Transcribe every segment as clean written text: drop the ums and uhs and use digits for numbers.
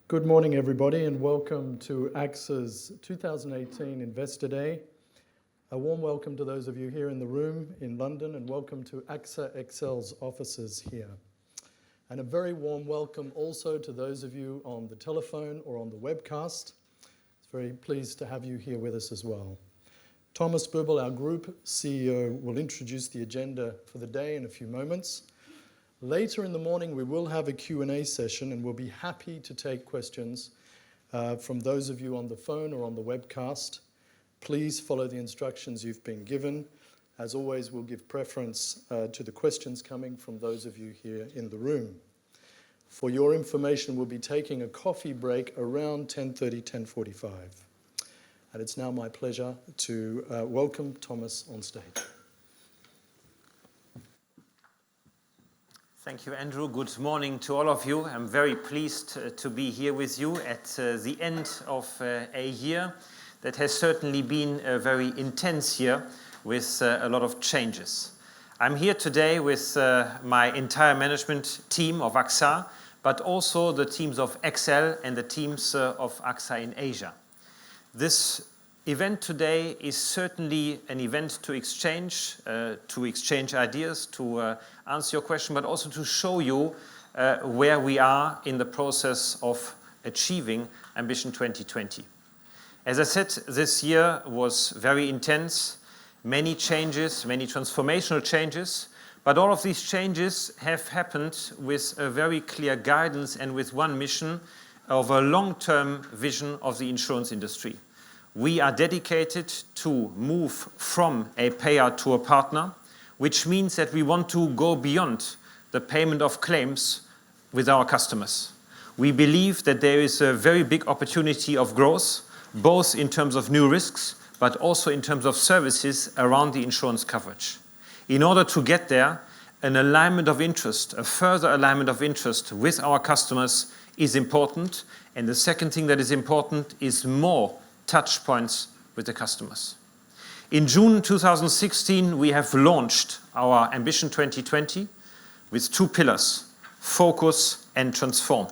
Good morning, everybody, and welcome to AXA's 2018 Investor Day. A warm welcome to those of you here in the room in London, and welcome to AXA XL's offices here. And a very warm welcome also to those of you on the telephone or on the webcast. It's very pleased to have you here with us as well. Thomas Buberl, our Group CEO, will introduce the agenda for the day in a few moments. Later in the morning, we will have a Q&A session, and we'll be happy to take questions from those of you on the phone or on the webcast. Please follow the instructions you've been given. As always, we'll give preference to the questions coming from those of you here in the room. For your information, we'll be taking a coffee break around 10:30, 10:45. And it's now my pleasure to welcome Thomas on stage. Thank you, Andrew. Good morning to all of you. I'm very pleased to be here with you at the end of a year that has certainly been a very intense year with a lot of changes. I'm here today with my entire management team of AXA, but also the teams of XL and the teams of AXA in Asia. This event today is certainly an event to exchange ideas, to answer your question, but also to show you where we are in the process of achieving Ambition 2020. As I said, this year was very intense, many changes, many transformational changes, but all of these changes have happened with a very clear guidance and with one mission of a long-term vision of the insurance industry. We are dedicated to move from a payer to a partner, which means that we want to go beyond the payment of claims with our customers. We believe that there is a very big opportunity of growth, both in terms of new risks, but also in terms of services around the insurance coverage. In order to get there, an alignment of interest, a further alignment of interest with our customers is important. And the second thing that is important is more touch points with the customers. In June 2016, we have launched our Ambition 2020 with two pillars: focus and transform.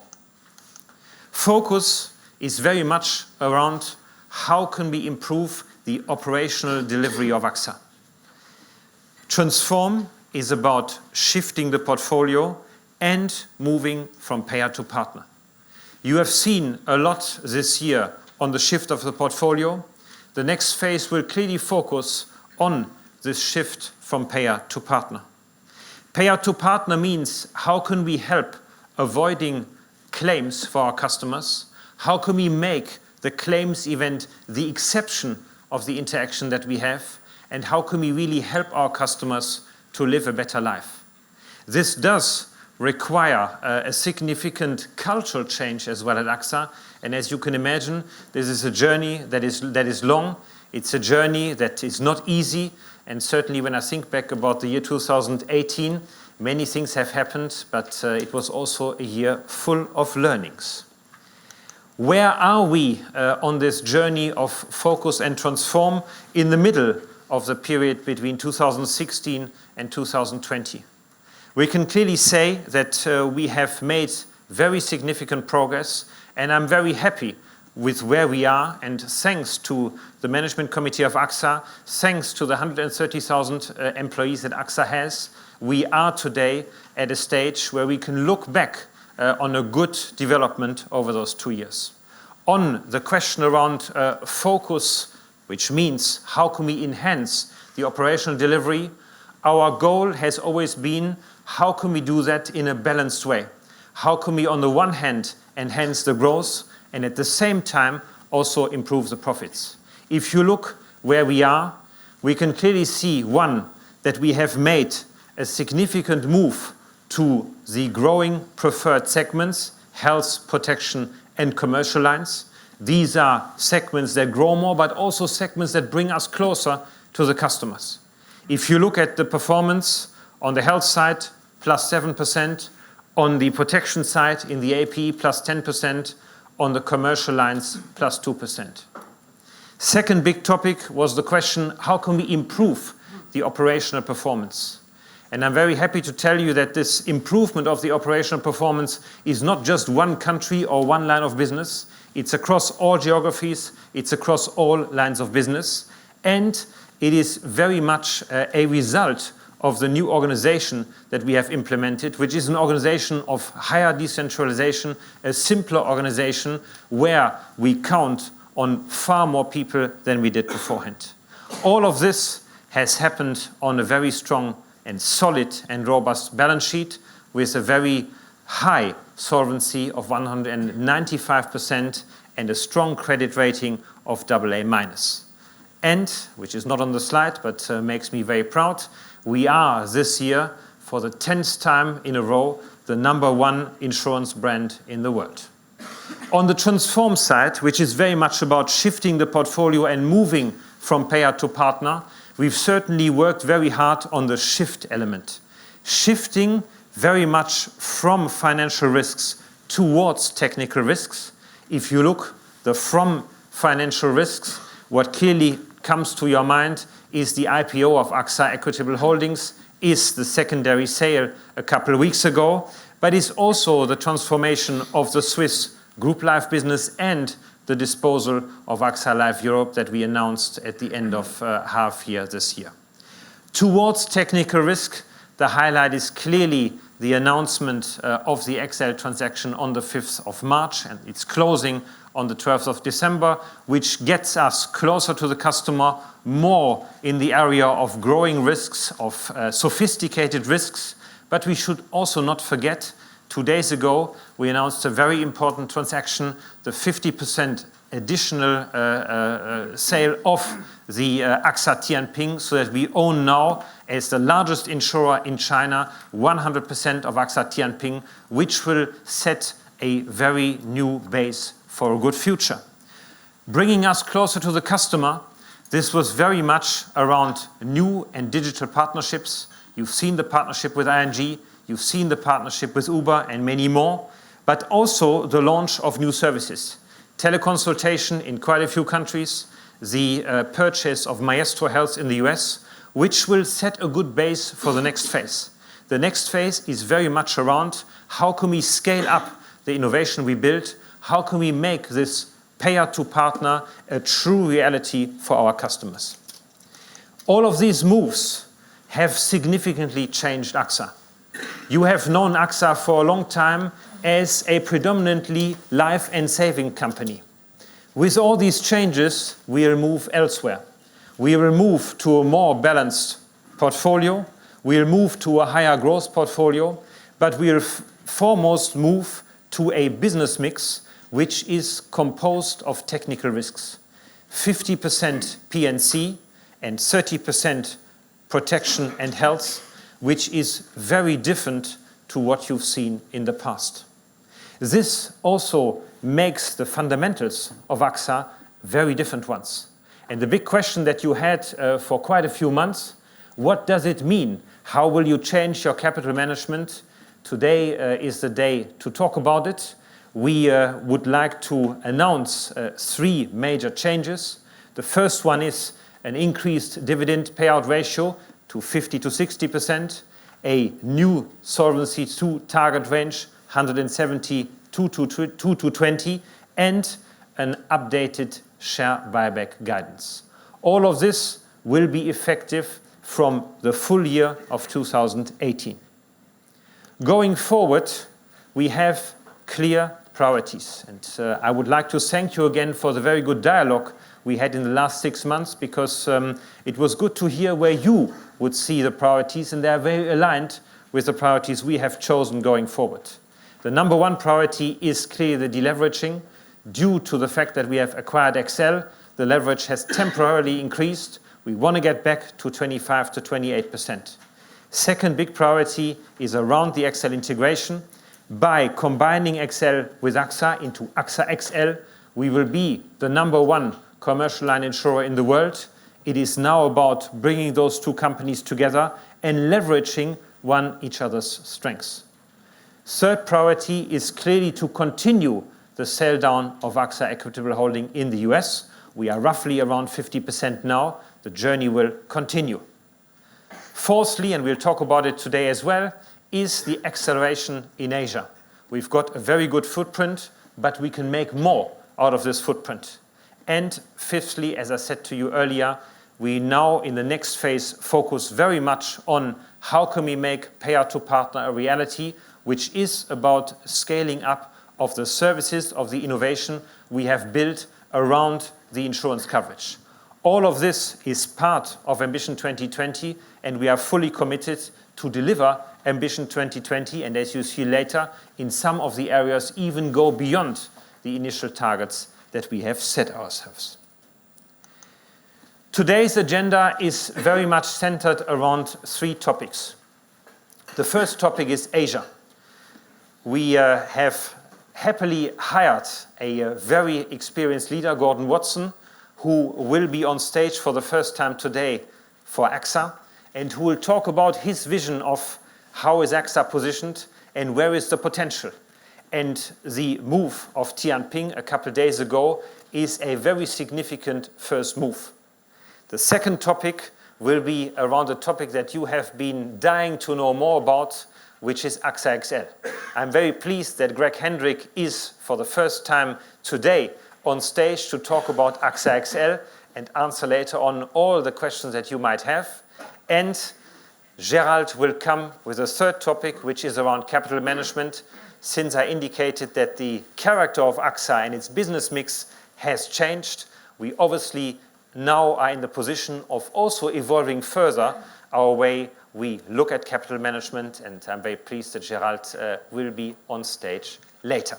Focus is very much around how can we improve the operational delivery of AXA. Transform is about shifting the portfolio and moving from payer to partner. You have seen a lot this year on the shift of the portfolio. The next phase will clearly focus on this shift from payer to partner. Payer to partner means how can we help avoiding claims for our customers? How can we make the claims event the exception of the interaction that we have? And how can we really help our customers to live a better life? This does require a significant cultural change as well at AXA. And as you can imagine, this is a journey that is long. It's a journey that is not easy. And certainly when I think back about the year 2018, many things have happened, but it was also a year full of learnings. Where are we on this journey of focus and transform in the middle of the period between 2016 and 2020? We can clearly say that we have made very significant progress, and I'm very happy with where we are, and thanks to the management committee of AXA, thanks to the 130,000 employees that AXA has, we are today at a stage where we can look back on a good development over those 2 years. On the question around focus, which means how can we enhance the operational delivery, our goal has always been how can we do that in a balanced way? How can we, on the one hand, enhance the growth and at the same time also improve the profits? If you look where we are, we can clearly see, one, that we have made a significant move to the growing preferred segments, health, protection, and commercial lines. These are segments that grow more, but also segments that bring us closer to the customers. If you look at the performance on the health side, plus 7%, on the protection side in the AP, plus 10%, on the commercial lines, plus 2%. Second big topic was the question, how can we improve the operational performance? And I'm very happy to tell you that this improvement of the operational performance is not just one country or one line of business. It's across all geographies. It's across all lines of business. And it is very much a result of the new organization that we have implemented, which is an organization of higher decentralization, a simpler organization where we count on far more people than we did beforehand. All of this has happened on a very strong and solid and robust balance sheet with a very high solvency of 195% and a strong credit rating of AA-. And, which is not on the slide but makes me very proud, we are this year, for the 10th time in a row, the #1 insurance brand in the world. On the transform side, which is very much about shifting the portfolio and moving from payer to partner, we've certainly worked very hard on the shift element. Shifting very much from financial risks towards technical risks. If you look from financial risks, what clearly comes to your mind is the IPO of AXA Equitable Holdings, is the secondary sale a couple of weeks ago, but is also the transformation of the Swiss group life business and the disposal of AXA Life Europe that we announced at the end of half year this year. Towards technical risk, the highlight is clearly the announcement of the XL transaction on the 5th of March, and it's closing on the 12th of December, which gets us closer to the customer, more in the area of growing risks, of sophisticated risks. But we should also not forget, 2 days ago, we announced a very important transaction, the 50% additional sale of the AXA Tianping, so that we own now, as the largest insurer in China, 100% of AXA Tianping, which will set a very new base for a good future. Bringing us closer to the customer, this was very much around new and digital partnerships. You've seen the partnership with ING, you've seen the partnership with Uber and many more, but also the launch of new services. Teleconsultation in quite a few countries, the purchase of Maestro Health in the US, which will set a good base for the next phase. The next phase is very much around how can we scale up the innovation we build, how can we make this payer to partner a true reality for our customers. All of these moves have significantly changed AXA. You have known AXA for a long time as a predominantly life and saving company. With all these changes, we will move elsewhere. We will move to a more balanced portfolio. We will move to a higher growth portfolio, but we will foremost move to a business mix which is composed of technical risks. 50% P&C and 30% protection and health, which is very different to what you've seen in the past. This also makes the fundamentals of AXA very different ones. And the big question that you had for quite a few months, what does it mean? How will you change your capital management? Today is the day to talk about it. We would like to announce 3 major changes. The first one is an increased dividend payout ratio to 50 to 60%, a new Solvency II target range, 172 to 220, and an updated share buyback guidance. All of this will be effective from the full year of 2018. Going forward, we have clear priorities. And I would like to thank you again for the very good dialogue we had in the last 6 months, because it was good to hear where you would see the priorities, and they are very aligned with the priorities we have chosen going forward. The #1 priority is clearly the deleveraging. Due to the fact that we have acquired XL, the leverage has temporarily increased. We want to get back to 25 to 28%. Second big priority is around the XL integration. By combining XL with AXA into AXA XL, we will be the #1 commercial line insurer in the world. It is now about bringing those two companies together and leveraging each other's strengths. Third priority is clearly to continue the sell down of AXA Equitable Holding in the US. We are roughly around 50% now. The journey will continue. Fourthly, and we'll talk about it today as well, is the acceleration in Asia. We've got a very good footprint, but we can make more out of this footprint. And fifthly, as I said to you earlier, we now in the next phase focus very much on how can we make payer to partner a reality, which is about scaling up of the services, of the innovation we have built around the insurance coverage. All of this is part of Ambition 2020, and we are fully committed to deliver Ambition 2020, and as you see later, in some of the areas even go beyond the initial targets that we have set ourselves. Today's agenda is very much centered around three topics. The first topic is Asia. We have happily hired a very experienced leader, Gordon Watson, who will be on stage for the first time today for AXA, and who will talk about his vision of how is AXA positioned and where is the potential. And the move of Tianping a couple of days ago is a very significant first move. The second topic will be around a topic that you have been dying to know more about, which is AXA XL. I'm very pleased that Greg Hendrick is, for the first time today, on stage to talk about AXA XL and answer later on all the questions that you might have. And Gerald will come with a third topic, which is around capital management, since I indicated that the character of AXA and its business mix has changed. We obviously now are in the position of also evolving further our way we look at capital management, and I'm very pleased that Gerald will be on stage later.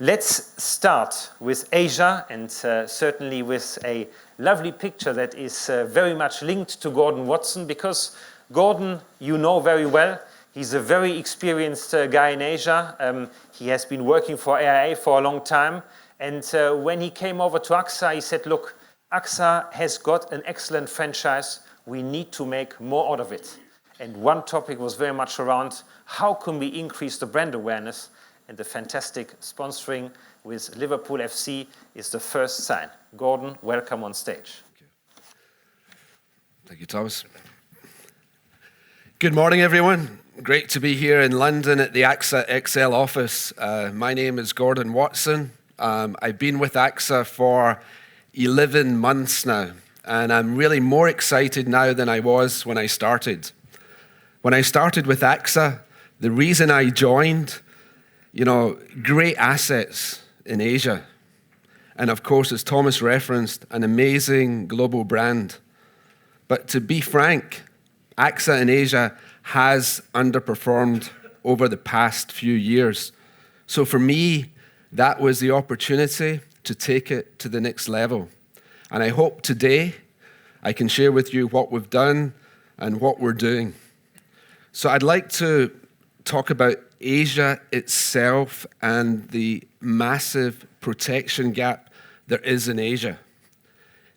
Let's start with Asia, and certainly with a lovely picture that is very much linked to Gordon Watson, because Gordon, you know very well, he's a very experienced guy in Asia. He has been working for AIA for a long time, and when he came over to AXA, he said, look, AXA has got an excellent franchise. We need to make more out of it. And one topic was very much around how can we increase the brand awareness, and the fantastic sponsoring with Liverpool FC is the first sign. Gordon, welcome on stage. Thank you, Thomas. Good morning, everyone. Great to be here in London at the AXA XL office. My name is Gordon Watson. I've been with AXA for 11 months now, and I'm really more excited now than I was when I started. When I started with AXA, the reason I joined, great assets in Asia. And of course, as Thomas referenced, an amazing global brand. But to be frank, AXA in Asia has underperformed over the past few years. So for me, that was the opportunity to take it to the next level. And I hope today I can share with you what we've done and what we're doing. So I'd like to talk about Asia itself and the massive protection gap there is in Asia.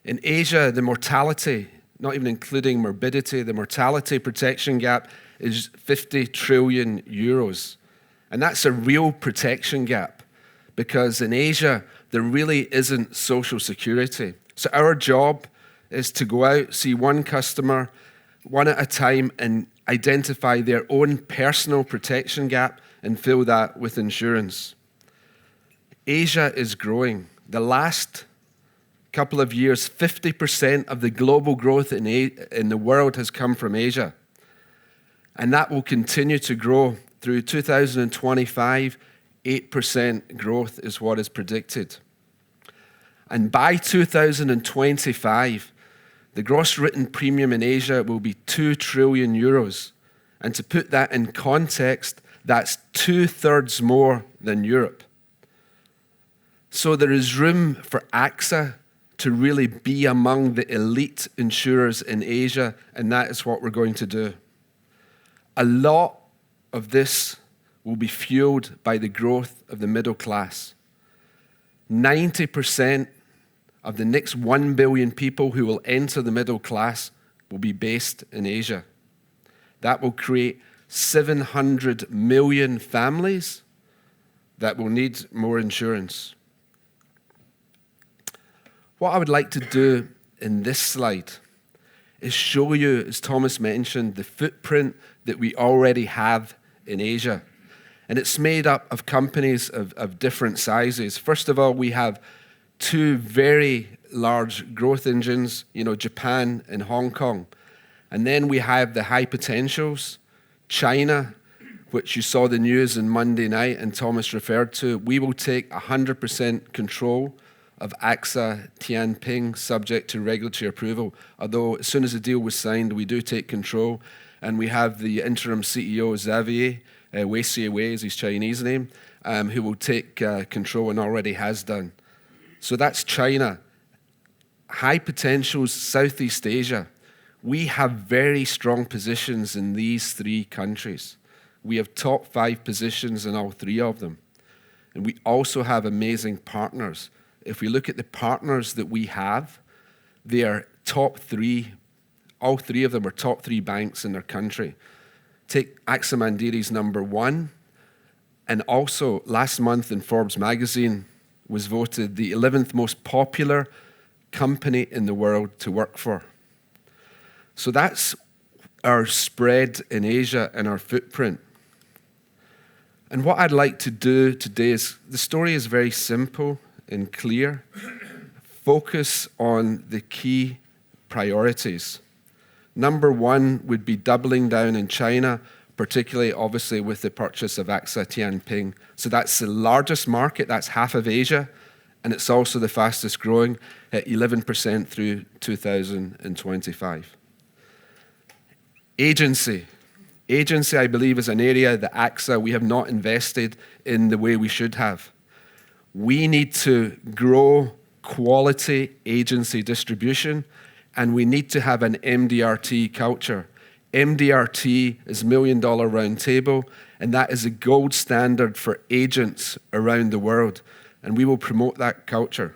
In Asia, the mortality, not even including morbidity, the mortality protection gap is 50 trillion euros. And that's a real protection gap, because in Asia, there really isn't social security. So our job is to go out, see one customer, one at a time, and identify their own personal protection gap and fill that with insurance. Asia is growing. The last couple of years, 50% of the global growth in the world has come from Asia. And that will continue to grow through 2025. 8% growth is what is predicted. And by 2025, the gross written premium in Asia will be 2 trillion euros. And to put that in context, that's 2/3 more than Europe. So there is room for AXA to really be among the elite insurers in Asia, and that is what we're going to do. A lot of this will be fueled by the growth of the middle class. 90% of the next 1 billion people who will enter the middle class will be based in Asia. That will create 700 million families that will need more insurance. What I would like to do in this slide is show you, as Thomas mentioned, the footprint that we already have in Asia. And it's made up of companies of different sizes. First of all, we have two very large growth engines, Japan and Hong Kong. And then we have the high potentials, China, which you saw the news on Monday night and Thomas referred to. We will take 100% control of AXA Tianping, subject to regulatory approval. Although as soon as the deal was signed, we do take control. And we have the interim CEO, Xavier, Wei Wei is his Chinese name, who will take control and already has done. So that's China. High potentials, Southeast Asia. We have very strong positions in these three countries. We have top 5 positions in all 3 of them. And we also have amazing partners. If we look at the partners that we have, they are top 3. All 3 of them are top 3 banks in their country. Take AXA Mandiri's number 1. And also, last month in Forbes magazine was voted the 11th most popular company in the world to work for. So that's our spread in Asia and our footprint. And what I'd like to do today is, the story is very simple and clear. Focus on the key priorities. Number 1 would be doubling down in China, particularly obviously with the purchase of AXA Tianping. So that's the largest market, that's half of Asia, and it's also the fastest growing at 11% through 2025. Agency. Agency, I believe, is an area that AXA, we have not invested in the way we should have. We need to grow quality agency distribution, and we need to have an MDRT culture. MDRT is $1 Million Round Table, and that is a gold standard for agents around the world, and we will promote that culture.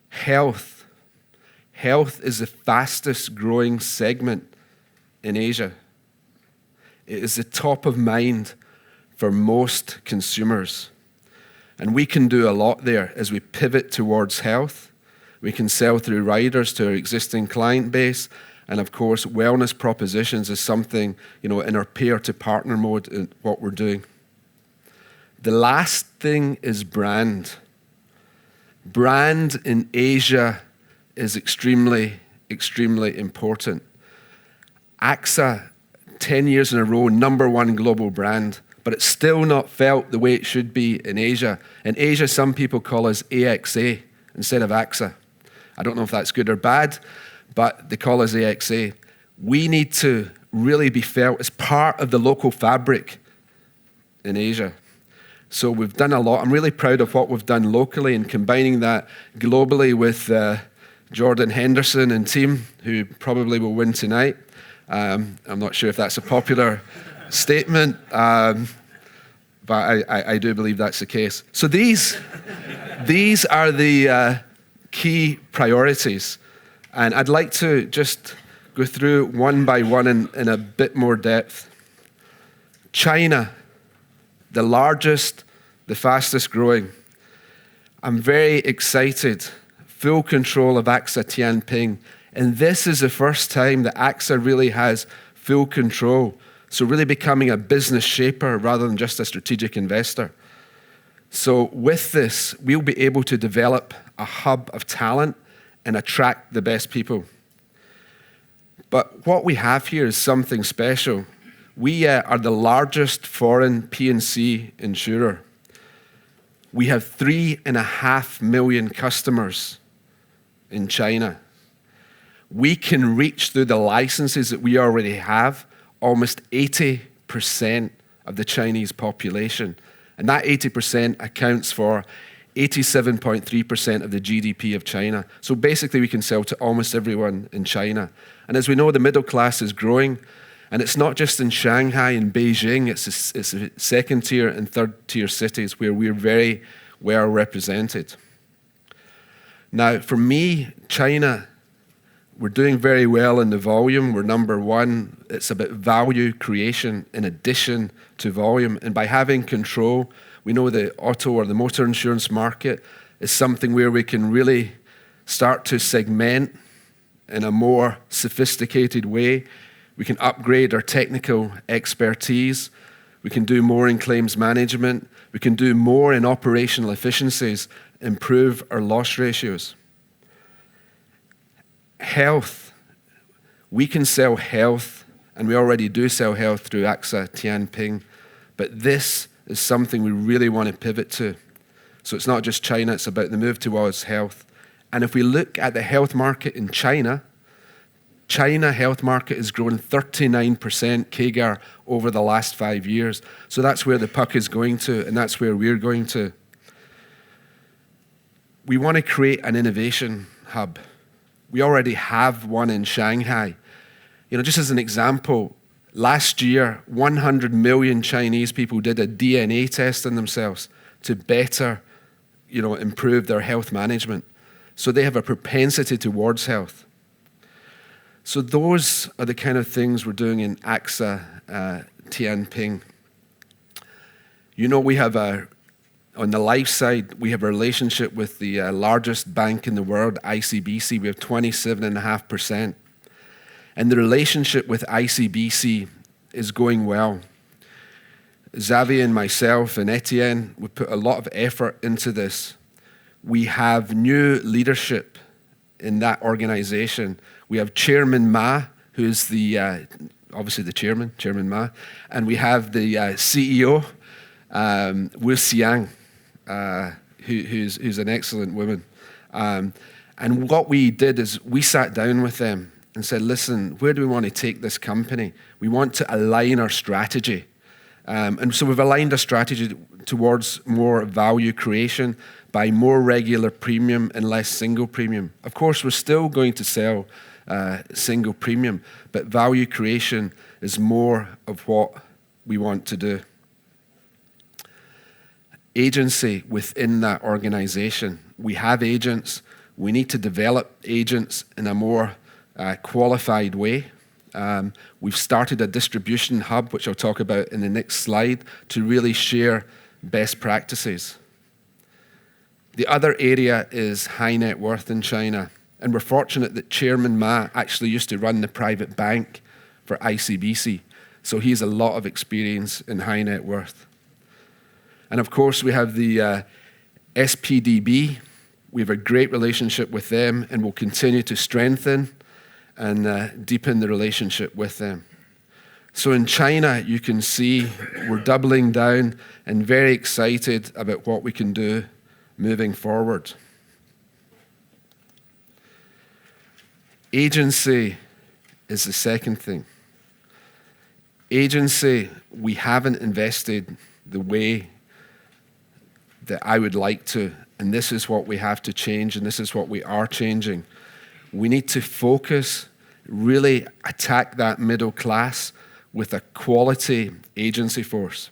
Health. Health is the fastest growing segment in Asia. It is the top of mind for most consumers. And we can do a lot there as we pivot towards health. We can sell through riders to our existing client base. And of course, wellness propositions is something, in our pair-to-partner mode in what we're doing. The last thing is brand. Brand in Asia is extremely, extremely important. AXA, 10 years in a row, number 1 global brand, but it's still not felt the way it should be in Asia. In Asia, some people call us AXA instead of AXA. I don't know if that's good or bad, but they call us AXA. We need to really be felt as part of the local fabric in Asia. So we've done a lot. I'm really proud of what we've done locally and combining that globally with Jordan Henderson and team, who probably will win tonight. I'm not sure if that's a popular statement, but I do believe that's the case. So these are the key priorities. And I'd like to just go through one by one in a bit more depth. China, the largest, the fastest growing. I'm very excited. Full control of AXA Tianping. And this is the first time that AXA really has full control. So really becoming a business shaper rather than just a strategic investor. So with this, we'll be able to develop a hub of talent and attract the best people. But what we have here is something special. We are the largest foreign P&C insurer. We have 3.5 million customers in China. We can reach through the licenses that we already have almost 80% of the Chinese population. And that 80% accounts for 87.3% of the GDP of China. So basically we can sell to almost everyone in China. And as we know, the middle class is growing. And it's not just in Shanghai and Beijing, it's the second tier and third tier cities where we're very well represented. Now, for me, China, we're doing very well in the volume. We're number 1. It's about value creation in addition to volume. And by having control, we know the auto or the motor insurance market is something where we can really start to segment in a more sophisticated way. We can upgrade our technical expertise. We can do more in claims management. We can do more in operational efficiencies, improve our loss ratios. Health. We can sell health, and we already do sell health through AXA Tianping, but this is something we really want to pivot to. So it's not just China, it's about the move towards health. And if we look at the health market in China health market has grown 39% CAGR over the last 5 years. So that's where the puck is going to, and that's where we're going to. We want to create an innovation hub. We already have one in Shanghai. Just as an example, last year, 100 million Chinese people did a DNA test on themselves to better, improve their health management. So they have a propensity towards health. So those are the kind of things we're doing in AXA Tianping. We have on the life side, we have a relationship with the largest bank in the world, ICBC. We have 27.5%. And the relationship with ICBC is going well. Xavier and myself and Etienne, we put a lot of effort into this. We have new leadership in that organization. We have Chairman Ma, who's obviously the Chairman Ma, and we have the CEO, Wu Xiang, who's an excellent woman. And what we did is we sat down with them and said, listen, where do we want to take this company? We want to align our strategy. And so we've aligned our strategy towards more value creation by more regular premium and less single premium. Of course, we're still going to sell single premium, but value creation is more of what we want to do. Agency within that organization. We have agents. We need to develop agents in a more qualified way. We've started a distribution hub, which I'll talk about in the next slide, to really share best practices. The other area is high net worth in China. And we're fortunate that Chairman Ma actually used to run the private bank for ICBC. So he has a lot of experience in high net worth. And of course, we have the SPDB. We have a great relationship with them, and we'll continue to strengthen and deepen the relationship with them. So in China, you can see we're doubling down and very excited about what we can do moving forward. Agency is the second thing. Agency, we haven't invested the way that I would like to, and this is what we have to change, and this is what we are changing. We need to focus, really attack that middle class with a quality agency force.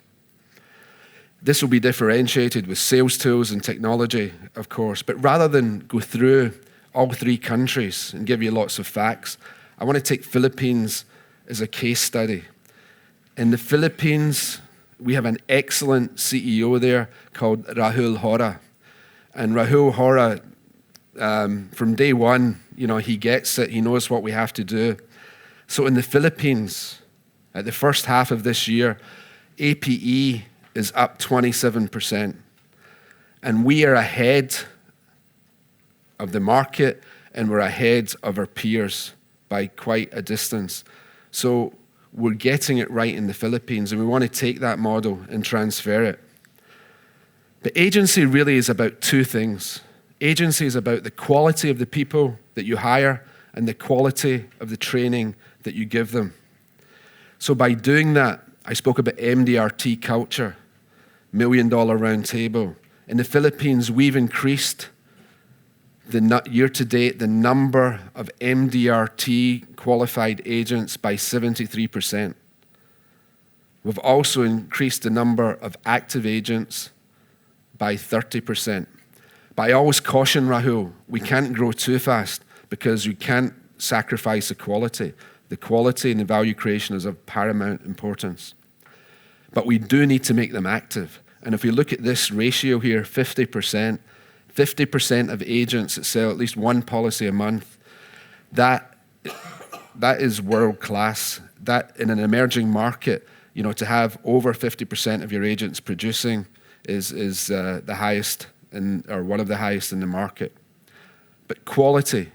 This will be differentiated with sales tools and technology, of course, but rather than go through all three countries and give you lots of facts, I want to take Philippines as a case study. In the Philippines, we have an excellent CEO there called Rahul Hora. And Rahul Hora, from day one, he gets it. He knows what we have to do. So in the Philippines, at the first half of this year, APE is up 27%. And we are ahead of the market, and we're ahead of our peers by quite a distance. So we're getting it right in the Philippines, and we want to take that model and transfer it. But agency really is about two things. Agency is about the quality of the people that you hire and the quality of the training that you give them. So by doing that, I spoke about MDRT culture, $1 Million Round Table. In the Philippines, we've increased year to date the number of MDRT qualified agents by 73%. We've also increased the number of active agents by 30%. But I always caution Rahul, we can't grow too fast because we can't sacrifice the quality. The quality and the value creation is of paramount importance. But we do need to make them active. And if we look at this ratio here, 50% of agents that sell at least one policy a month, That is world class. That in an emerging market, to have over 50% of your agents producing is the highest or one of the highest in the market. But quality,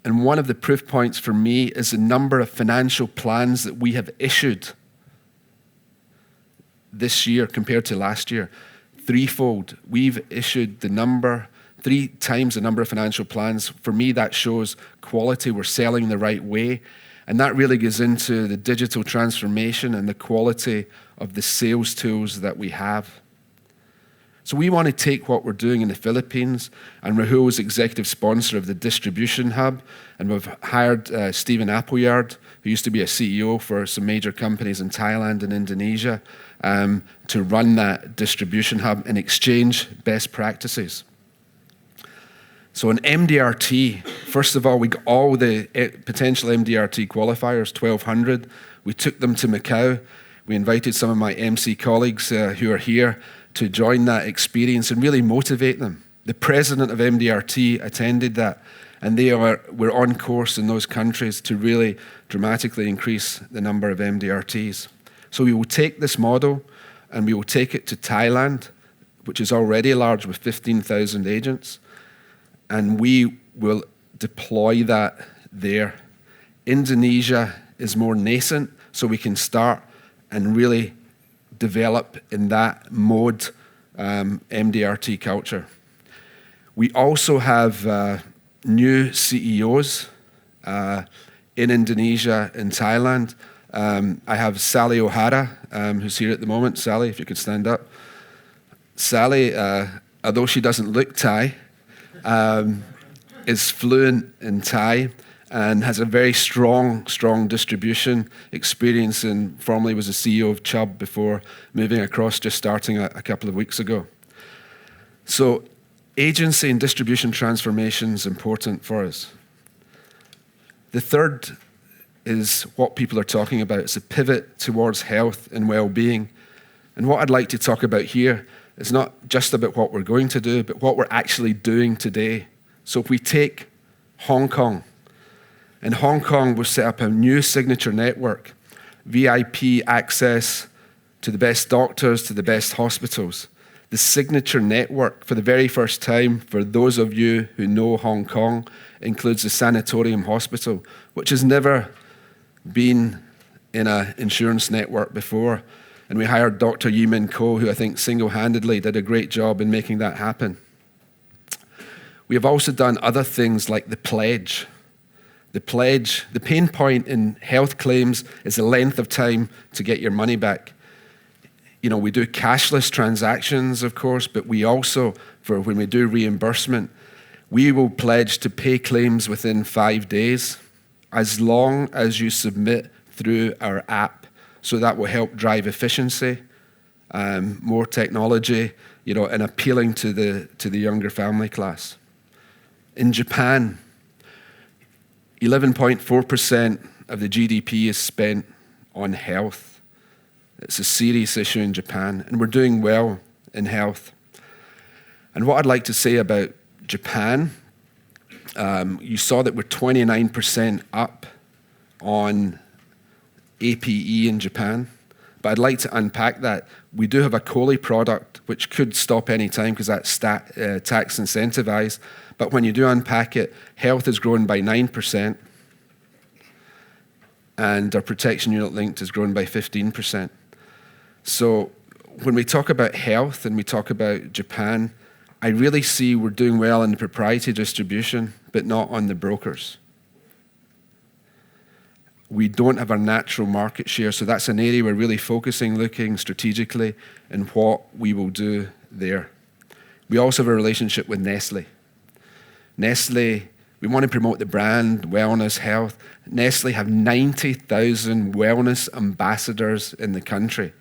and one of the proof points for me is the number of financial plans that we have issued this year compared to last year. Threefold. We've issued 3 times the number of financial plans. For me, that shows quality. We're selling the right way. And that really goes into the digital transformation and the quality of the sales tools that we have. So we want to take what we're doing in the Philippines, and Rahul is executive sponsor of the distribution hub, and we've hired Stephen Appleyard, who used to be a CEO for some major companies in Thailand and Indonesia, to run that distribution hub and exchange best practices. So in MDRT, first of all, we got all the potential MDRT qualifiers, 1,200. We took them to Macau. We invited some of my MC colleagues who are here to join that experience and really motivate them. The president of MDRT attended that, and we're on course in those countries to really dramatically increase the number of MDRTs. So we will take this model and we will take it to Thailand, which is already large with 15,000 agents, and we will deploy that there. Indonesia is more nascent, so we can start and really develop in that mode MDRT culture. We also have new CEOs in Indonesia and Thailand. I have Sally O'Hara, who's here at the moment. Sally, if you could stand up. Sally, although she doesn't look Thai, is fluent in Thai and has a very strong distribution experience, and formerly was the CEO of Chubb before moving across, just starting a couple of weeks ago. So agency and distribution transformation is important for us. The third is what people are talking about. It's a pivot towards health and well-being. And what I'd like to talk about here is not just about what we're going to do, but what we're actually doing today. So if we take Hong Kong, in Hong Kong, we've set up a new signature network, VIP access to the best doctors, to the best hospitals. The signature network, for the very first time, for those of you who know Hong Kong, includes the Sanatorium Hospital, which has never been in an insurance network before. And we hired Dr. Yimin Ko, who I think single-handedly did a great job in making that happen. We have also done other things like the pledge. The pledge, the pain point in health claims is the length of time to get your money back. We do cashless transactions, of course, but we also, for when we do reimbursement, we will pledge to pay claims within 5 days, as long as you submit through our app. So that will help drive efficiency, more technology, and appealing to the younger family class. In Japan, 11.4% of the GDP is spent on health. It's a serious issue in Japan, and we're doing well in health. And what I'd like to say about Japan, you saw that we're 29% up on APE in Japan, but I'd like to unpack that. We do have a COLI product, which could stop any time because that's tax incentivized. But when you do unpack it, health has grown by 9%, and our protection unit linked has grown by 15%. So when we talk about health and we talk about Japan, I really see we're doing well in the proprietary distribution, but not on the brokers. We don't have our natural market share, so that's an area we're really focusing, looking strategically in what we will do there. We also have a relationship with Nestle. Nestle, we want to promote the brand, wellness, health. Nestle have 90,000 wellness ambassadors in the country,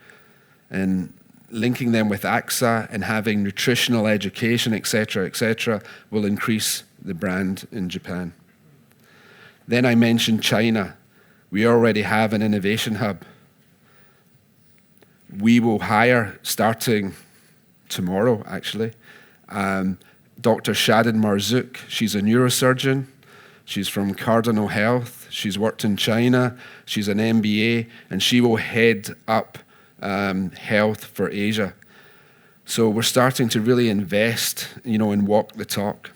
and linking them with AXA and having nutritional education, etc., will increase the brand in Japan. Then I mentioned China. We already have an innovation hub. We will hire, starting tomorrow actually, Dr. Shadin Marzouk. She's a neurosurgeon She's from Cardinal Health. She's worked in China. She's an MBA, and she will head up health for Asia. So we're starting to really invest, and walk the talk.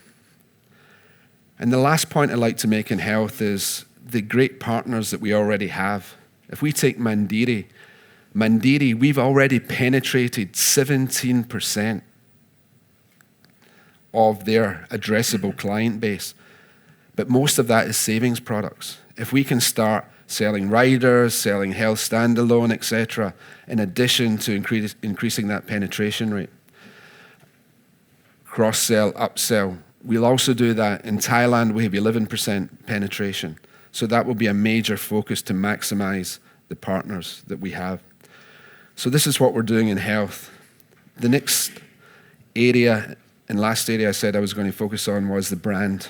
And the last point I'd like to make in health is the great partners that we already have. If we take Mandiri, we've already penetrated 17% of their addressable client base. But most of that is savings products. If we can start selling riders, selling health standalone, etc., in addition to increasing that penetration rate, cross-sell, upsell, we'll also do that. In Thailand, we have 11% penetration. So that will be a major focus to maximize the partners that we have. So this is what we're doing in health. The next area, and last area I said I was going to focus on, was the brand.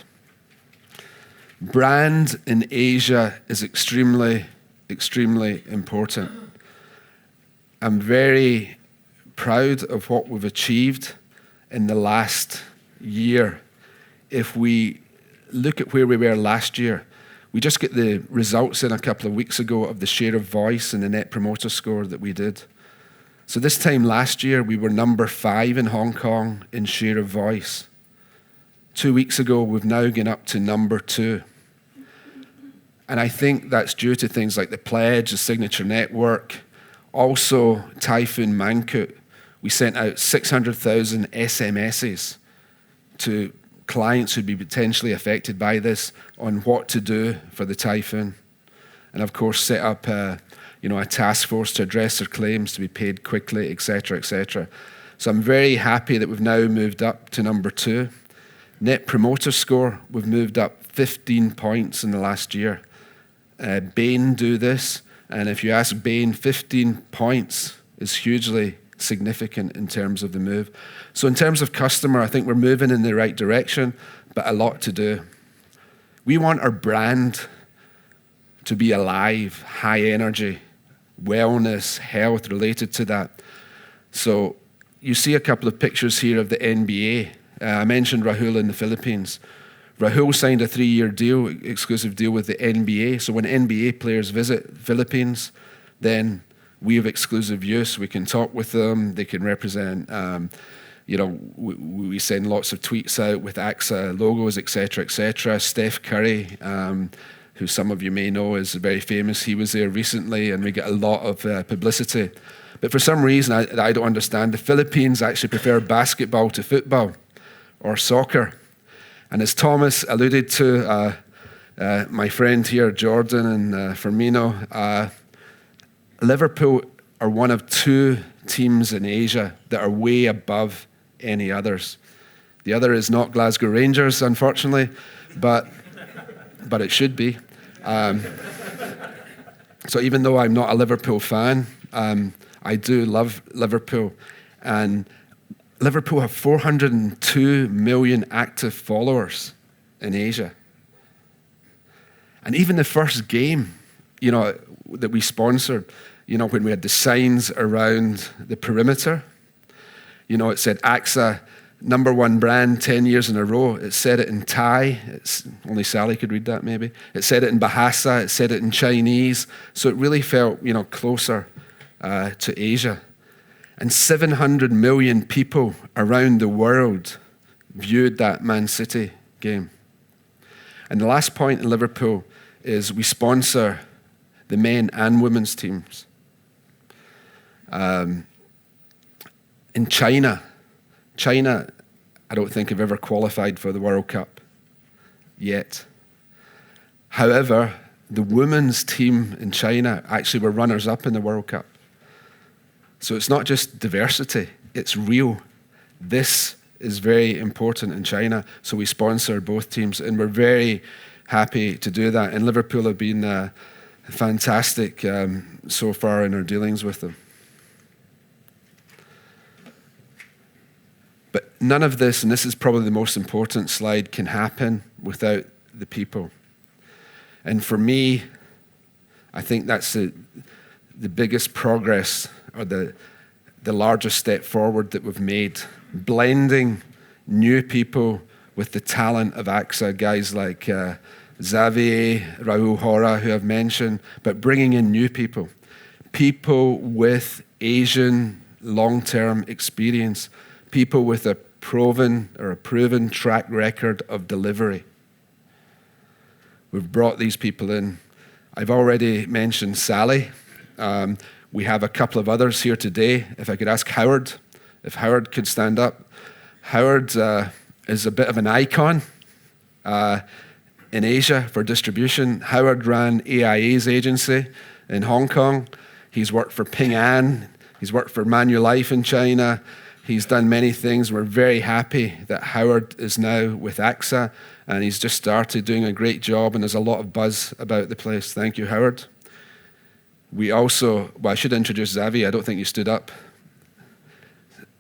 Brand in Asia is extremely, extremely important. I'm very proud of what we've achieved in the last year. If we look at where we were last year, we just get the results in a couple of weeks ago of the share of voice and the Net Promoter Score that we did. So this time last year, we were number 5 in Hong Kong in share of voice. 2 weeks ago, we've now gone up to number 2. And I think that's due to things like the Pledge, the Signature Network, also Typhoon Mangkhut. We sent out 600,000 SMSs to clients who'd be potentially affected by this on what to do for the typhoon. And of course, set up a task force to address their claims to be paid quickly, etc., etc. So I'm very happy that we've now moved up to number 2. Net Promoter Score, we've moved up 15 points in the last year. Bain do this, and if you ask Bain, 15 points is hugely significant in terms of the move. So in terms of customer, I think we're moving in the right direction, but a lot to do. We want our brand to be alive, high energy, wellness, health related to that. So you see a couple of pictures here of the NBA. I mentioned Rahul in the Philippines. Rahul signed a 3-year deal, exclusive deal with the NBA. So when NBA players visit Philippines, then we have exclusive use. We can talk with them. They can represent, we send lots of tweets out with AXA logos, etc., etc. Steph Curry, who some of you may know is very famous. He was there recently, and we get a lot of publicity. But for some reason, I don't understand. The Philippines actually prefer basketball to football or soccer. And as Thomas alluded to, my friend here, Jordan and Firmino, Liverpool are one of 2 teams in Asia that are way above any others. The other is not Glasgow Rangers, unfortunately, but it should be. So even though I'm not a Liverpool fan, I do love Liverpool. And Liverpool have 402 million active followers in Asia. And even the first game, that we sponsored, when we had the signs around the perimeter, it said AXA, number 1 brand, 10 years in a row. It said it in Thai. Only Sally could read that, maybe. It said it in Bahasa. It said it in Chinese. So it really felt, closer to Asia. And 700 million people around the world viewed that Man City game. And the last point in Liverpool is we sponsor the men and women's teams. In China, I don't think have ever qualified for the World Cup yet. However, the women's team in China actually were runners-up in the World Cup. So it's not just diversity, it's real. This is very important in China, so we sponsor both teams, and we're very happy to do that. And Liverpool have been fantastic so far in our dealings with them. But none of this, and this is probably the most important slide, can happen without the people. And for me, I think that's the biggest progress, or the largest step forward that we've made, blending new people with the talent of AXA, guys like Xavier, Raul Hora, who I've mentioned, but bringing in new people. People with Asian long-term experience. People with a proven track record of delivery. We've brought these people in. I've already mentioned Sally. We have a couple of others here today. If I could ask Howard, if Howard could stand up. Howard is a bit of an icon in Asia for distribution. Howard ran AIA's agency in Hong Kong. He's worked for Ping An. He's worked for Manulife in China. He's done many things. We're very happy that Howard is now with AXA, and he's just started doing a great job, and there's a lot of buzz about the place. Thank you, Howard. We also, I should introduce Xavier. I don't think you stood up.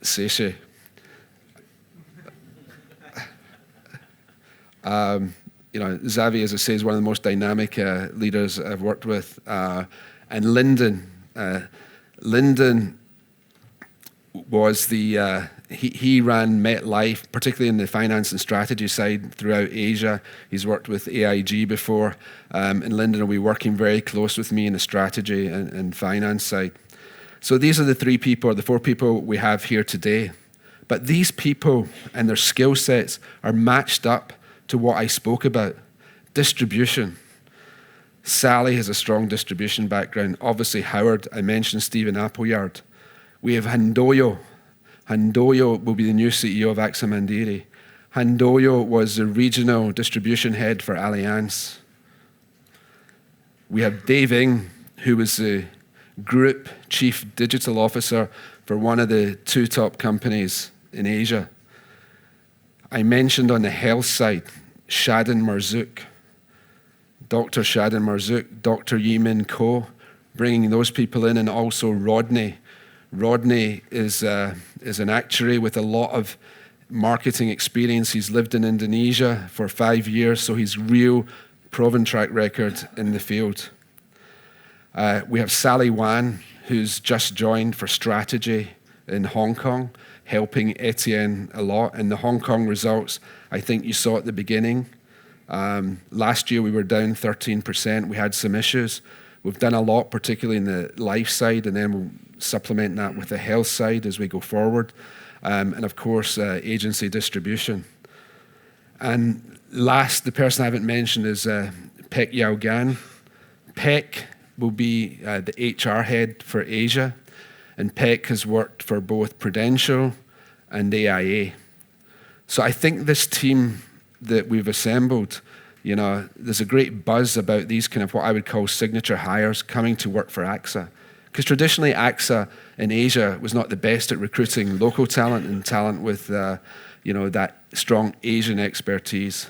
Seishi. Xavier, as I say, is one of the most dynamic leaders I've worked with. And Lyndon. Lyndon was he ran MetLife, particularly in the finance and strategy side throughout Asia. He's worked with AIG before, and Lyndon will be working very close with me in the strategy and finance side. So these are the the four people we have here today. But these people and their skill sets are matched up to what I spoke about, distribution. Sally has a strong distribution background. Obviously, Howard, I mentioned Stephen Appleyard. We have Handoyo. Handoyo will be the new CEO of AXA Mandiri. Handoyo was the regional distribution head for Allianz. We have Dave Ng, who was the group chief digital officer for one of the two top companies in Asia. I mentioned on the health side, Shadin Marzouk, Dr. Shadin Marzouk, Dr. Yimin Ko, bringing those people in, and also Rodney. Rodney is an actuary with a lot of marketing experience. He's lived in Indonesia for 5 years, so he's real proven track record in the field. We have Sally Wan, who's just joined for strategy in Hong Kong, helping Etienne a lot. And the Hong Kong results, I think you saw at the beginning. Last year we were down 13%. We had some issues. We've done a lot, particularly in the life side, and then we'll supplement that with the health side as we go forward. And of course, agency distribution. And last, the person I haven't mentioned is Pek Yao Gan. Pek will be the HR head for Asia, and Pek has worked for both Prudential and AIA. So I think this team that we've assembled, there's a great buzz about these kind of what I would call signature hires coming to work for AXA. Because traditionally AXA in Asia was not the best at recruiting local talent and talent with that strong Asian expertise.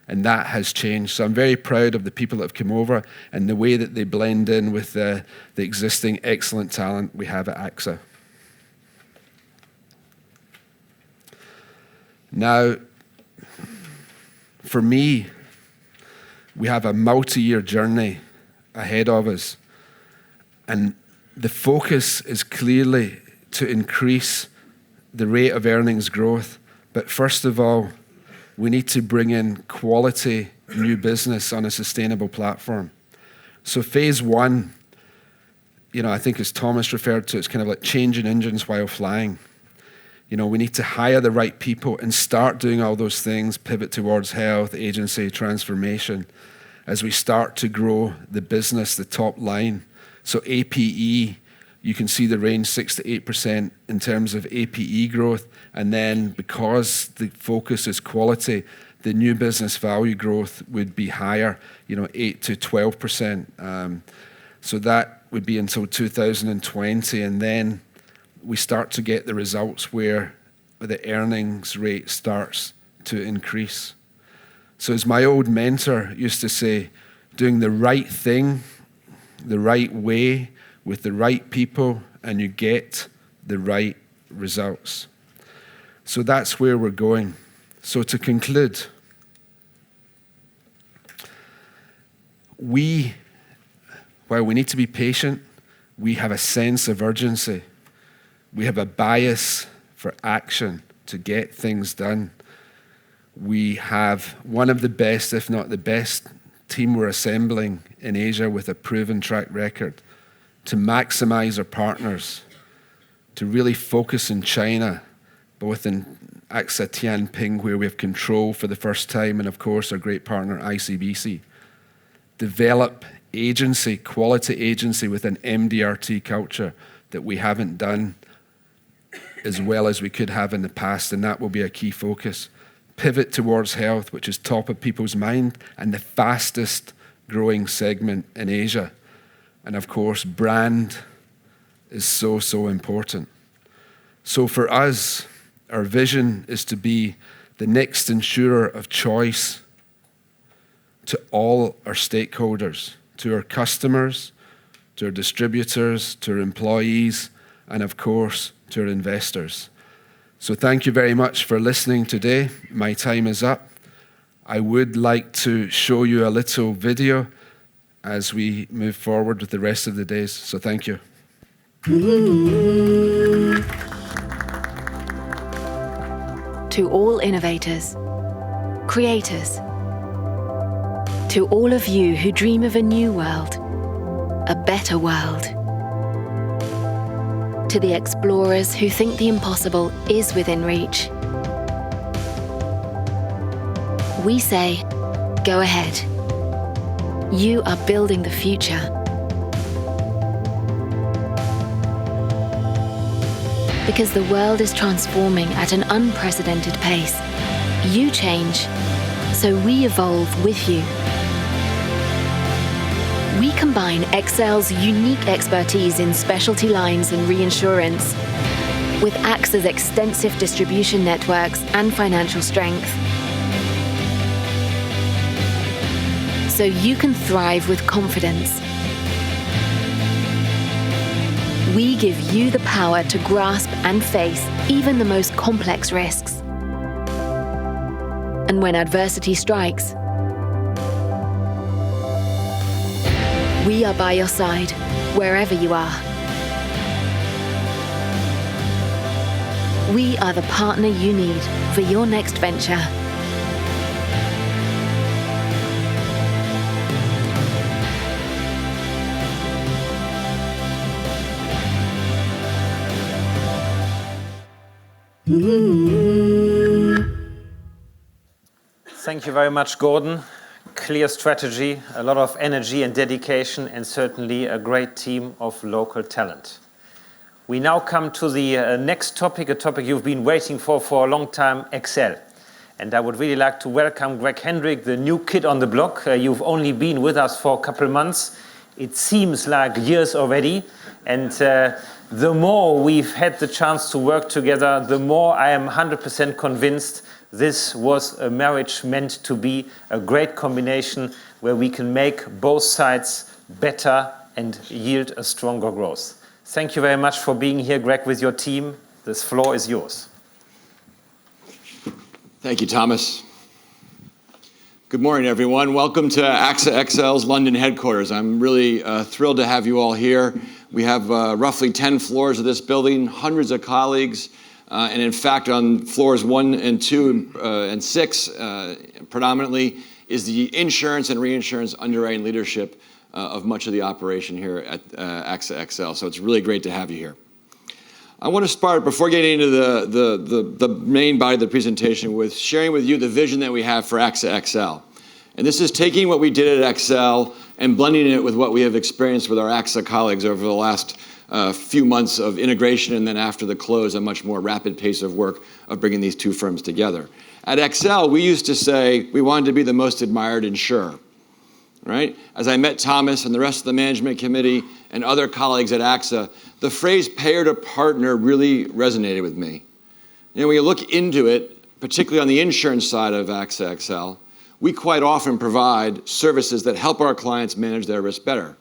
And that has changed. So I'm very proud of the people that have come over and the way that they blend in with the existing excellent talent we have at AXA. Now, for me, we have a multi-year journey ahead of us. And the focus is clearly to increase the rate of earnings growth. But first of all, we need to bring in quality new business on a sustainable platform. So phase one, I think as Thomas referred to, it's kind of like changing engines while flying. We need to hire the right people and start doing all those things, pivot towards health, agency, transformation, as we start to grow the business, the top line. So APE, you can see the range 6 to 8% in terms of APE growth. And then because the focus is quality, the new business value growth would be higher, 8 to 12%. So that would be until 2020. And then we start to get the results where the earnings rate starts to increase. So as my old mentor used to say, doing the right thing, the right way, with the right people, and you get the right results. So that's where we're going. So to conclude, while we need to be patient, we have a sense of urgency. We have a bias for action to get things done. We have one of the best, if not the best, team we're assembling in Asia with a proven track record to maximize our partners, to really focus in China, both in AXA Tianping, where we have control for the first time, and of course our great partner ICBC. Develop agency, quality agency with an MDRT culture that we haven't done as well as we could have in the past, and that will be a key focus. Pivot towards health, which is top of people's mind and the fastest growing segment in Asia. And of course, brand is so, so important. So for us, our vision is to be the next insurer of choice to all our stakeholders, to our customers, to our distributors, to our employees, and of course, to our investors. So thank you very much for listening today. My time is up. I would like to show you a little video as we move forward with the rest of the days. So thank you. To all innovators, creators, to all of you who dream of a new world, a better world, to the explorers who think the impossible is within reach, we say, go ahead. You are building the future. Because the world is transforming at an unprecedented pace. You change, so we evolve with you. We combine XL's unique expertise in specialty lines and reinsurance with AXA's extensive distribution networks and financial strength, so you can thrive with confidence. We give you the power to grasp and face even the most complex risks. And when adversity strikes, we are by your side, wherever you are. We are the partner you need for your next venture. Thank you very much, Gordon. Clear strategy, a lot of energy and dedication, and certainly a great team of local talent. We now come to the next topic, a topic you've been waiting for a long time, XL. And I would really like to welcome Greg Hendrick, the new kid on the block. You've only been with us for a couple of months. It seems like years already. And the more we've had the chance to work together, the more I am 100% convinced this was a marriage meant to be a great combination where we can make both sides better and yield a stronger growth. Thank you very much for being here, Greg, with your team. This floor is yours. Thank you, Thomas. Good morning, everyone. Welcome to AXA XL's London headquarters. I'm really thrilled to have you all here. We have roughly 10 floors of this building, hundreds of colleagues, and in fact, on floors 1 and 2 and 6, predominantly, is the insurance and reinsurance underwriting leadership of much of the operation here at AXA XL. So it's really great to have you here. I want to start, before getting into the main body of the presentation, with sharing with you the vision that we have for AXA XL. And this is taking what we did at XL and blending it with what we have experienced with our AXA colleagues over the last few months of integration, and then after the close, a much more rapid pace of work of bringing these two firms together. At XL, we used to say we wanted to be the most admired insurer, right? As I met Thomas and the rest of the management committee and other colleagues at AXA, the phrase payer to partner really resonated with me. You know, when you look into it, particularly on the insurance side of AXA XL, we quite often provide services that help our clients manage their risk better.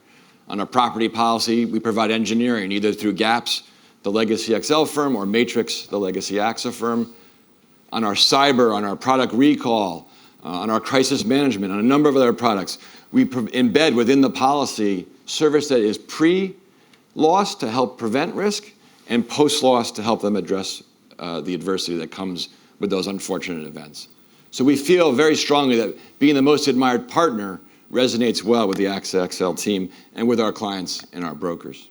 On our property policy, we provide engineering, either through GAPS, the legacy XL firm, or Matrix, the legacy AXA firm. On our cyber, on our product recall, on our crisis management, on a number of other products, we embed within the policy service that is pre-loss to help prevent risk and post-loss to help them address the adversity that comes with those unfortunate events. So we feel very strongly that being the most admired partner resonates well with the AXA XL team and with our clients and our brokers.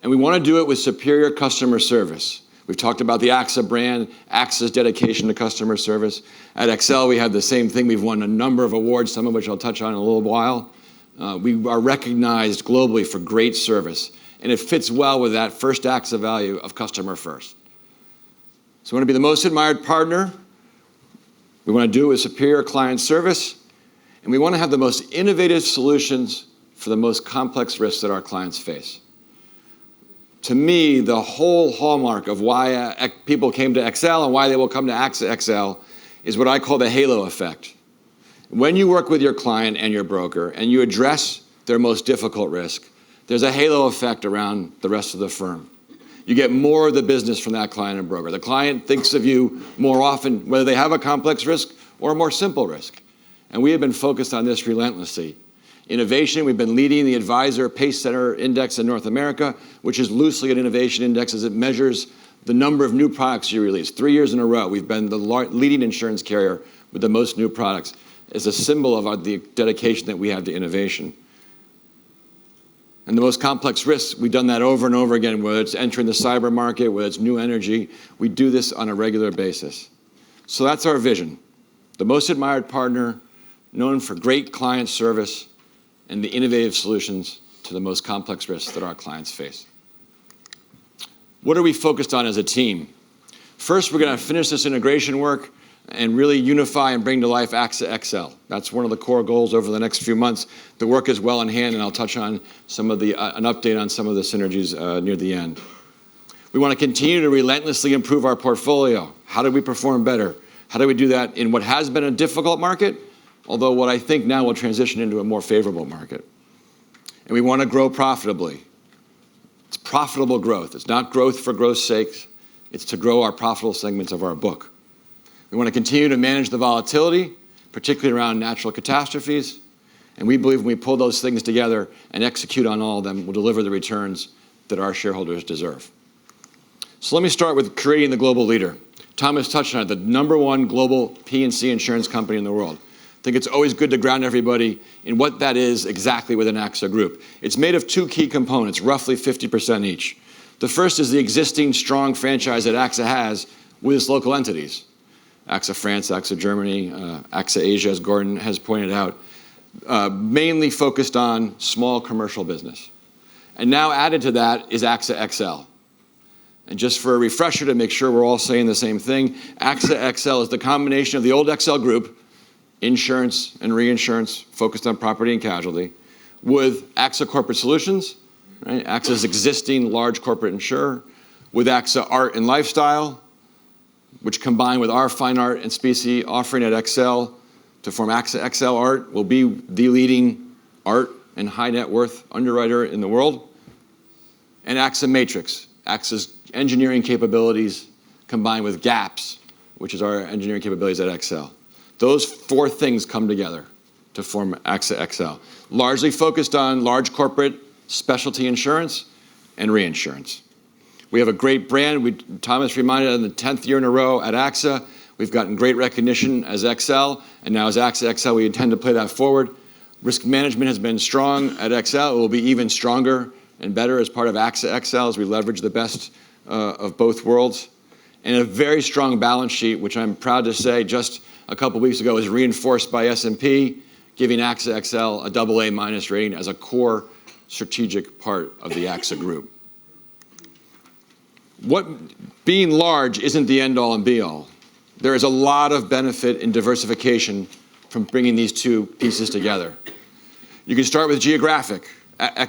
And we want to do it with superior customer service. We've talked about the AXA brand, AXA's dedication to customer service. At XL, we have the same thing. We've won a number of awards, some of which I'll touch on in a little while. We are recognized globally for great service, and it fits well with that first AXA value of customer first. So we want to be the most admired partner. We want to do it with superior client service, and we want to have the most innovative solutions for the most complex risks that our clients face. To me, the whole hallmark of why people came to XL and why they will come to AXA XL is what I call the halo effect. When you work with your client and your broker and you address their most difficult risk, there's a halo effect around the rest of the firm. You get more of the business from that client and broker. The client thinks of you more often, whether they have a complex risk or a more simple risk. And we have been focused on this relentlessly. Innovation, we've been leading the Advisor Pace Setter Index in North America, which is loosely an innovation index as it measures the number of new products you release. 3 years in a row, we've been the leading insurance carrier with the most new products. It's a symbol of the dedication that we have to innovation. And the most complex risks, we've done that over and over again, whether it's entering the cyber market, whether it's new energy, we do this on a regular basis. So that's our vision. The most admired partner, known for great client service, and the innovative solutions to the most complex risks that our clients face. What are we focused on as a team? First, we're going to finish this integration work and really unify and bring to life AXA XL. That's one of the core goals over the next few months. The work is well in hand, and I'll touch on some of an update on some of the synergies near the end. We want to continue to relentlessly improve our portfolio. How do we perform better? How do we do that in what has been a difficult market, although what I think now will transition into a more favorable market? And we want to grow profitably. It's profitable growth. It's not growth for growth's sake. It's to grow our profitable segments of our book. We want to continue to manage the volatility, particularly around natural catastrophes. And we believe when we pull those things together and execute on all of them, we'll deliver the returns that our shareholders deserve. So let me start with creating the global leader. Thomas touched on it, the #1 global P&C insurance company in the world. I think it's always good to ground everybody in what that is exactly within AXA Group. It's made of 2 key components, roughly 50% each. The first is the existing strong franchise that AXA has with its local entities. AXA France, AXA Germany, AXA Asia, as Gordon has pointed out, mainly focused on small commercial business. And now added to that is AXA XL. And just for a refresher to make sure we're all saying the same thing, AXA XL is the combination of the old XL Group, insurance and reinsurance focused on property and casualty, with AXA Corporate Solutions, right? AXA's existing large corporate insurer, with AXA Art and Lifestyle, which combined with our fine art and specie offering at XL to form AXA XL Art, will be the leading art and high net worth underwriter in the world, and AXA Matrix, AXA's engineering capabilities combined with GAPS, which is our engineering capabilities at XL. Those 4 things come together to form AXA XL, largely focused on large corporate specialty insurance and reinsurance. We have a great brand. Thomas reminded us in the 10th year in a row at AXA, we've gotten great recognition as XL, and now as AXA XL, we intend to play that forward. Risk management has been strong at XL. It will be even stronger and better as part of AXA XL as we leverage the best of both worlds. And a very strong balance sheet, which I'm proud to say just a couple weeks ago was reinforced by S&P, giving AXA XL a AA- rating as a core strategic part of the AXA Group. Being large isn't the end-all and be-all. There is a lot of benefit in diversification from bringing these 2 pieces together. You can start with geographic.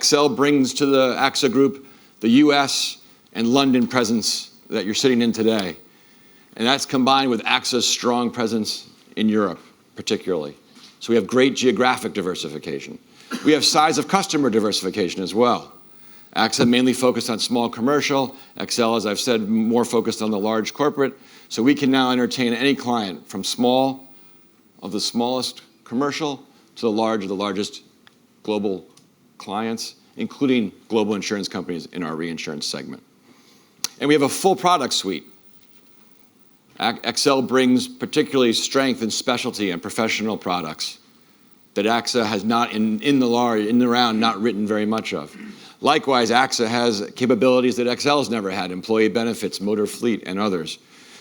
XL brings to the AXA Group the US and London presence that you're sitting in today. And that's combined with AXA's strong presence in Europe, particularly. So we have great geographic diversification. We have size of customer diversification as well. AXA mainly focused on small commercial. XL, as I've said, more focused on the large corporate. So we can now entertain any client from small, of the smallest commercial, to the largest global clients, including global insurance companies in our reinsurance segment. And we have a full product suite. XL brings particularly strength in specialty and professional products. that AXA has not, in the round, not written very much of. Likewise, AXA has capabilities that XL's never had, employee benefits, motor fleet, and others.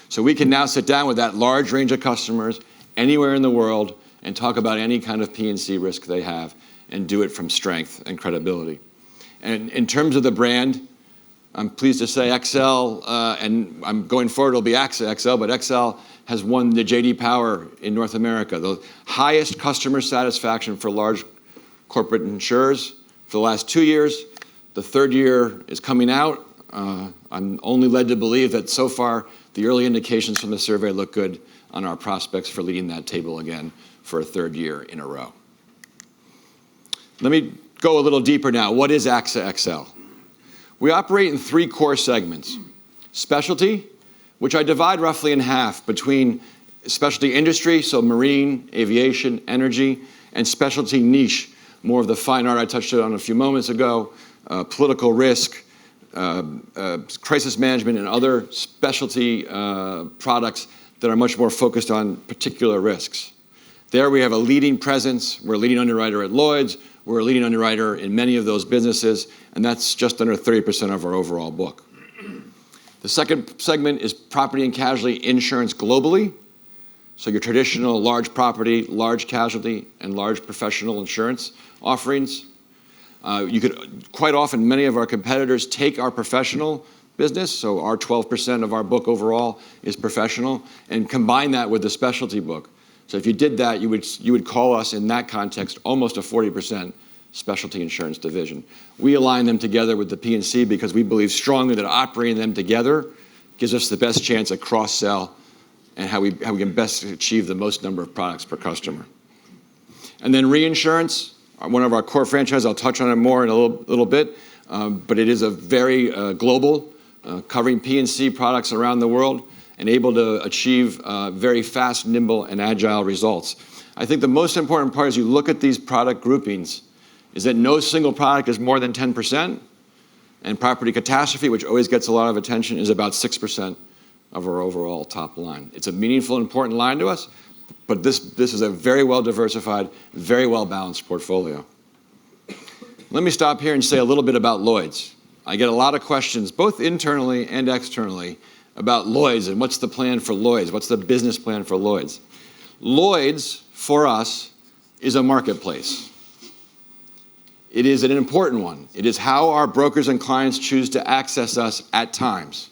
So we can now sit down with that large range of customers anywhere in the world and talk about any kind of P&C risk they have and do it from strength and credibility. And in terms of the brand, I'm pleased to say XL, and I'm going forward, it'll be AXA XL, but XL has won the J.D. Power in North America, the highest customer satisfaction for large corporate insurers for the last 2 years. The third year is coming out. I'm only led to believe that so far, the early indications from the survey look good on our prospects for leading that table again for a third year in a row. Let me go a little deeper now. What is AXA XL? We operate in 3 core segments. Specialty, which I divide roughly in half between specialty industry, so marine, aviation, energy, and specialty niche, more of the fine art I touched on a few moments ago, political risk, crisis management, and other specialty products that are much more focused on particular risks. There we have a leading presence. We're a leading underwriter at Lloyd's. We're a leading underwriter in many of those businesses, and that's just under 30% of our overall book. The second segment is property and casualty insurance globally. So your traditional large property, large casualty, and large professional insurance offerings. You could quite often, many of our competitors take our professional business, so our 12% of our book overall is professional, and combine that with the specialty book. So if you did that, you would call us in that context almost a 40% specialty insurance division. We align them together with the P&C because we believe strongly that operating them together gives us the best chance at cross-sell and how we can best achieve the most number of products per customer. And then reinsurance, one of our core franchises. I'll touch on it more in a little bit, but it is a very global, covering P&C products around the world and able to achieve very fast, nimble, and agile results. I think the most important part as you look at these product groupings is that no single product is more than 10%, and property catastrophe, which always gets a lot of attention, is about 6% of our overall top line. It's a meaningful, important line to us, but this is a very well-diversified, very well-balanced portfolio. Let me stop here and say a little bit about Lloyd's. I get a lot of questions, both internally and externally, about Lloyd's and what's the plan for Lloyd's, what's the business plan for Lloyd's. Lloyd's, for us, is a marketplace. It is an important one. It is how our brokers and clients choose to access us at times.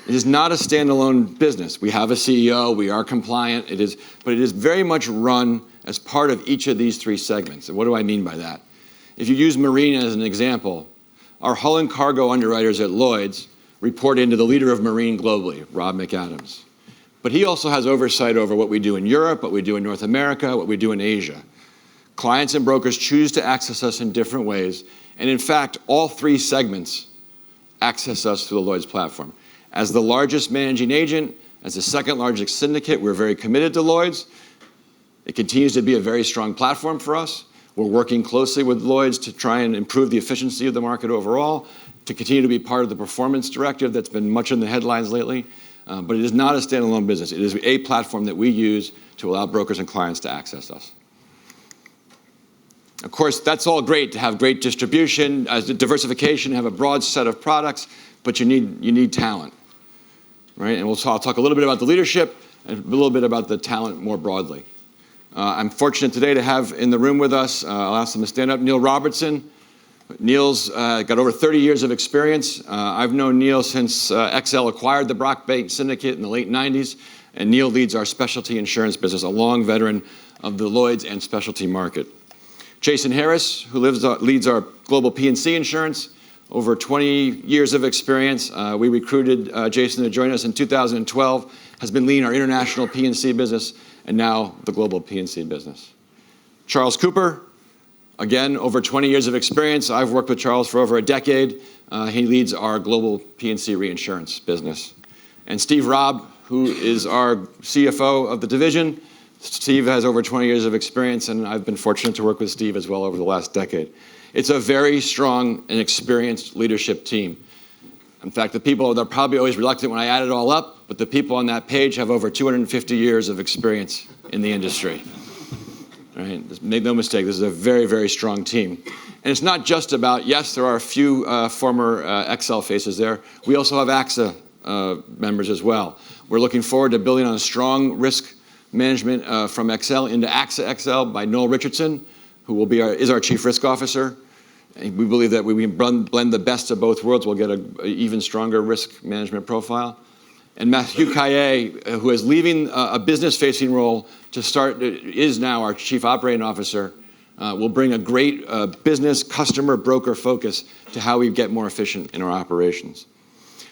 It is not a standalone business. We have a CEO, we are compliant, but it is very much run as part of each of these 3 segments. And what do I mean by that? If you use marine as an example, our hull and cargo underwriters at Lloyd's report into the leader of marine globally, Rob McAdams. But he also has oversight over what we do in Europe, what we do in North America, what we do in Asia. Clients and brokers choose to access us in different ways. And in fact, all 3 segments access us through the Lloyd's platform. As the largest managing agent, as the second largest syndicate, we're very committed to Lloyd's. It continues to be a very strong platform for us. We're working closely with Lloyd's to try and improve the efficiency of the market overall, to continue to be part of the performance directive that's been much in the headlines lately. But it is not a standalone business. It is a platform that we use to allow brokers and clients to access us. Of course, that's all great to have great distribution, diversification, have a broad set of products, but you need talent, right? And I'll talk a little bit about the leadership and a little bit about the talent more broadly. I'm fortunate today to have in the room with us, I'll ask them to stand up, Neil Robertson. Neil's got over 30 years of experience. I've known Neil since XL acquired the Brock Bait Syndicate in the late 90s, and Neil leads our specialty insurance business, a long veteran of the Lloyd's and specialty market. Jason Harris, who leads our global P&C insurance, over 20 years of experience. We recruited Jason to join us in 2012, has been leading our international P&C business, and now the global P&C business. Charles Cooper, again, over 20 years of experience. I've worked with Charles for over a decade. He leads our global P&C reinsurance business. And Steve Robb, who is our CFO of the division. Steve has over 20 years of experience, and I've been fortunate to work with Steve as well over the last decade. It's a very strong and experienced leadership team. In fact, the people, they're probably always reluctant when I add it all up, but the people on that page have over 250 years of experience in the industry. Right? Make no mistake, this is a very, very strong team. And it's not just about, yes, there are a few former XL faces there. We also have AXA members as well. We're looking forward to building on a strong risk management from XL into AXA XL by Noel Richardson, who will be is our Chief Risk Officer. And we believe that we blend the best of both worlds, we'll get an even stronger risk management profile. And Matthew Kaye, who is leaving a business-facing role to start, is now our Chief Operating Officer, will bring a great business, customer, broker focus to how we get more efficient in our operations.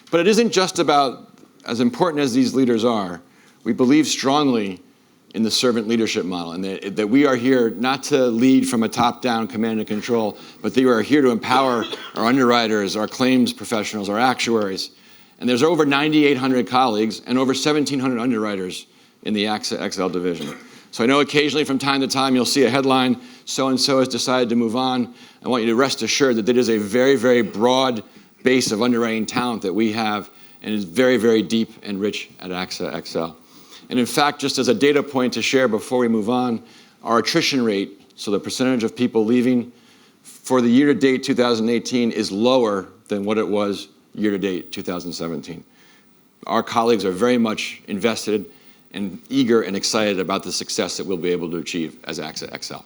But it isn't just about, as important as these leaders are, we believe strongly in the servant leadership model, and that we are here not to lead from a top-down command and control, but that we are here to empower our underwriters, our claims professionals, our actuaries. And there's over 9,800 colleagues and over 1,700 underwriters in the AXA XL division. So I know occasionally from time to time you'll see a headline, so-and-so has decided to move on. I want you to rest assured that it is a very, very broad base of underwriting talent that we have, and is very, very deep and rich at AXA XL. And in fact, just as a data point to share before we move on, our attrition rate, so the percentage of people leaving for the year-to-date 2018 is lower than what it was year-to-date 2017. Our colleagues are very much invested and eager and excited about the success that we'll be able to achieve as AXA XL.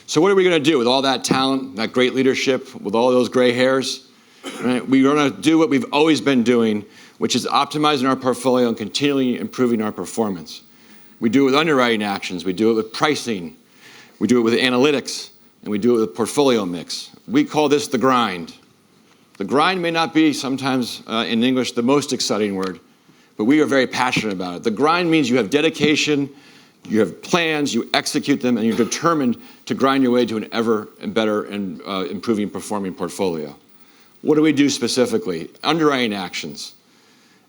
So what are we going to do with all that talent, that great leadership, with all those gray hairs? Right? We're going to do what we've always been doing, which is optimizing our portfolio and continually improving our performance. We do it with underwriting actions, we do it with pricing, we do it with analytics, and we do it with portfolio mix. We call this the grind. The grind may not be sometimes in English the most exciting word, but we are very passionate about it. The grind means you have dedication, you have plans, you execute them, and you're determined to grind your way to an ever better and improving performing portfolio. What do we do specifically? Underwriting actions.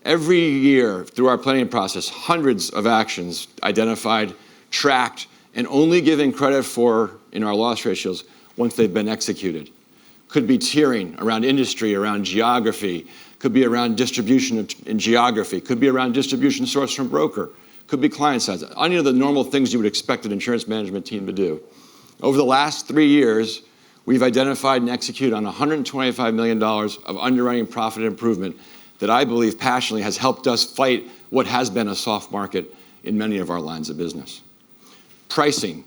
Every year through our planning process, hundreds of actions identified, tracked, and only given credit for in our loss ratios once they've been executed. Could be tiering around industry, around geography, could be around distribution in geography, could be around distribution sourced from broker, could be client size, any of the normal things you would expect an insurance management team to do. Over the last 3 years, we've identified and executed on $125 million of underwriting profit improvement that I believe passionately has helped us fight what has been a soft market in many of our lines of business. Pricing.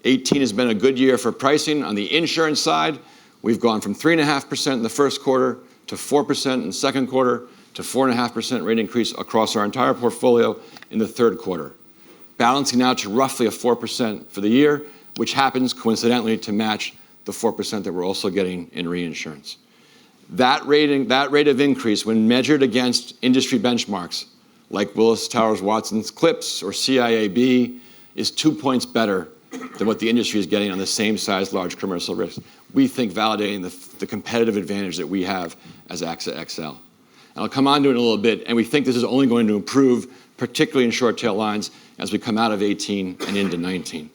18 has been a good year for pricing. On the insurance side, we've gone from 3.5% in the first quarter to 4% in the second quarter to 4.5% rate increase across our entire portfolio in the third quarter, balancing out to roughly a 4% for the year, which happens coincidentally to match the 4% that we're also getting in reinsurance. That rate of increase, when measured against industry benchmarks like Willis Towers Watson's CLIPS or CIAB, is 2 points better than what the industry is getting on the same size large commercial risk. We think validating the competitive advantage that we have as AXA XL. And I'll come on to it in a little bit, and we think this is only going to improve, particularly in short tail lines, as we come out of 18 and into 19.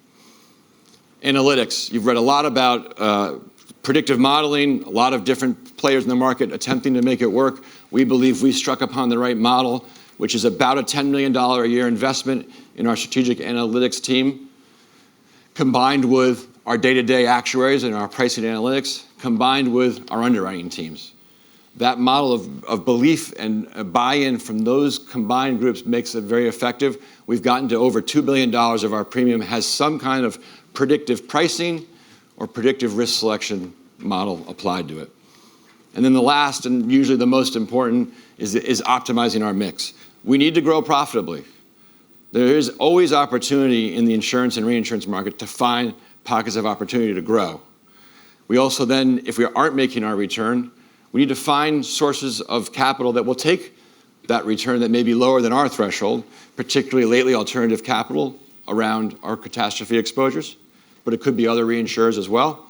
Analytics. You've read a lot about predictive modeling, a lot of different players in the market attempting to make it work. We believe we struck upon the right model, which is about a $10 million a year investment in our strategic analytics team, combined with our day-to-day actuaries and our pricing analytics, combined with our underwriting teams. That model of belief and buy-in from those combined groups makes it very effective. We've gotten to over $2 billion of our premium has some kind of predictive pricing or predictive risk selection model applied to it. And then the last, and usually the most important, is optimizing our mix. We need to grow profitably. There is always opportunity in the insurance and reinsurance market to find pockets of opportunity to grow. We also then, if we aren't making our return, we need to find sources of capital that will take that return that may be lower than our threshold, particularly lately alternative capital around our catastrophe exposures, but it could be other reinsurers as well.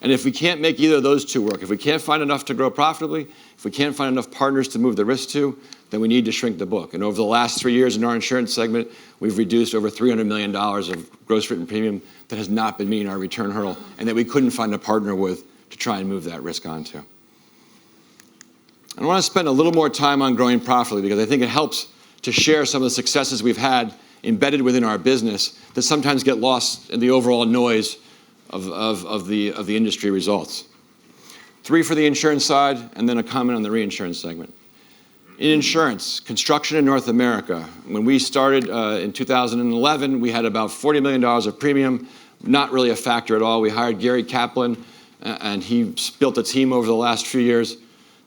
And if we can't make either of those two work, if we can't find enough to grow profitably, if we can't find enough partners to move the risk to, then we need to shrink the book. And over the last 3 years in our insurance segment, we've reduced over $300 million of gross written premium that has not been meeting our return hurdle and that we couldn't find a partner with to try and move that risk onto. I want to spend a little more time on growing profitably because I think it helps to share some of the successes we've had embedded within our business that sometimes get lost in the overall noise of the industry results. 3 for the insurance side, and then a comment on the reinsurance segment. In insurance, construction in North America, when we started in 2011, we had about $40 million of premium, not really a factor at all. We hired Gary Kaplan, and he built a team over the last few years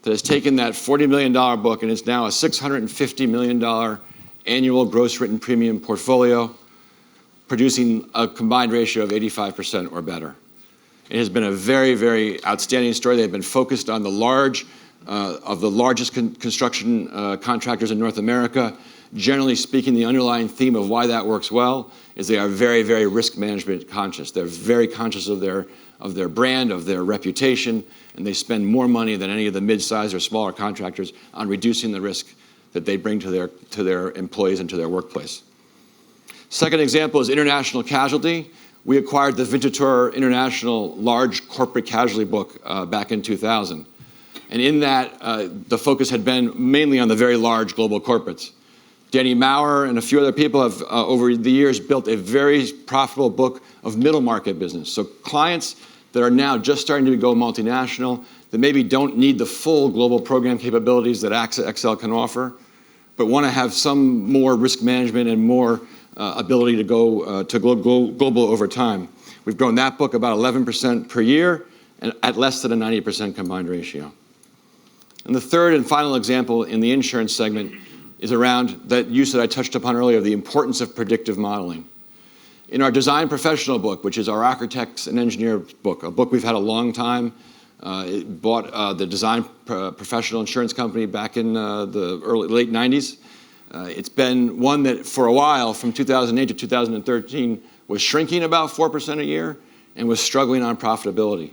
that has taken that $40 million book, and it's now a $650 million annual gross written premium portfolio, producing a combined ratio of 85% or better. It has been a very, very outstanding story. They've been focused on the largest construction contractors in North America. Generally speaking, the underlying theme of why that works well is they are very, very risk management conscious. They're very conscious of their brand, of their reputation, and they spend more money than any of the mid-sized or smaller contractors on reducing the risk that they bring to their employees and to their workplace. Second example is international casualty. We acquired the Vintator International large corporate casualty book back in 2000. And in that, the focus had been mainly on the very large global corporates. Danny Maurer and a few other people have, over the years, built a very profitable book of middle market business. So clients that are now just starting to go multinational, that maybe don't need the full global program capabilities that AXA XL can offer, but want to have some more risk management and more ability to go global over time. We've grown that book about 11% per year and at less than a 90% combined ratio. And the third and final example in the insurance segment is around that use that I touched upon earlier, the importance of predictive modeling. In our design professional book, which is our architects and engineers book, a book we've had a long time, it bought the design professional insurance company back in the late 90s. It's been one that for a while, from 2008 to 2013, was shrinking about 4% a year and was struggling on profitability.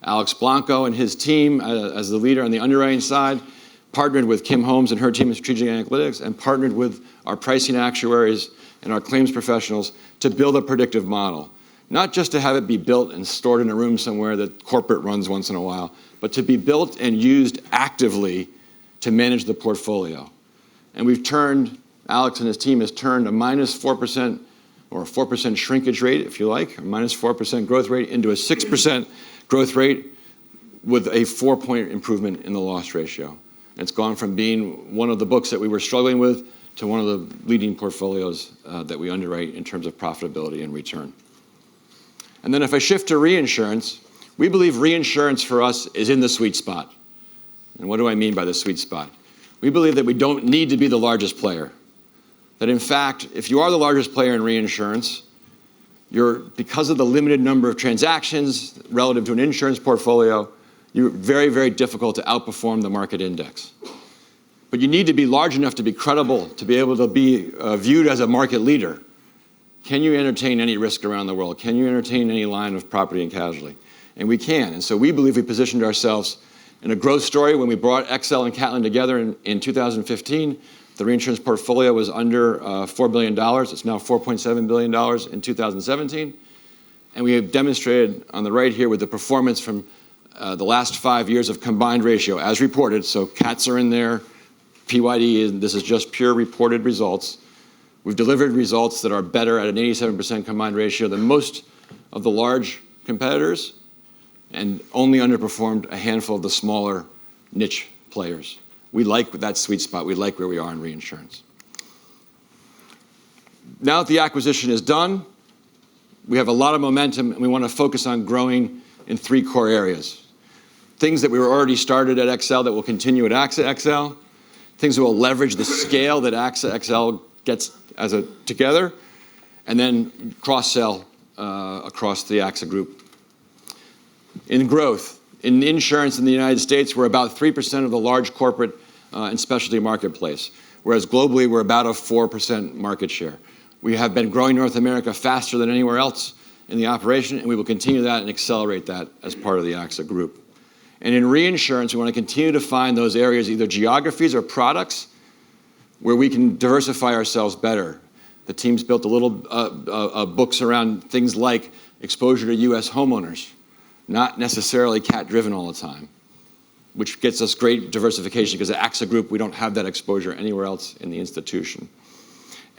Alex Blanco and his team, as the leader on the underwriting side, partnered with Kim Holmes and her team of strategic analytics and partnered with our pricing actuaries and our claims professionals to build a predictive model. Not just to have it be built and stored in a room somewhere that corporate runs once in a while, but to be built and used actively to manage the portfolio. And Alex and his team has turned a -4% or a 4% shrinkage rate, if you like, a -4% growth rate into a 6% growth rate with a 4-point improvement in the loss ratio. And it's gone from being one of the books that we were struggling with to one of the leading portfolios that we underwrite in terms of profitability and return. And then if I shift to reinsurance, we believe reinsurance for us is in the sweet spot. And what do I mean by the sweet spot? We believe that we don't need to be the largest player. That in fact, if you are the largest player in reinsurance, because of the limited number of transactions relative to an insurance portfolio, you're very, very difficult to outperform the market index. But you need to be large enough to be credible, to be able to be viewed as a market leader. Can you entertain any risk around the world? Can you entertain any line of property and casualty? And we can. And so we believe we positioned ourselves in a growth story when we brought XL and Catlin together in 2015. The reinsurance portfolio was under $4 billion. It's now $4.7 billion in 2017. And we have demonstrated on the right here with the performance from the last 5 years of combined ratio as reported. So CATs are in there, PYD, this is just pure reported results. We've delivered results that are better at an 87% combined ratio than most of the large competitors and only underperformed a handful of the smaller niche players. We like that sweet spot. We like where we are in reinsurance. Now that the acquisition is done, we have a lot of momentum and we want to focus on growing in 3 core areas. Things that we were already started at XL that will continue at AXA XL, things that will leverage the scale that AXA XL gets together, and then cross-sell across the AXA group. In growth, in insurance in the United States, we're about 3% of the large corporate and specialty marketplace, whereas globally we're about a 4% market share. We have been growing North America faster than anywhere else in the operation, and we will continue that and accelerate that as part of the AXA group. And in reinsurance, we want to continue to find those areas, either geographies or products, where we can diversify ourselves better. The team's built a little books around things like exposure to U.S. homeowners, not necessarily cat-driven all the time, which gets us great diversification because at AXA Group, we don't have that exposure anywhere else in the institution.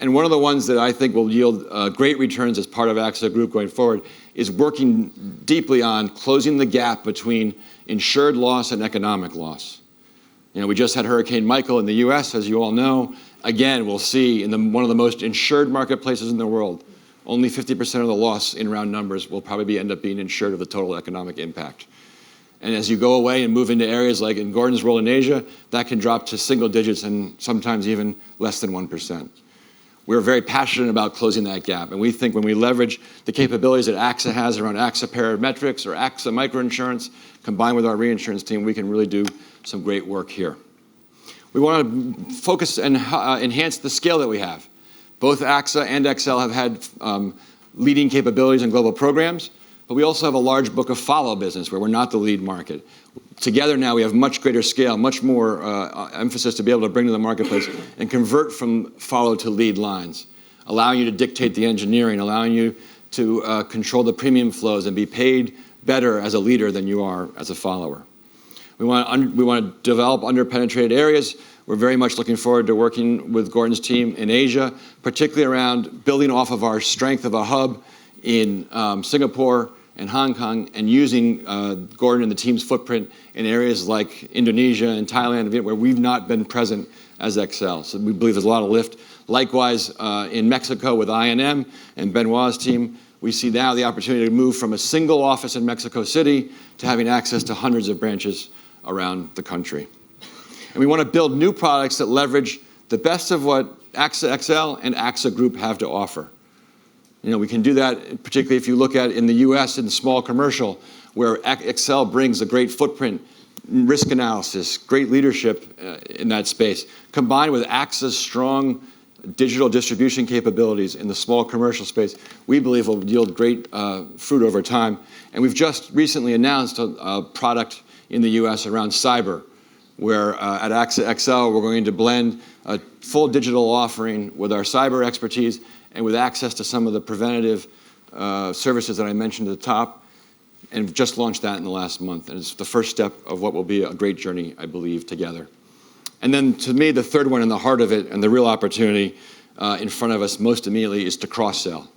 And one of the ones that I think will yield great returns as part of AXA Group going forward is working deeply on closing the gap between insured loss and economic loss. We just had Hurricane Michael in the US, as you all know. Again, we'll see in one of the most insured marketplaces in the world, only 50% of the loss in round numbers will probably end up being insured of the total economic impact. And as you go away and move into areas like in Gordon's world in Asia, that can drop to single digits and sometimes even less than 1%. We're very passionate about closing that gap. And we think when we leverage the capabilities that AXA has around AXA Parametrics or AXA Microinsurance, combined with our reinsurance team, we can really do some great work here. We want to focus and enhance the scale that we have. Both AXA and XL have had leading capabilities in global programs, but we also have a large book of follow business where we're not the lead market. Together now we have much greater scale, much more emphasis to be able to bring to the marketplace and convert from follow to lead lines, allowing you to dictate the engineering, allowing you to control the premium flows and be paid better as a leader than you are as a follower. We want to develop underpenetrated areas. We're very much looking forward to working with Gordon's team in Asia, particularly around building off of our strength of a hub in Singapore and Hong Kong, and using Gordon and the team's footprint in areas like Indonesia and Thailand, where we've not been present as XL. So we believe there's a lot of lift. Likewise, in Mexico with INM and Benoit's team, we see now the opportunity to move from a single office in Mexico City to having access to hundreds of branches around the country. And we want to build new products that leverage the best of what AXA XL and AXA Group have to offer. We can do that, particularly if you look at in the US in small commercial, where XL brings a great footprint, risk analysis, great leadership in that space, combined with AXA's strong digital distribution capabilities in the small commercial space, we believe will yield great fruit over time. And we've just recently announced a product in the US around cyber, where at AXA XL we're going to blend a full digital offering with our cyber expertise and with access to some of the preventative services that I mentioned at the top, and we've just launched that in the last month. And it's the first step of what will be a great journey, I believe, together. And then to me, the third one in the heart of it and the real opportunity in front of us most immediately is to cross-sell.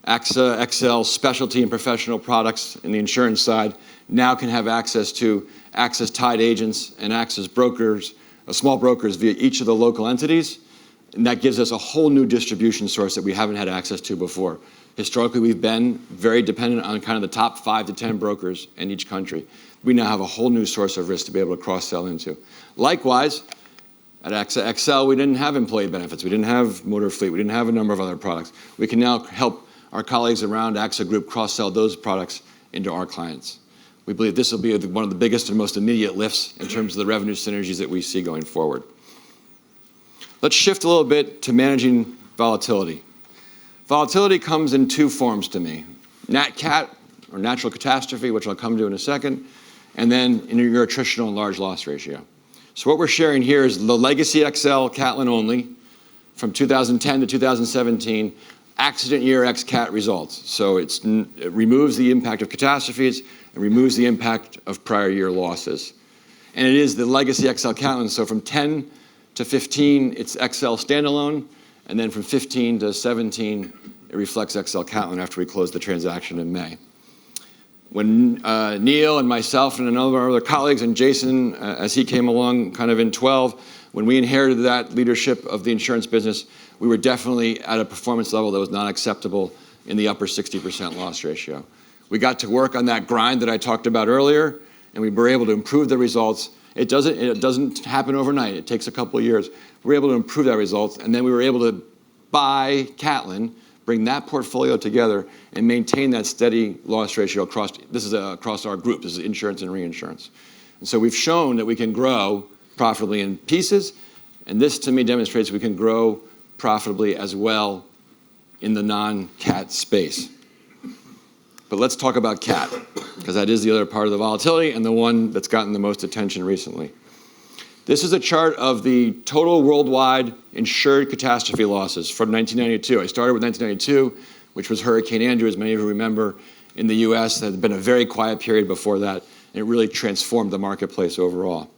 AXA XL specialty and professional products in the insurance side now can have access to AXA's tied agents and AXA's brokers, small brokers via each of the local entities. And that gives us a whole new distribution source that we haven't had access to before. Historically, we've been very dependent on kind of the top 5 to 10 brokers in each country. We now have a whole new source of risk to be able to cross-sell into. Likewise, at AXA XL, we didn't have employee benefits. We didn't have motor fleet. We didn't have a number of other products. We can now help our colleagues around AXA Group cross-sell those products into our clients. We believe this will be one of the biggest and most immediate lifts in terms of the revenue synergies that we see going forward. Let's shift a little bit to managing volatility. Volatility comes in 2 forms to me. Nat Cat, or natural catastrophe, which I'll come to in a second, and then in your attritional and large loss ratio. So what we're sharing here is the legacy XL Catlin only from 2010 to 2017 accident year ex-cat results. So it removes the impact of catastrophes and removes the impact of prior year losses. And it is the legacy XL Catlin. So from 10 to 15, it's XL standalone. And then from 15 to 17, it reflects XL Catlin after we closed the transaction in May. When Neil and myself and a number of other colleagues and Jason, as he came along kind of in 12, when we inherited that leadership of the insurance business, we were definitely at a performance level that was not acceptable in the upper 60% loss ratio. We got to work on that grind that I talked about earlier, and we were able to improve the results. It doesn't happen overnight. It takes a couple of years. We were able to improve that results, and then we were able to buy Catlin, bring that portfolio together, and maintain that steady loss ratio across our group. This is insurance and reinsurance. And so we've shown that we can grow profitably in pieces, and this to me demonstrates we can grow profitably as well in the non-cat space. But let's talk about cat, because that is the other part of the volatility and the one that's gotten the most attention recently. This is a chart of the total worldwide insured catastrophe losses from 1992. I started with 1992, which was Hurricane Andrew, as many of you remember, in the US. There had been a very quiet period before that, and it really transformed the marketplace overall.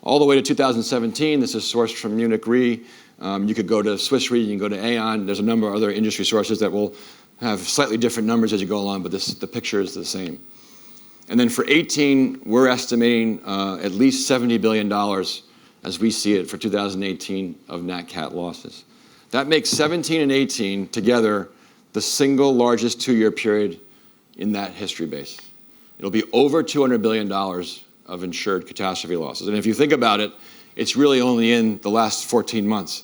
All the way to 2017, this is sourced from Munich Re You could go to Swiss Re, you can go to Aon. There's a number of other industry sources that will have slightly different numbers as you go along, but the picture is the same. And then for 18, we're estimating at least $70 billion as we see it for 2018 of Nat Cat losses. That makes 17 and 18 together the single largest 2-year period in that history base. It'll be over $200 billion of insured catastrophe losses. And if you think about it, it's really only in the last 14 months,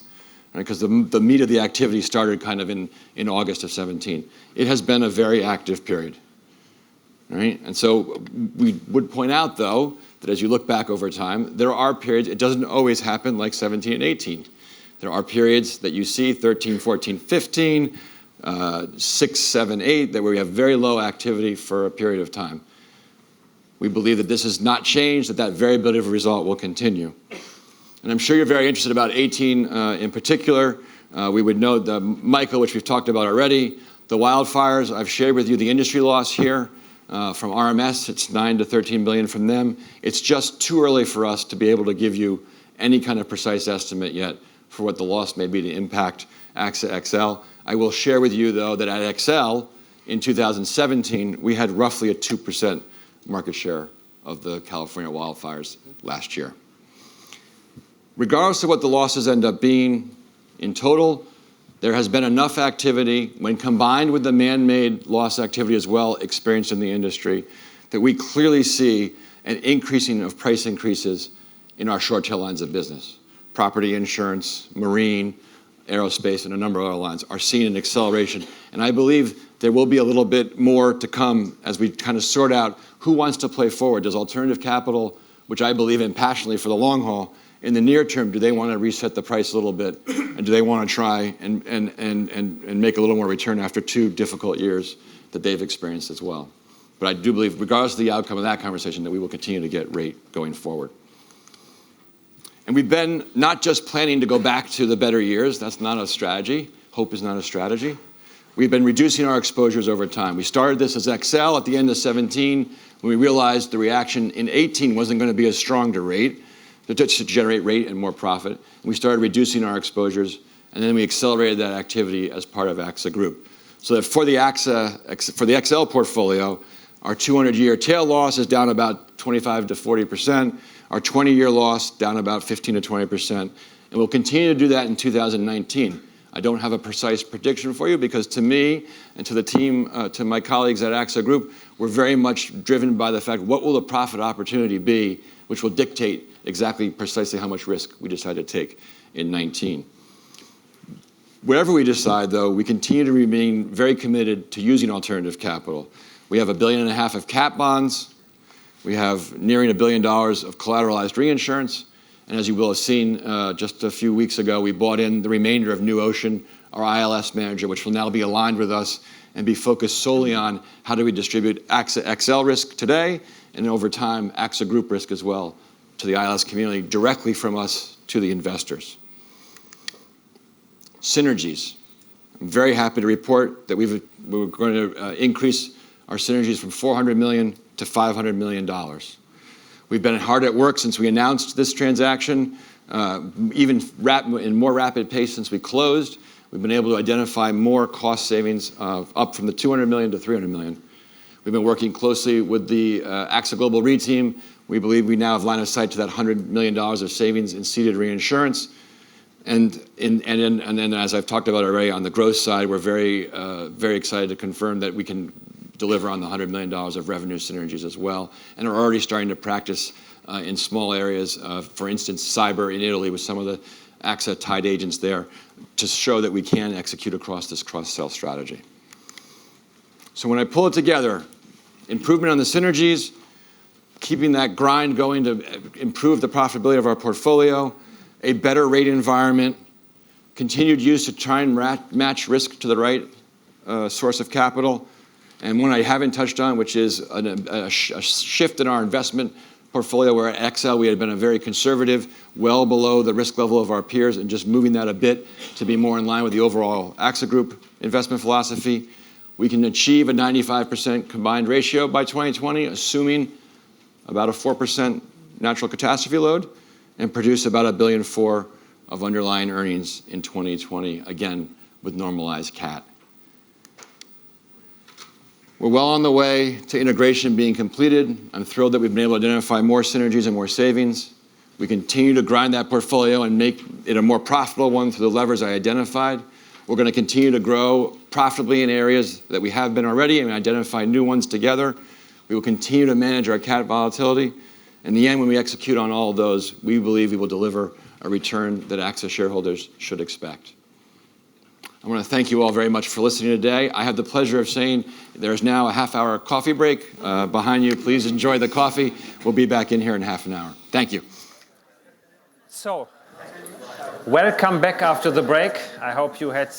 right? Because the meat of the activity started kind of in August of 17. It has been a very active period, right? And so we would point out, though, that as you look back over time, there are periods, it doesn't always happen like 17 and 18. There are periods that you see, 13, 14, 15, 6, 7, 8, that where we have very low activity for a period of time. We believe that this has not changed, that variability of result will continue. And I'm sure you're very interested about 18 in particular. We would note the Michael, which we've talked about already, the wildfires. I've shared with you the industry loss here from RMS. It's 9 to 13 billion from them. It's just too early for us to be able to give you any kind of precise estimate yet for what the loss may be to impact AXA XL. I will share with you, though, that at XL in 2017, we had roughly a 2% market share of the California wildfires last year. Regardless of what the losses end up being in total, there has been enough activity, when combined with the man-made loss activity as well experienced in the industry, that we clearly see an increasing of price increases in our short tail lines of business. Property insurance, marine, aerospace, and a number of other lines are seeing an acceleration. And I believe there will be a little bit more to come as we kind of sort out who wants to play forward. Does alternative capital, which I believe in passionately for the long haul, in the near term, do they want to reset the price a little bit? And do they want to try and make a little more return after 2 difficult years that they've experienced as well? But I do believe, regardless of the outcome of that conversation, that we will continue to get rate going forward. And we've been not just planning to go back to the better years. That's not a strategy. Hope is not a strategy. We've been reducing our exposures over time. We started this as XL at the end of 17 when we realized the reaction in 18 wasn't going to be as strong to generate rate and more profit. And we started reducing our exposures, and then we accelerated that activity as part of AXA Group. So that for the XL portfolio, our 200-year tail loss is down about 25 to 40%. Our 20-year loss down about 15 to 20%. And we'll continue to do that in 2019. I don't have a precise prediction for you because to me and to the team, to my colleagues at AXA Group, we're very much driven by the fact, what will the profit opportunity be, which will dictate exactly precisely how much risk we decide to take in 19. Whatever we decide, though, we continue to remain very committed to using alternative capital. We have $1.5 billion of cat bonds. We have nearing $1 billion of collateralized reinsurance. And as you will have seen just a few weeks ago, we bought in the remainder of New Ocean, our ILS manager, which will now be aligned with us and be focused solely on how do we distribute AXA XL risk today, and over time, AXA Group risk as well to the ILS community directly from us to the investors. Synergies. I'm very happy to report that we're going to increase our synergies from $400 million to $500 million. We've been hard at work since we announced this transaction, even in more rapid pace since we closed. We've been able to identify more cost savings up from the $200 million to $300 million. We've been working closely with the AXA Global Re team. We believe we now have line of sight to that $100 million of savings in ceded reinsurance. And then, as I've talked about already, on the growth side, we're very excited to confirm that we can deliver on the $100 million of revenue synergies as well, and are already starting to practice in small areas, for instance, cyber in Italy with some of the AXA tied agents there, to show that we can execute across this cross-sell strategy. So when I pull it together, improvement on the synergies, keeping that grind going to improve the profitability of our portfolio, a better rate environment, continued use to try and match risk to the right source of capital, and one I haven't touched on, which is a shift in our investment portfolio, where at XL we had been a very conservative, well below the risk level of our peers, and just moving that a bit to be more in line with the overall AXA Group investment philosophy. We can achieve a 95% combined ratio by 2020, assuming about a 4% natural catastrophe load, and produce about $1.4 billion of underlying earnings in 2020, again, with normalized CAT. We're well on the way to integration being completed. I'm thrilled that we've been able to identify more synergies and more savings. We continue to grind that portfolio and make it a more profitable one through the levers I identified. We're going to continue to grow profitably in areas that we have been already and identify new ones together. We will continue to manage our CAT volatility. In the end, when we execute on all of those, we believe we will deliver a return that AXA shareholders should expect. I want to thank you all very much for listening today. I have the pleasure of saying there's now a half-hour coffee break behind you. Please enjoy the coffee. We'll be back in here in half an hour. Thank you. So, welcome back after the break. I hope you had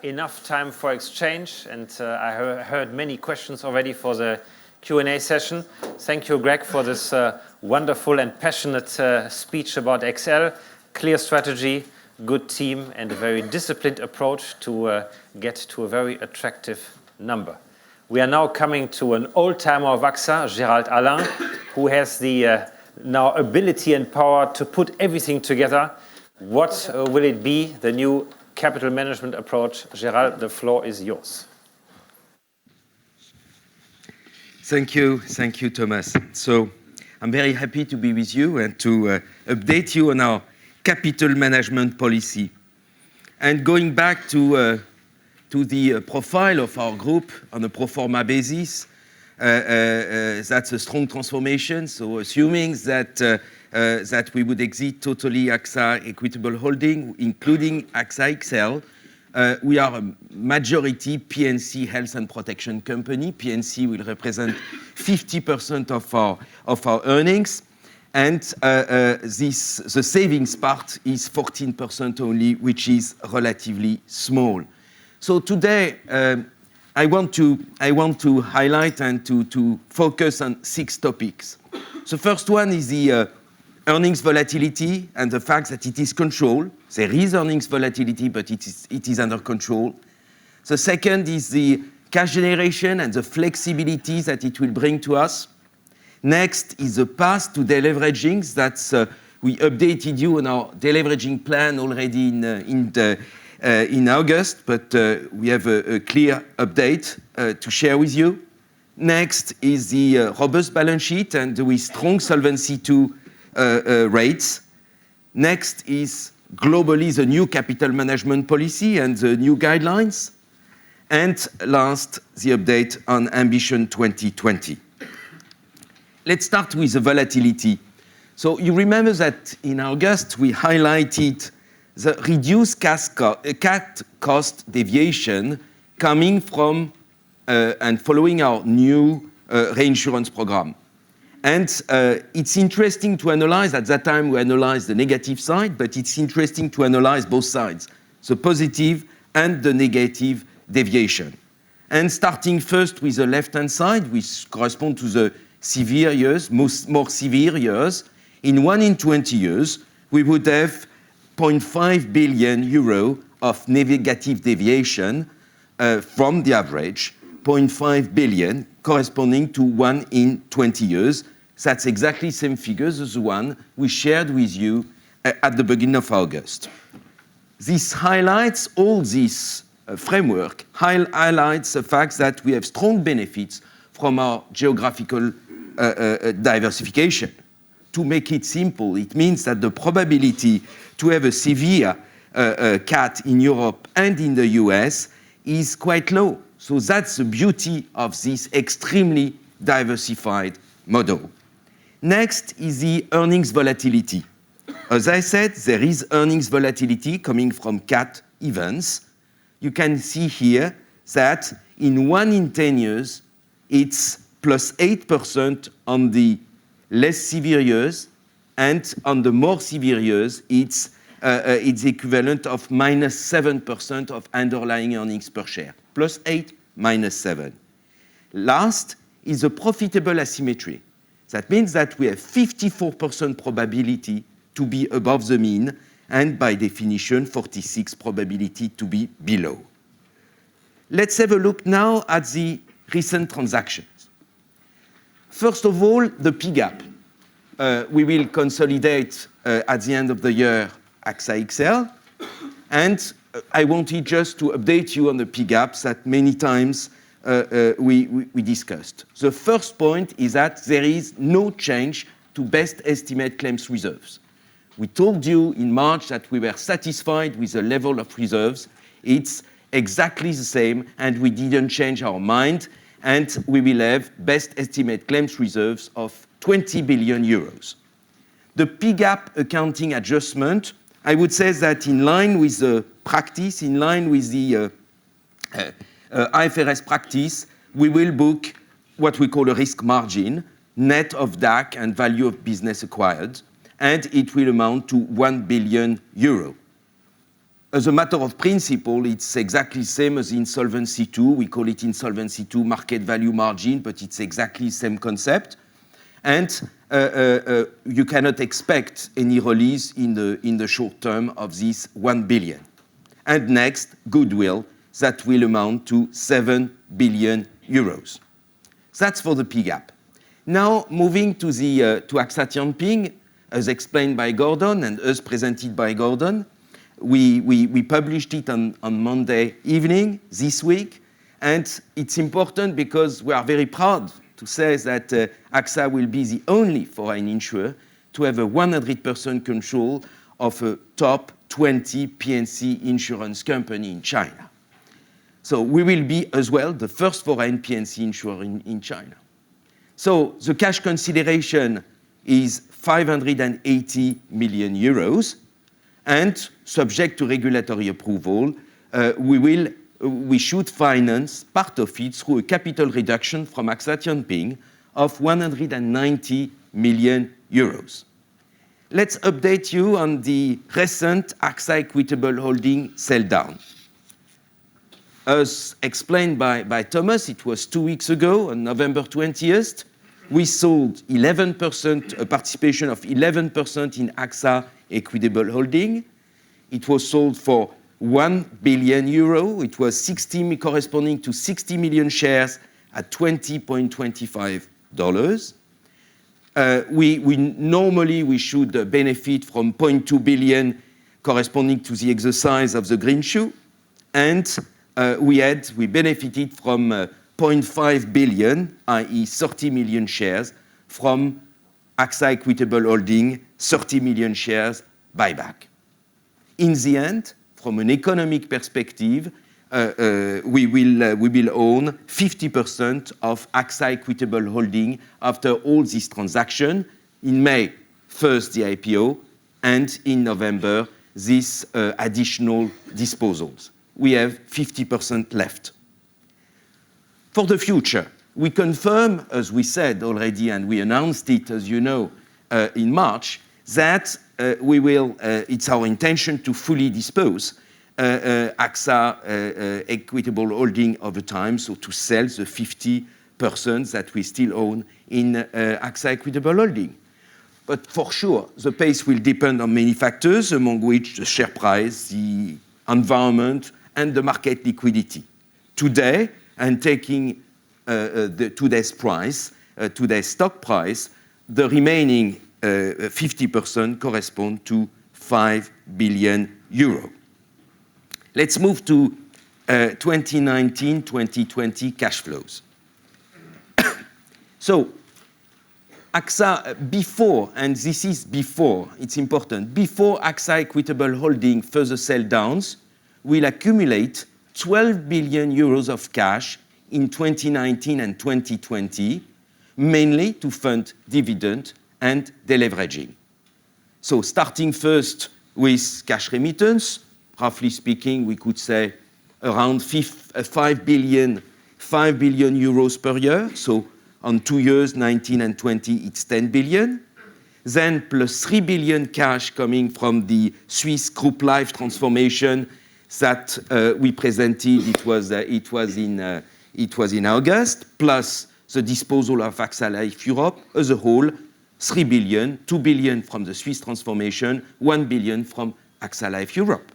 enough time for exchange, and I heard many questions already for the Q&A session. Thank you, Greg, for this wonderful and passionate speech about XL. Clear strategy, good team, and a very disciplined approach to get to a very attractive number. We are now coming to an old-timer of AXA, Gérald Alain, who has the now ability and power to put everything together. What will it be, the new capital management approach? Gérald, the floor is yours. Thank you, Thomas. So I'm very happy to be with you and to update you on our capital management policy. And going back to the profile of our group on a pro forma basis, that's a strong transformation. So assuming that we would exit totally AXA Equitable Holding, including AXA XL, we are a majority P&C health and protection company. P&C will represent 50% of our earnings. And the savings part is 14% only, which is relatively small. So today, I want to highlight and to focus on 6 topics. The first one is the earnings volatility and the fact that it is controlled. There is earnings volatility, but it is under control. The second is the cash generation and the flexibility that it will bring to us. Next is the path to deleveraging. That's we updated you on our deleveraging plan already in August, but we have a clear update to share with you. Next is the robust balance sheet and with strong Solvency II rates. Next is globally the new capital management policy and the new guidelines. And last, the update on Ambition 2020. Let's start with the volatility. So you remember that in August, we highlighted the reduced CAT cost deviation coming from and following our new reinsurance program. And it's interesting to analyze, at that time we analyzed the negative side, but it's interesting to analyze both sides, the positive and the negative deviation. And starting first with the left-hand side, which correspond to the severe years, more severe years, in 1 in 20 years, we would have 0.5 billion euro of negative deviation from the average, 0.5 billion corresponding to 1 in 20 years. That's exactly the same figures as the one we shared with you at the beginning of August. This highlights all this framework, highlights the fact that we have strong benefits from our geographical diversification. To make it simple, it means that the probability to have a severe CAT in Europe and in the US is quite low. So that's the beauty of this extremely diversified model. Next is the earnings volatility. As I said, there is earnings volatility coming from CAT events. You can see here that in 1 in 10 years, it's plus 8% on the less severe years, and on the more severe years, it's equivalent of minus 7% of underlying earnings per share. Plus 8, minus 7. Last is the profitable asymmetry. That means that we have 54% probability to be above the mean, and by definition, 46% probability to be below. Let's have a look now at the recent transactions. First of all, the P-gap. We will consolidate at the end of the year AXA XL. And I wanted just to update you on the P-gaps that many times we discussed. The first point is that there is no change to best estimate claims reserves. We told you in March that we were satisfied with the level of reserves. It's exactly the same, and we didn't change our mind, and we will have best estimate claims reserves of 20 billion euros. The P-gap accounting adjustment, I would say that in line with the practice, in line with the IFRS practice, we will book what we call a risk margin, net of DAC and value of business acquired, and it will amount to 1 billion euro. As a matter of principle, it's exactly the same as in Solvency II. We call it in Solvency II market value margin, but it's exactly the same concept. And you cannot expect any release in the short term of this 1 billion. And next, goodwill, that will amount to 7 billion euros. That's for the P-gap. Now, moving to AXA Tianping, as explained by Gordon and as presented by Gordon, we published it on Monday evening this week, and it's important because we are very proud to say that AXA will be the only foreign insurer to have a 100% control of a top 20 P&C insurance company in China. So we will be as well the first foreign P&C insurer in China. So the cash consideration is 580 million euros, and subject to regulatory approval, we should finance part of it through a capital reduction from AXA Tianping of 190 million euros. Let's update you on the recent AXA Equitable Holding sell down. As explained by Thomas, it was 2 weeks ago, on November 20th. We sold 11%, a participation of 11% in AXA Equitable Holding. It was sold for 1 billion euro. It was corresponding to 60 million shares at $20.25. Normally we should benefit from 0.2 billion corresponding to the exercise of the green shoe, and we benefited from 0.5 billion, i.e. 30 million shares, from AXA Equitable Holding, 30 million shares buyback. In the end, from an economic perspective, we will own 50% of AXA Equitable Holding after all this transaction. In May, first the IPO, and in November, these additional disposals. We have 50% left. For the future, we confirm, as we said already, and we announced it, as you know, in March, that it's our intention to fully dispose AXA Equitable Holding over time, so to sell the 50% that we still own in AXA Equitable Holding. But for sure, the pace will depend on many factors, among which the share price, the environment, and the market liquidity. Today, and taking today's stock price, the remaining 50% correspond to 5 billion euro. Let's move to 2019-2020 cash flows. So, AXA, before, and this is before, it's important, before AXA Equitable Holding further sell downs, will accumulate 12 billion euros of cash in 2019 and 2020, mainly to fund dividend and deleveraging. So starting first with cash remittance, roughly speaking, we could say around 5 billion euros per year. So on 2 years, 19 and 20, it's 10 billion. Then plus 3 billion cash coming from the Swiss Group Life transformation that we presented. It was in August, plus the disposal of AXA Life Europe as a whole, 3 billion, 2 billion from the Swiss transformation, 1 billion from AXA Life Europe.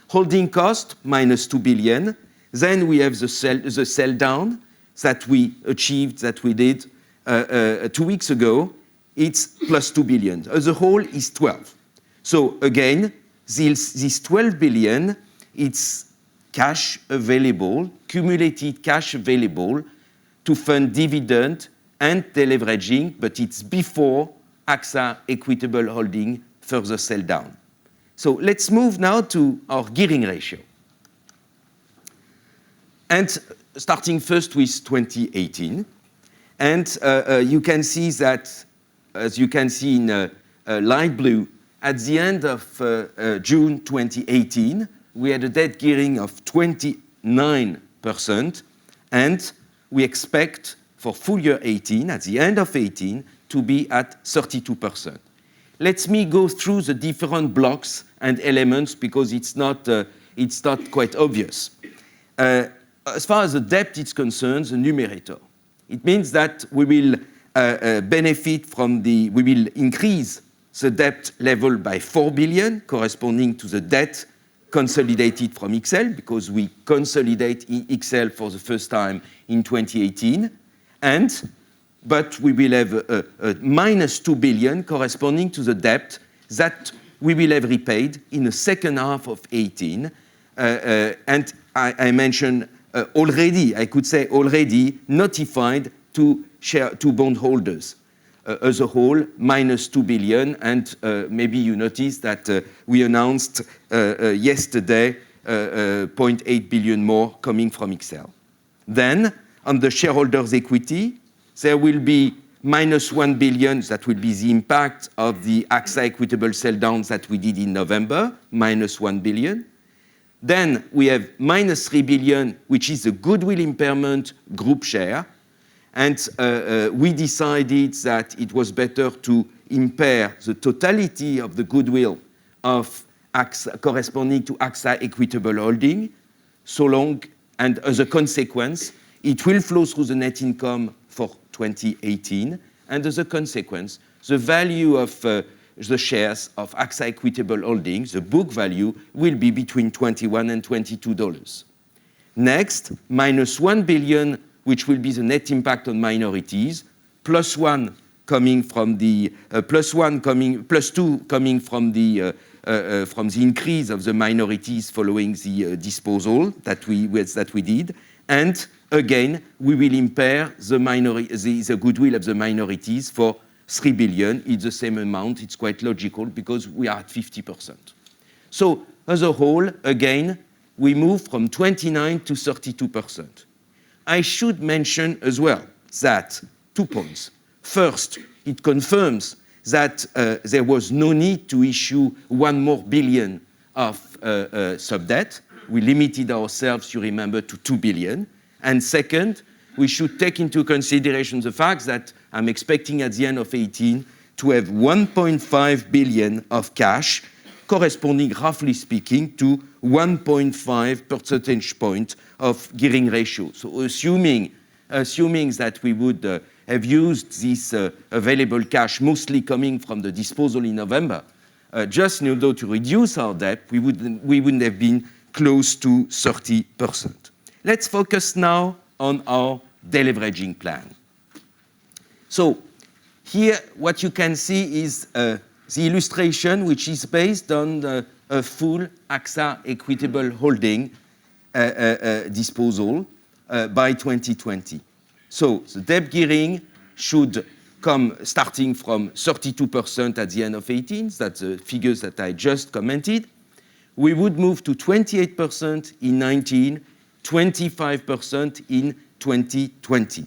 Holding cost, minus 2 billion. Then we have the sell down that we achieved, that we did 2 weeks ago. It's plus 2 billion. As a whole is 12. So again, this 12 billion, it's cash available, cumulated cash available to fund dividend and deleveraging, but it's before AXA Equitable Holding further sell down. So let's move now to our gearing ratio. And starting first with 2018. And you can see that, as you can see in light blue, at the end of June 2018, we had a debt gearing of 29%, and we expect for full year 18, at the end of 18, to be at 32%. Let me go through the different blocks and elements because it's not quite obvious. As far as the debt is concerned, the numerator, it means that we will we will increase the debt level by 4 billion, corresponding to the debt consolidated from XL, because we consolidate XL for the first time in 2018. But we will have a minus 2 billion corresponding to the debt that we will have repaid in the second half of 18. And I mentioned already, I could say already, notified to bondholders. As a whole, minus 2 billion, and maybe you noticed that we announced yesterday 0.8 billion more coming from XL. Then, on the shareholders' equity, there will be minus 1 billion, that will be the impact of the AXA Equitable sell downs that we did in November, minus 1 billion. Then we have minus 3 billion, which is the goodwill impairment group share. And we decided that it was better to impair the totality of the goodwill of AXA, corresponding to AXA Equitable Holding, so long, and as a consequence, it will flow through the net income for 2018, and as a consequence, the value of the shares of AXA Equitable Holdings, the book value, will be between $21 and $22. Next, minus 1 billion, which will be the net impact on minorities, plus 1 coming from the plus 2 coming from the increase of the minorities following the disposal that we did, and again we will impair the goodwill of the minorities for 3 billion. It's the same amount. It's quite logical because we are at 50%. So as a whole, again, we move from 29 to 32%. I should mention as well that 2 points. First, it confirms that there was no need to issue 1 more billion of sub-debt. We limited ourselves, you remember, to 2 billion. And second, we should take into consideration the fact that I'm expecting at the end of 18 to have 1.5 billion of cash, corresponding, roughly speaking, to 1.5 percentage point of gearing ratio. So assuming that we would have used this available cash, mostly coming from the disposal in November, just in order to reduce our debt, we wouldn't have been close to 30%. Let's focus now on our deleveraging plan. So here, what you can see is the illustration, which is based on a full AXA Equitable Holding disposal by 2020. So the debt gearing should come starting from 32% at the end of 18. That's the figures that I just commented. We would move to 28% in 19, 25% in 2020.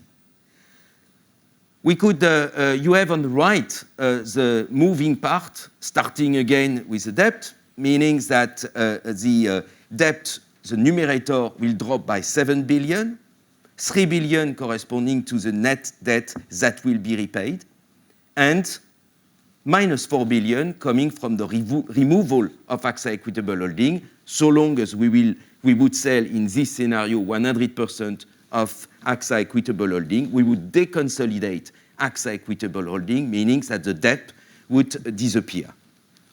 We could, you have on the right the moving part, starting again with the debt, meaning that the debt, the numerator, will drop by 7 billion, 3 billion corresponding to the net debt that will be repaid, and minus 4 billion coming from the removal of AXA Equitable Holding, so long as we would sell in this scenario 100% of AXA Equitable Holding, we would deconsolidate AXA Equitable Holding, meaning that the debt would disappear.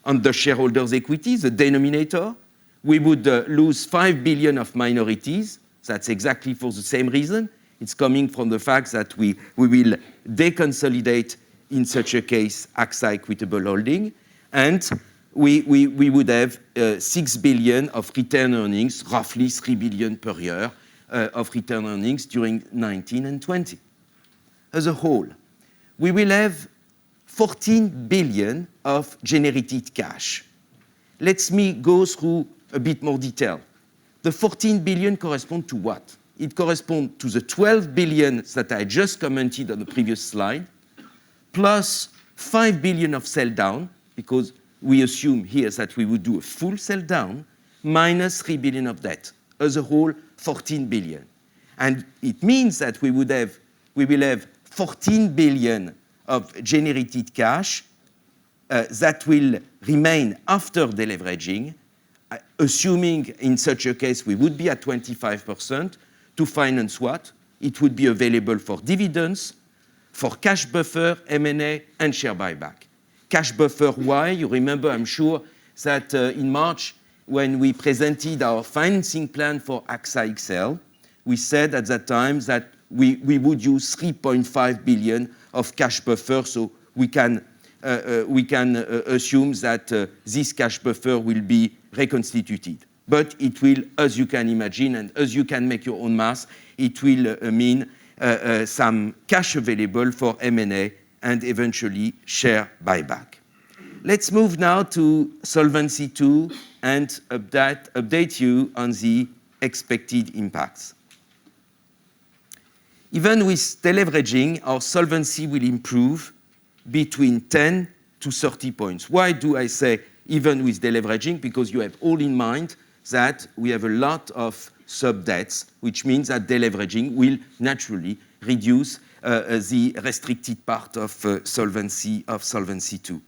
On the shareholders' equity, the denominator, we would lose 5 billion of minorities. That's exactly for the same reason. It's coming from the fact that we will deconsolidate, in such a case, AXA Equitable Holding. And we would have 6 billion of return earnings, roughly 3 billion per year of return earnings during 19 and 20. As a whole, we will have 14 billion of generated cash. Let me go through a bit more detail. The 14 billion correspond to what? It corresponds to the 12 billion that I just commented on the previous slide, plus 5 billion of sell down, because we assume here that we would do a full sell down, minus 3 billion of debt. As a whole, 14 billion. And it means that we will have 14 billion of generated cash that will remain after deleveraging, assuming in such a case we would be at 25%, to finance what? It would be available for dividends, for cash buffer, M&A, and share buyback. Cash buffer, why? You remember, I'm sure, that in March, when we presented our financing plan for AXA XL, we said at that time that we would use 3.5 billion of cash buffer, so we can assume that this cash buffer will be reconstituted. But it will, as you can imagine, and as you can make your own math, it will mean some cash available for M&A and eventually share buyback. Let's move now to Solvency II and update you on the expected impacts. Even with deleveraging, our solvency will improve between 10 to 30 points. Why do I say even with deleveraging? Because you have all in mind that we have a lot of sub-debts, which means that deleveraging will naturally reduce the restricted part of Solvency II.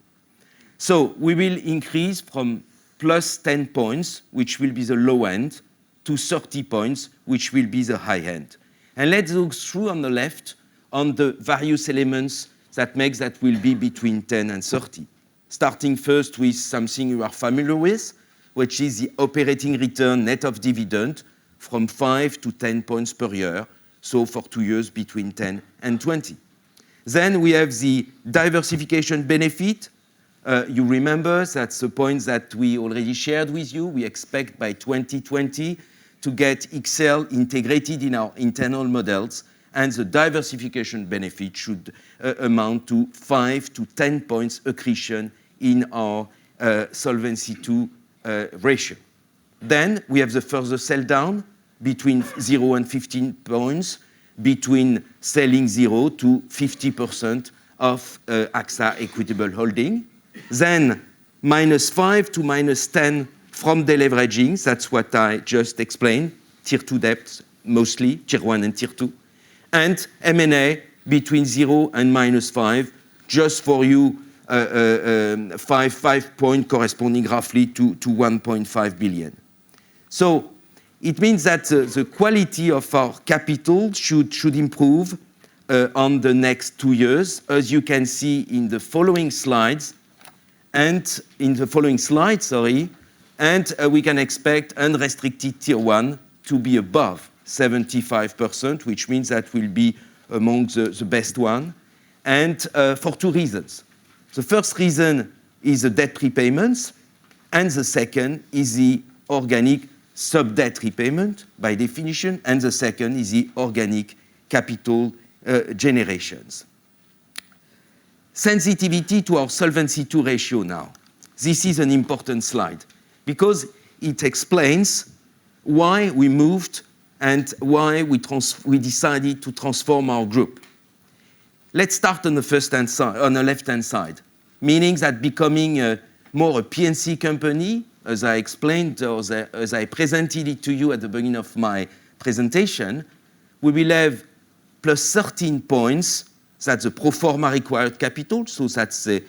So we will increase from plus 10 points, which will be the low end, to 30 points, which will be the high end. And let's look through on the left on the various elements that makes that will be between 10 and 30. Starting first with something you are familiar with, which is the operating return net of dividend from 5 to 10 points per year, so for 2 years between 10 and 20. Then we have the diversification benefit. You remember that's the point that we already shared with you. We expect by 2020 to get XL integrated in our internal models, and the diversification benefit should amount to 5 to 10 points accretion in our Solvency II ratio. Then we have the further sell down between 0 and 15 points, between selling 0 to 50% of AXA equitable holding. Then minus 5 to minus 10 from deleveraging, that's what I just explained, Tier 2 debts mostly, Tier 1 and Tier 2. And M&A between 0 and minus 5, just for you, 5 point corresponding roughly to 1.5 billion. So it means that the quality of our capital should improve on the next 2 years, as you can see in the following slides, and we can expect unrestricted Tier 1 to be above 75%, which means that will be among the best one, and for 2 reasons. The first reason is the debt repayments, and the second is the organic sub-debt repayment by definition, and the second is the organic capital generations. Sensitivity to our Solvency II ratio now. This is an important slide because it explains why we moved and why we decided to transform our group. Let's start on the left-hand side, meaning that becoming more a P&C company, as I explained, or as I presented it to you at the beginning of my presentation, we will have plus 13 points. That's the pro forma required capital, so that's the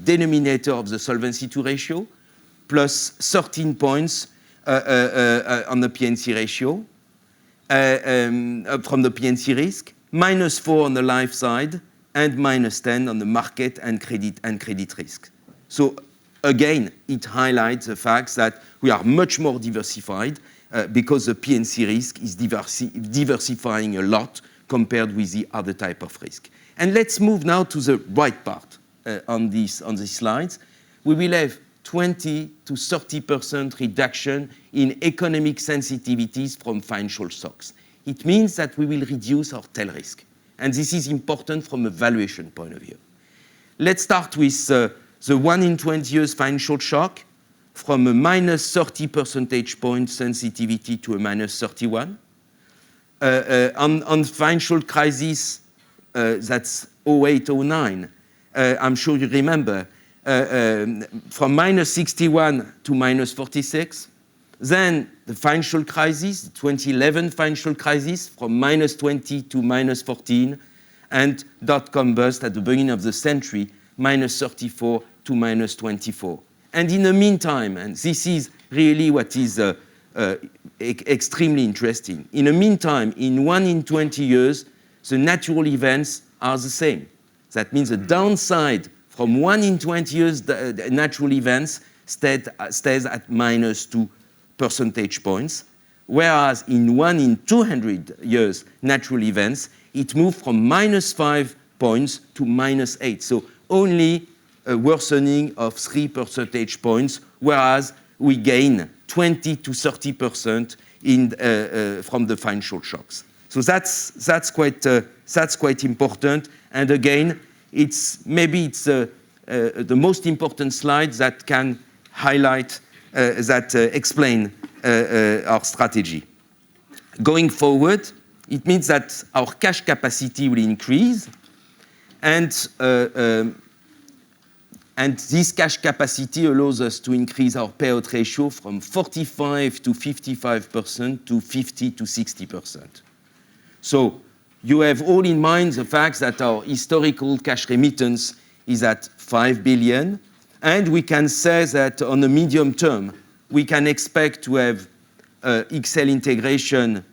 denominator of the Solvency II ratio, plus 13 points on the P&C ratio, from the P&C risk, minus 4 on the life side, and minus 10 on the market and credit risk. So again, it highlights the fact that we are much more diversified because the P&C risk is diversifying a lot compared with the other type of risk. And let's move now to the right part on these slides. We will have 20 to 30% reduction in economic sensitivities from financial shocks. It means that we will reduce our tail risk. And this is important from a valuation point of view. Let's start with the 1 in 20 years financial shock, from a minus 30 percentage point sensitivity to a minus 31. On financial crisis, that's 08-09, I'm sure you remember, from minus 61 to minus 46. Then the financial crisis, the 2011 financial crisis, from minus 20 to minus 14, and dot-com bust at the beginning of the century, minus 34 to minus 24. And in the meantime, and this is really what is extremely interesting, in the meantime, in 1 in 20 years, the natural events are the same. That means the downside from 1 in 20 years, the natural events stays at minus 2 percentage points, whereas in 1 in 200 years natural events, it moved from minus 5 points to minus 8. So only a worsening of 3 percentage points, whereas we gain 20 to 30% from the financial shocks. So that's quite important. And again, it's the most important slide that can highlight explain our strategy. Going forward, it means that our cash capacity will increase, and this cash capacity allows us to increase our payout ratio from 45 to 55% to 50 to 60%. So you have all in mind the fact that our historical cash remittance is at 5 billion, and we can say that on the medium term, we can expect to have XL integration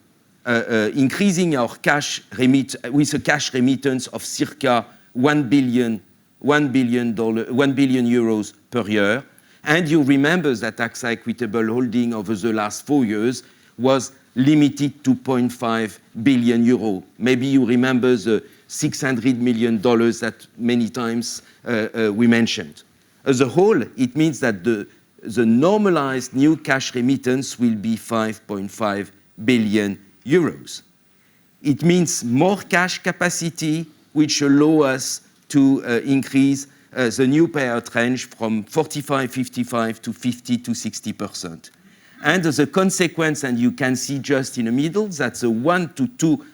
increasing our cash with a cash remittance of circa 1 billion euros per year. And you remember that AXA Equitable Holding over the last 4 years was limited to 0.5 billion euro. Maybe you remember the $600 million that many times we mentioned. As a whole, it means that the normalized new cash remittance will be 5.5 billion euros. It means more cash capacity, which allow us to increase the new payout range from 45-55 to 50-60%. And as a consequence, and you can see just in the middle, that's a 1 to 2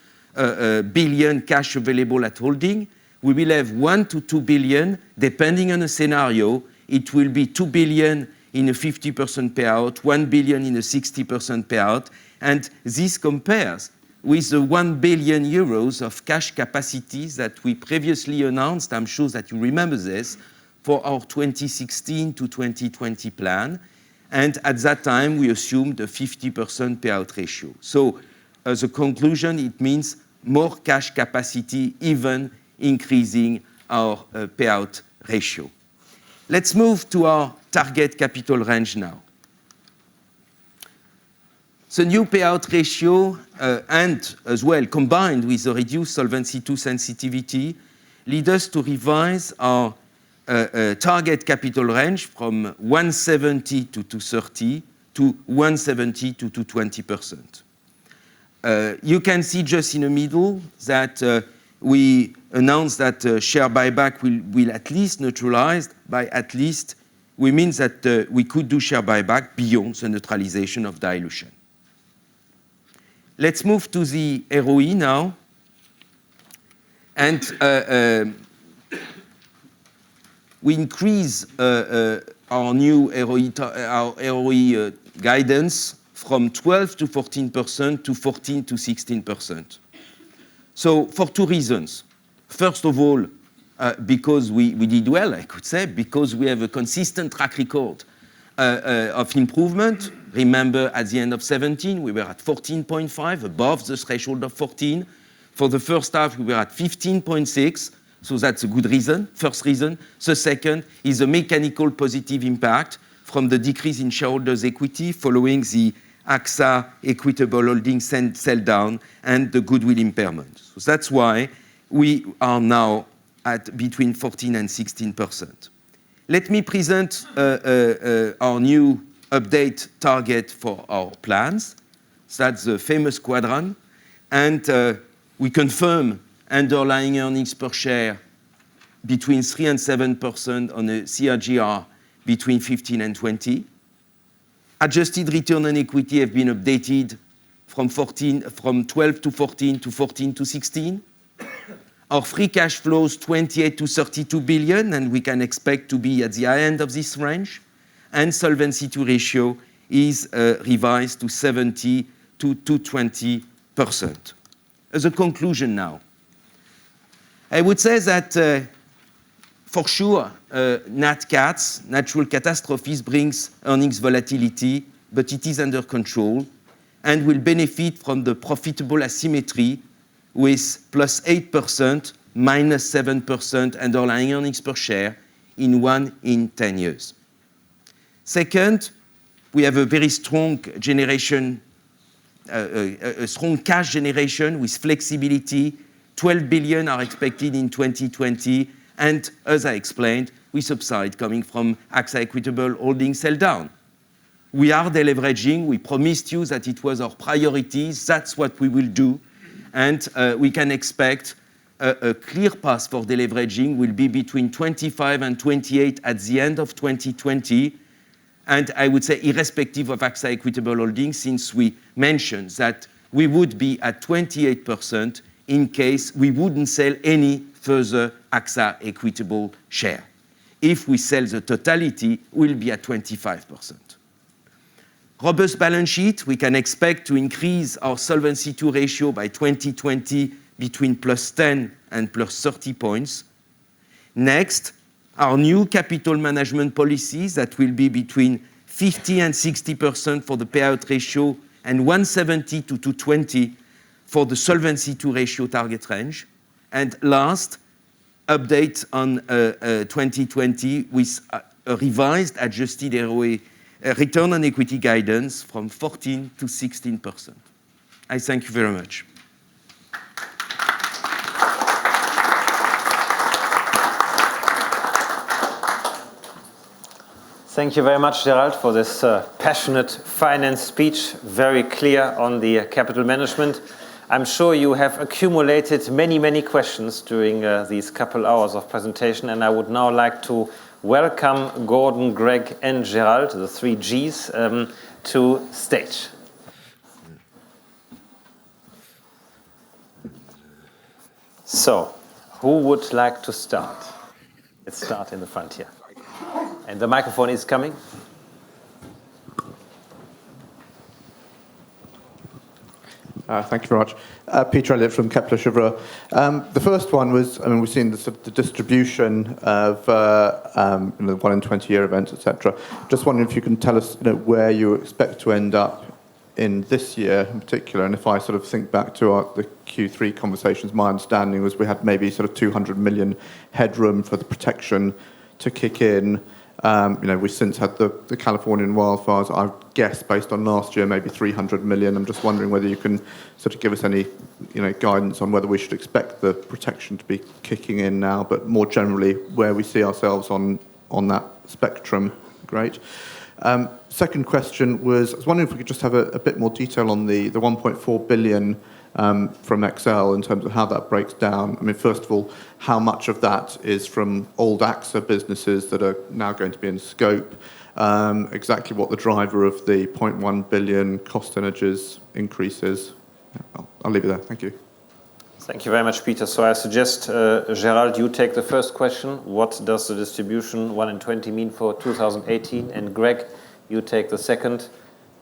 billion cash available at holding. We will have 1 to 2 billion, depending on the scenario. It will be 2 billion in a 50% payout, 1 billion in a 60% payout. And this compares with the 1 billion euros of cash capacities that we previously announced. I'm sure that you remember this, for our 2016 to 2020 plan. And at that time, we assumed a 50% payout ratio. So as a conclusion, it means more cash capacity, even increasing our payout ratio. Let's move to our target capital range now. The new payout ratio and as well combined with the reduced Solvency II sensitivity lead us to revise our target capital range from 170 to 230 to 170 to 220%. You can see just in the middle that we announced that share buyback will at least neutralized. By at least, we mean that we could do share buyback beyond the neutralization of dilution. Let's move to the ROE now. And we increase our new ROE guidance from 12 to 14% to 14 to 16%. So for 2 reasons. First of all, because we did well, I could say, because we have a consistent track record of improvement. Remember, at the end of 17, we were at 14.5, above the threshold of 14. For the first half, we were at 15.6. So that's a good reason, first reason. The second is a mechanical positive impact from the decrease in shareholders' equity following the AXA Equitable Holding sell down and the goodwill impairment. So that's why we are now at between 14 and 16%. let me present our new update target for our plans. So that's the famous quadrant. And we confirm underlying earnings per share between 3 and 7% on a CAGR between 15 and 20. Adjusted return on equity have been updated from 12 to 14 to 14 to 16. Our free cash flows 28 to 32 billion, and we can expect to be at the high end of this range. And Solvency II ratio is revised to 70 to 20%. As a conclusion now, I would say that for sure, nat cats, natural catastrophes, brings earnings volatility, but it is under control and will benefit from the profitable asymmetry with plus 8%, minus 7% underlying earnings per share in 1 in 10 years. Second, we have a very strong generation, a strong cash generation with flexibility. 12 billion are expected in 2020, and as I explained, with upside coming from AXA Equitable Holding sell down. We are deleveraging. We promised you that it was our priority. That's what we will do. And we can expect a clear path for deleveraging will be between 25 and 28 at the end of 2020. And I would say irrespective of AXA Equitable Holding, since we mentioned that we would be at 28% in case we wouldn't sell any further AXA Equitable share. If we sell the totality, we'll be at 25%. Robust balance sheet, we can expect to increase our Solvency II ratio by 2020 between plus 10 and plus 30 points. Next, our new capital management policies that will be between 50 and 60% for the payout ratio and 170 to 220 for the Solvency II ratio target range. And last, update on 2020 with a revised adjusted ROE return on equity guidance from 14 to 16%. I thank you very much. Thank you very much, Gerald, for this passionate finance speech, very clear on the capital management. I'm sure you have accumulated many, many questions during these couple hours of presentation, and I would now like to welcome Gordon, Greg, and Gerald, the three Gs, to stage. So, who would like to start? Let's start in the front here. And the microphone is coming. Thank you very much. Peter Elliott from Kepler Cheuvreux. The first one was, I mean, we've seen the distribution of the 1 in 20 year events, etc. Just wondering if you can tell us where you expect to end up in this year in particular. And if I sort of think back to the Q3 conversations, my understanding was we had maybe sort of 200 million headroom for the protection to kick in. We've since had the Californian wildfires. I guess based on last year, maybe 300 million. I'm just wondering whether you can sort of give us any, guidance on whether we should expect the protection to be kicking in now, but more generally where we see ourselves on that spectrum. Great. Second question was, I was wondering if we could just have a bit more detail on the 1.4 billion from XL in terms of how that breaks down. I mean, first of all, how much of that is from old AXA businesses that are now going to be in scope? Exactly what the driver of the 0.1 billion cost synergies increase is. I'll leave it there. Thank you. Thank you very much, Peter. So I suggest, Gerald, you take the first question. What does the distribution 1 in 20 mean for 2018? And Greg, you take the second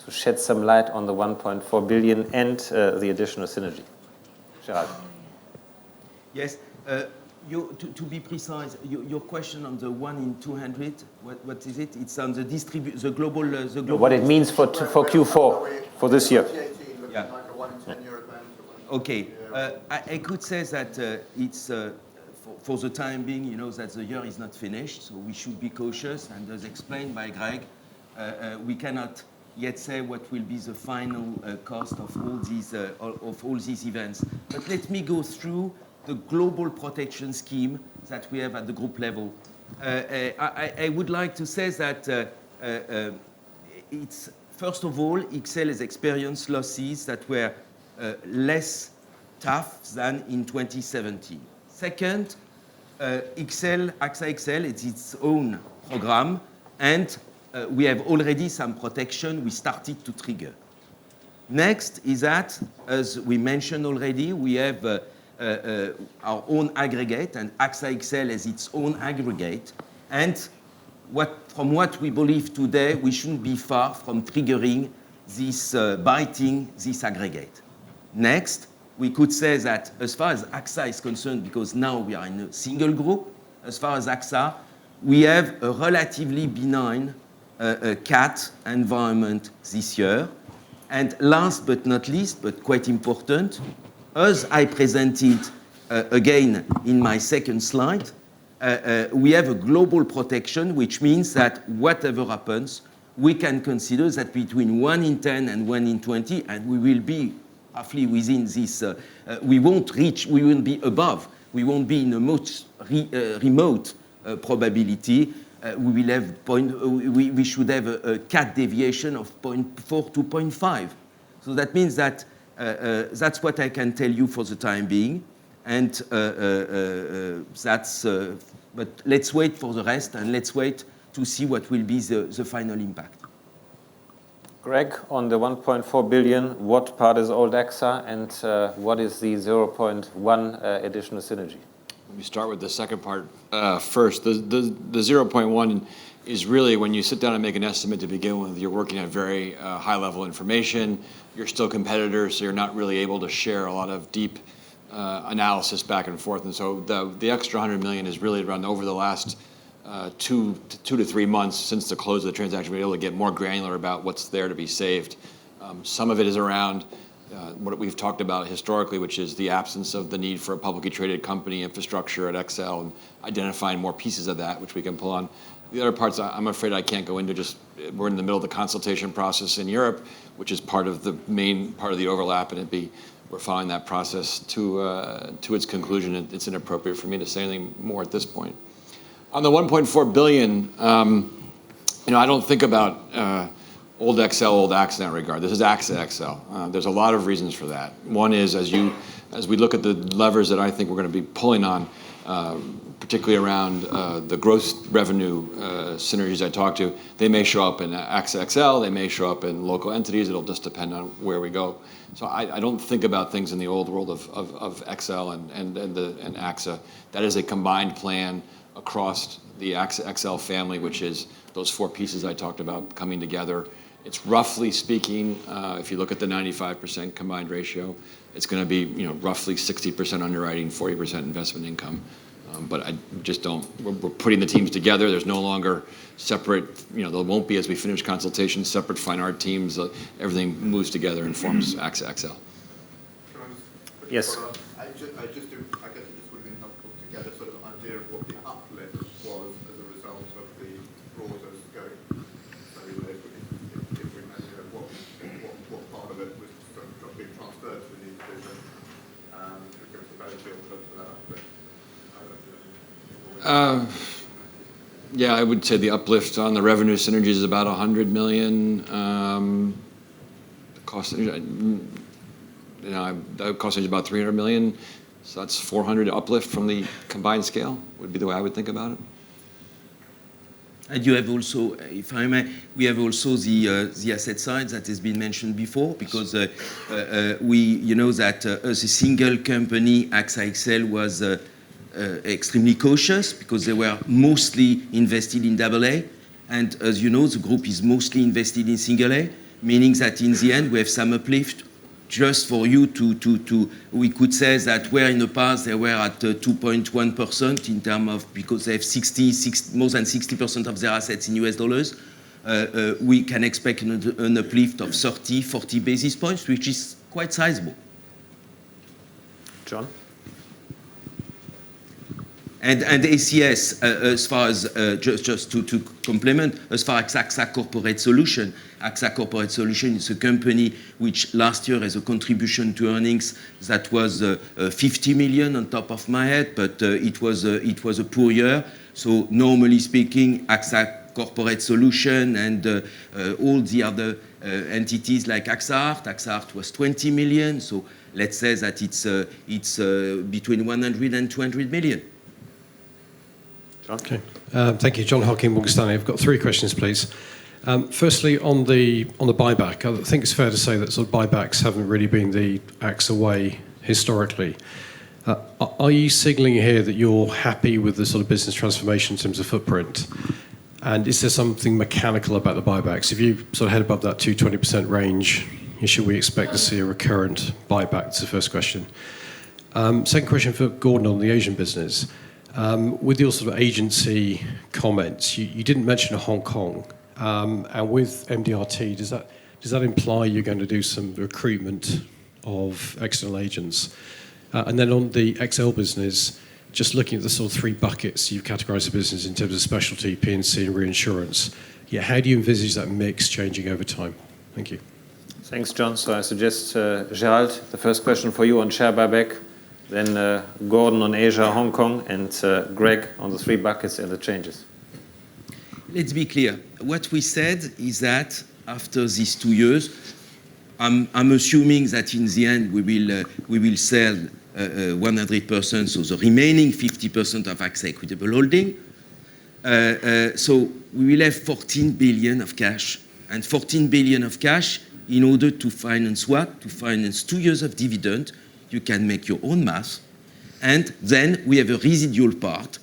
to shed some light on the 1.4 billion and the additional synergy. Gerald. Yes. To be precise, your question on the 1 in 200, what is it? It's on the global. What it means for Q4 for this year. Yeah. Like a 1 in 10 year event. Okay. I could say that it's for the time being, that the year is not finished, so we should be cautious. And as explained by Greg, we cannot yet say what will be the final cost of all these events. But let me go through the global protection scheme that we have at the group level. I would like to say that it's, first of all, XL has experienced losses that were less tough than in 2017. Second, AXA XL is its own program, and we have already some protection we started to trigger. Next is that, as we mentioned already, we have our own aggregate, and AXA XL has its own aggregate. And from what we believe today, we shouldn't be far from triggering this, biting this aggregate. Next, we could say that as far as AXA is concerned, because now we are in a single group, as far as AXA, we have a relatively benign CAT environment this year. And last but not least, but quite important, as I presented again in my second slide, we have a global protection, which means that whatever happens, we can consider that between 1 in 10 and 1 in 20, and we will be roughly within this, we won't be above, we won't be in the most remote probability. We should have a CAT deviation of 0.4 to 0.5. So that means that that's what I can tell you for the time being. And but let's wait for the rest, and let's wait to see what will be the final impact. Greg, on the 1.4 billion, what part is old AXA, and what is the 0.1 additional synergy? Let me start with the second part first. The 0.1 is really when you sit down and make an estimate to begin with, you're working at very high-level information. You're still competitors, so you're not really able to share a lot of deep analysis back and forth. And so the extra 100 million is really run over the last 2 to 3 months since the close of the transaction. We're able to get more granular about what's there to be saved. Some of it is around what we've talked about historically, which is the absence of the need for a publicly traded company infrastructure at XL, and identifying more pieces of that, which we can pull on. The other parts, I'm afraid I can't go into. We're in the middle of the consultation process in Europe, which is part of the main part of the overlap, and we're following that process to its conclusion. It's inappropriate for me to say anything more at this point. On the 1.4 billion, I don't think about old XL, old AXA in that regard. This is AXA XL. There's a lot of reasons for that. One is, as we look at the levers that I think we're going to be pulling on, particularly around the gross revenue synergies I talked to, they may show up in AXA XL, they may show up in local entities. It'll just depend on where we go. So I don't think about things in the old world of XL and AXA. That is a combined plan across the AXA XL family, which is those 4 pieces I talked about coming together. It's roughly speaking, if you look at the 95% combined ratio, it's going to be roughly 60% underwriting, 40% investment income. But I just don't. We're putting the teams together. There's no longer separate. There won't be, as we finish consultations, separate fine art teams. Everything moves together and forms AXA XL. Yes. I guess it just would have been helpful to get a sort of idea of what the uplift was as a result of the broader scope. So if we measure what part of it was sort of being transferred to the new division, it gives a better feel for that uplift. Yeah, I would say the uplift on the revenue synergies is about 100 million. The cost synergy, the cost synergy is about 300 million. So that's 400 uplift from the combined scale, would be the way I would think about it. And you have also, if I may, we have also the asset side that has been mentioned before, because we know that as a single company, AXA XL was extremely cautious because they were mostly invested in AA. And as you know, the group is mostly invested in single A, meaning that in the end, we have some uplift. Just for you we could say that where in the past they were at 2.1% in terms of, because they have more than 60% of their assets in US dollars, we can expect an uplift of 40 basis points, which is quite sizable. John? And ACS, as far as, just to complement, as far as AXA Corporate Solution is a company which last year has a contribution to earnings that was 50 million on top of my head, but it was a poor year. So normally speaking, AXA Corporate Solution and all the other entities like AXA Art. AXA Art was 20 million, so let's say that it's between 100 and 200 million. Okay. Thank you. John Hocking, Morgan Stanley. I've got 3 questions, please. Firstly, on the buyback, I think it's fair to say that sort of buybacks haven't really been the AXA way historically. Are you signalling here that you're happy with the sort of business transformation in terms of footprint? And is there something mechanical about the buybacks? If you sort of head above that 220% range, should we expect to see a recurrent buyback? That's the first question. Second question for Gordon on the Asian business. With your sort of agency comments, you didn't mention Hong Kong. And with MDRT, does that imply you're going to do some recruitment of external agents? And then on the XL business, just looking at the sort of 3 buckets you've categorized the business in terms of specialty, P&C, and reinsurance. Yeah, how do you envisage that mix changing over time? Thank you. Thanks, John. So I suggest, Gerald, the first question for you on share buyback, then Gordon on Asia, Hong Kong, and Greg on the 3 buckets and the changes. Let's be clear. What we said is that after these 2 years, I'm assuming that in the end we will sell 100%, so the remaining 50% of AXA Equitable Holding. So we will have 14 billion of cash, and 14 billion of cash in order to finance what? To finance 2 years of dividend. You can make your own math. And then we have a residual part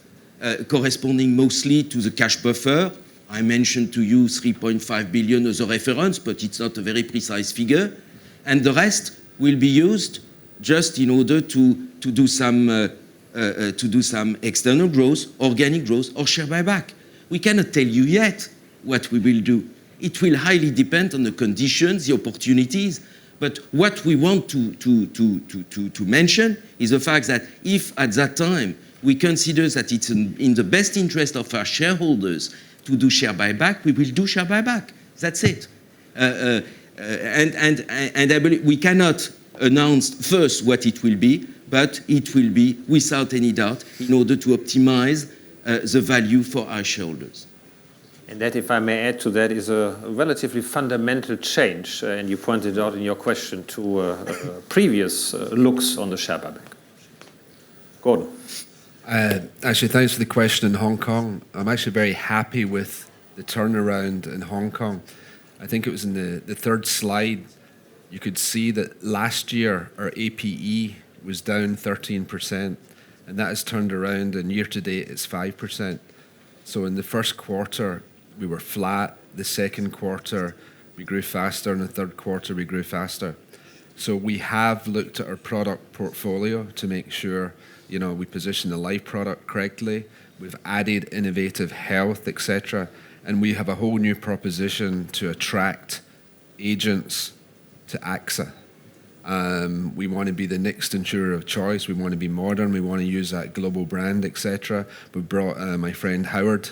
corresponding mostly to the cash buffer. I mentioned to you 3.5 billion as a reference, but it's not a very precise figure. And the rest will be used just in order to do some external growth, organic growth, or share buyback. We cannot tell you yet what we will do. It will highly depend on the conditions, the opportunities. But what we want to mention is the fact that if at that time we consider that it's in the best interest of our shareholders to do share buyback, we will do share buyback. That's it. And I believe we cannot announce first what it will be, but it will be, without any doubt, in order to optimize the value for our shareholders. And that, if I may add to that, is a relatively fundamental change, and you pointed out in your question to previous looks on the share buyback. Gordon. Actually, thanks for the question in Hong Kong. I'm actually very happy with the turnaround in Hong Kong. I think it was in the 3rd slide, you could see that last year our APE was down 13%, and that has turned around, and year to date it's 5%. So in the first quarter, we were flat. The second quarter, we grew faster. In the third quarter, we grew faster. So we have looked at our product portfolio to make sure, we position the life product correctly. We've added innovative health, etc. And we have a whole new proposition to attract agents to AXA. We want to be the next insurer of choice. We want to be modern. We want to use that global brand, etc. We brought my friend Howard